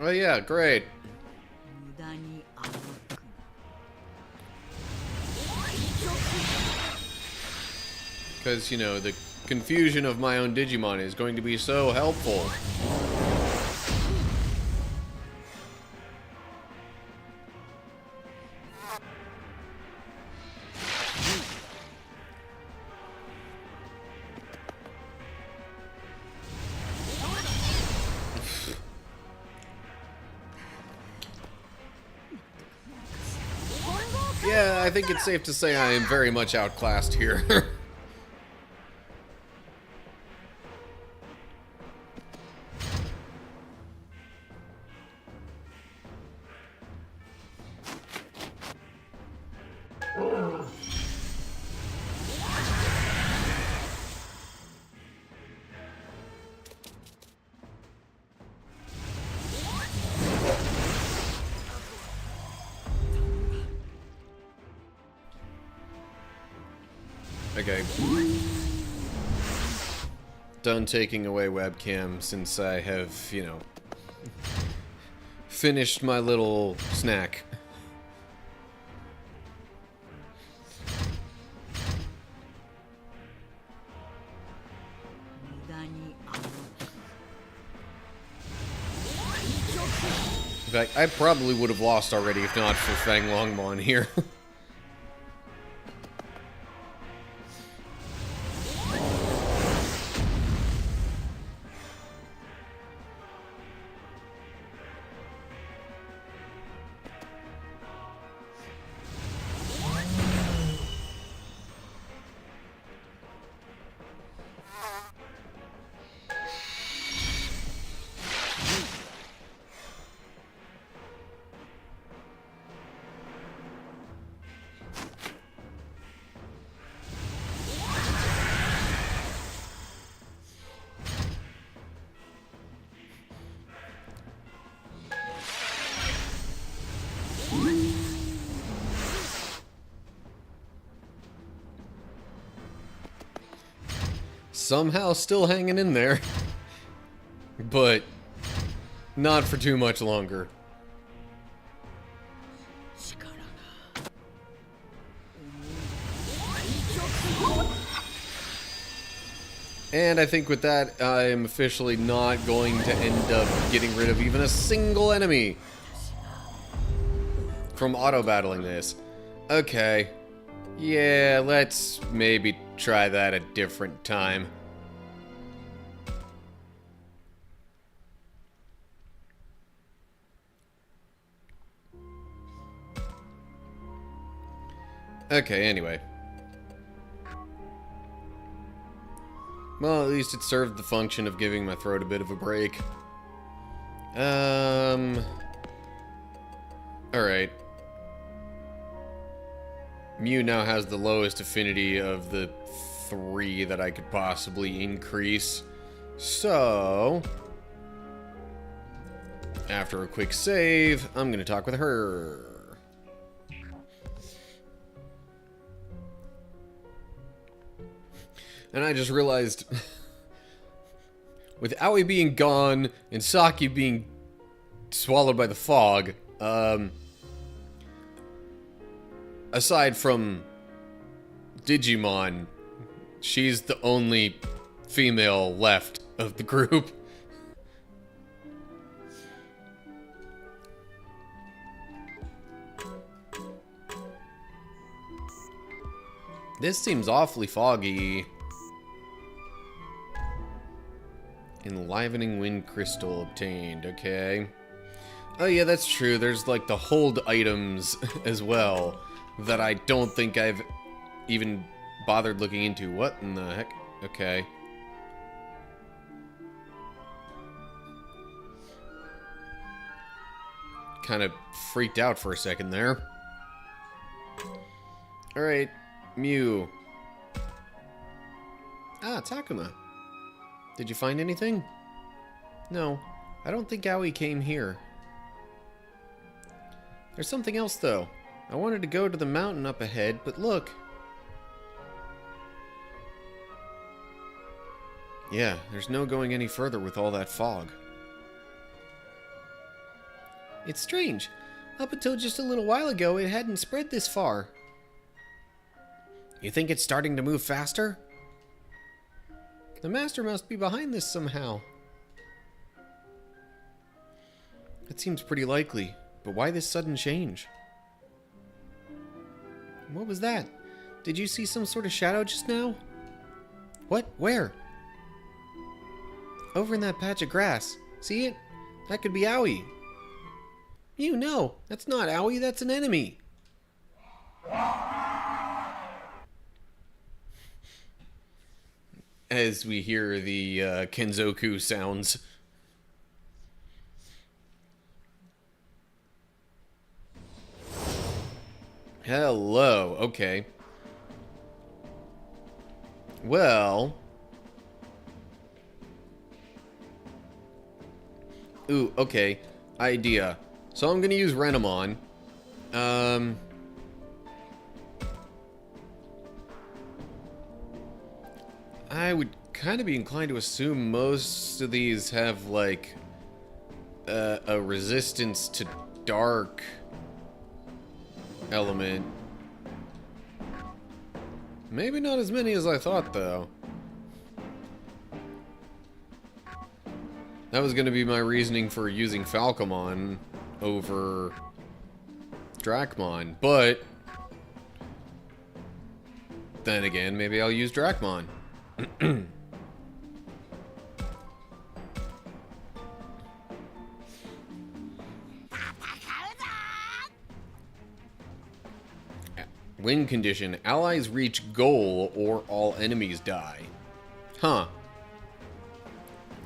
Oh yeah, great. 無駄に甘く Because, you know, the confusion of my own Digimon is going to be so helpful. Yeah, I think it's safe to say I am very much outclassed here. Okay. Done taking away webcam since I have, you know, finished my little snack. In fact, I probably would have lost already if not for Fang Longmon here. Somehow still hanging in there. But not for too much longer. And I think with that, I am officially not going to end up getting rid of even a single enemy from auto-battling this. Okay. Yeah, let's maybe try that a different time. Okay, anyway. Well, at least it served the function of giving my throat a bit of a break. Alright. Mew now has the lowest affinity of the 3 that I could possibly increase. So, after a quick save, I'm going to talk with her. And I just realized, with Aoi being gone and Saki being swallowed by the fog, aside from Digimon, she's the only female left of the group. This seems awfully foggy. Enlivening wind crystal obtained, okay. Oh yeah, that's true. There's like the hold items as well that I don't think I've even bothered looking into. What in the heck? Okay. kind of freaked out for a second there. Alright, Mew. Ah, Takuma. Did you find anything? No, I don't think Aoi came here. There's something else, though. I wanted to go to the mountain up ahead, but look. Yeah, there's no going any further with all that fog. It's strange. Up until just a little while ago, it hadn't spread this far. You think it's starting to move faster? The Master must be behind this somehow. It seems pretty likely, but why this sudden change? What was that? Did you see some sort of shadow just now? What? Where? Over in that patch of grass. See it? That could be Aoi. You know, that's not Aoi, that's an enemy. As we hear the Kenzoku sounds. Hello, okay. Well... Ooh, okay. Idea. So I'm gonna use Renamon. I would kind of be inclined to assume most of these have, like, a resistance to dark element. Maybe not as many as I thought, though. That was going to be my reasoning for using Falcomon over Dracmon, but then again, maybe I'll use Dracmon. Win condition. Allies reach goal or all enemies die. Huh.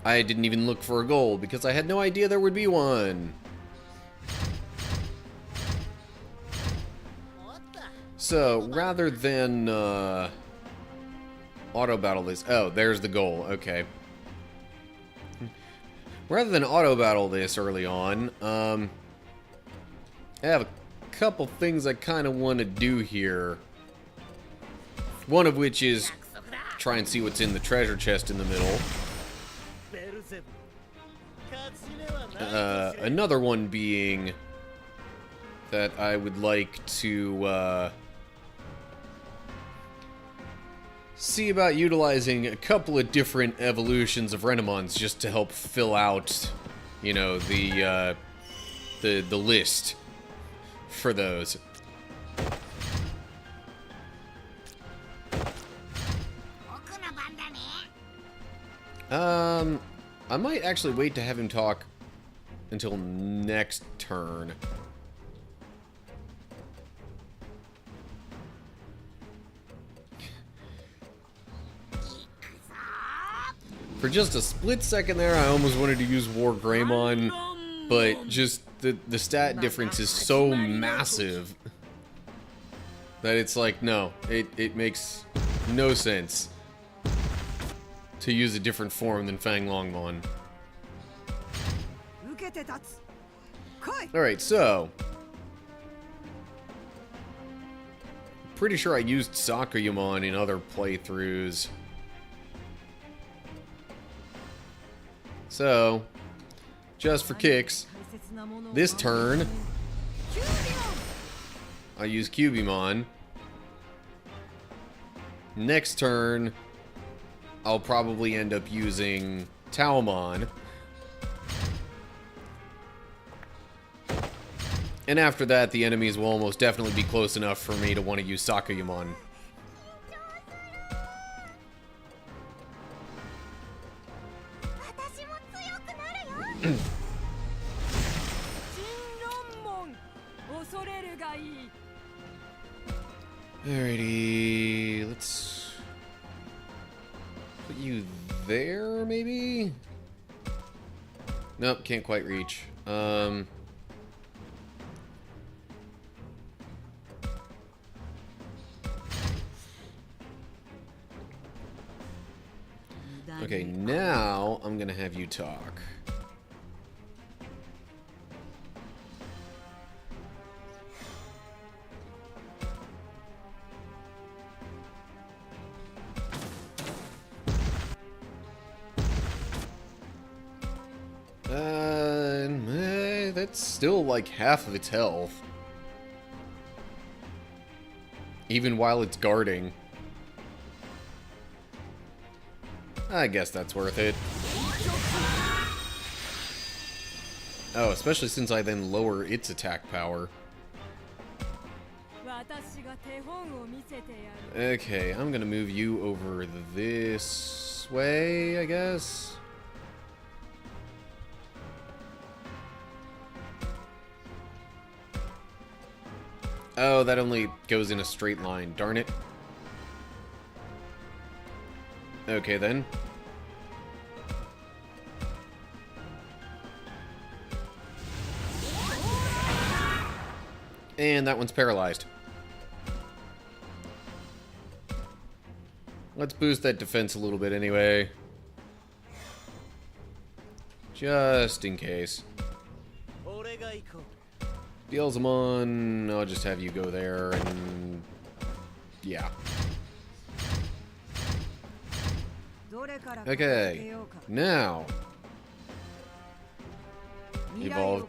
I didn't even look for a goal because I had no idea there would be one. So, rather than auto battle this... Oh, there's the goal. Okay. Rather than auto battle this early on, I have a couple things I kind of want to do here. One of which is try and see what's in the treasure chest in the middle. Another one being that I would like to see about utilizing a couple of different evolutions of Renamons just to help fill out, you know, the list for those. I might actually wait to have him talk until next turn. For just a split second there, I almost wanted to use War Greymon, but just the stat difference is so massive that it's like, no, it makes no sense to use a different form than Fang Longmon. Alright, so pretty sure I used Sakuyamon in other playthroughs. So, just for kicks, this turn, I use Cubimon. Next turn, I'll probably end up using Taomon. And after that, the enemies will almost definitely be close enough for me to want to use Sakuyamon. Alrighty, let's put you there, maybe? Nope, can't quite reach. Okay, now I'm gonna have you talk. That's still like half of its health. Even while it's guarding. I guess that's worth it. Oh, especially since I then lower its attack power. Okay, I'm gonna move you over this way, I guess. Oh, that only goes in a straight line. Darn it. Okay, then. And that one's paralyzed. Let's boost that defense a little bit anyway. Just in case. Beelzemon, I'll just have you go there and... yeah. Okay, now... evolve to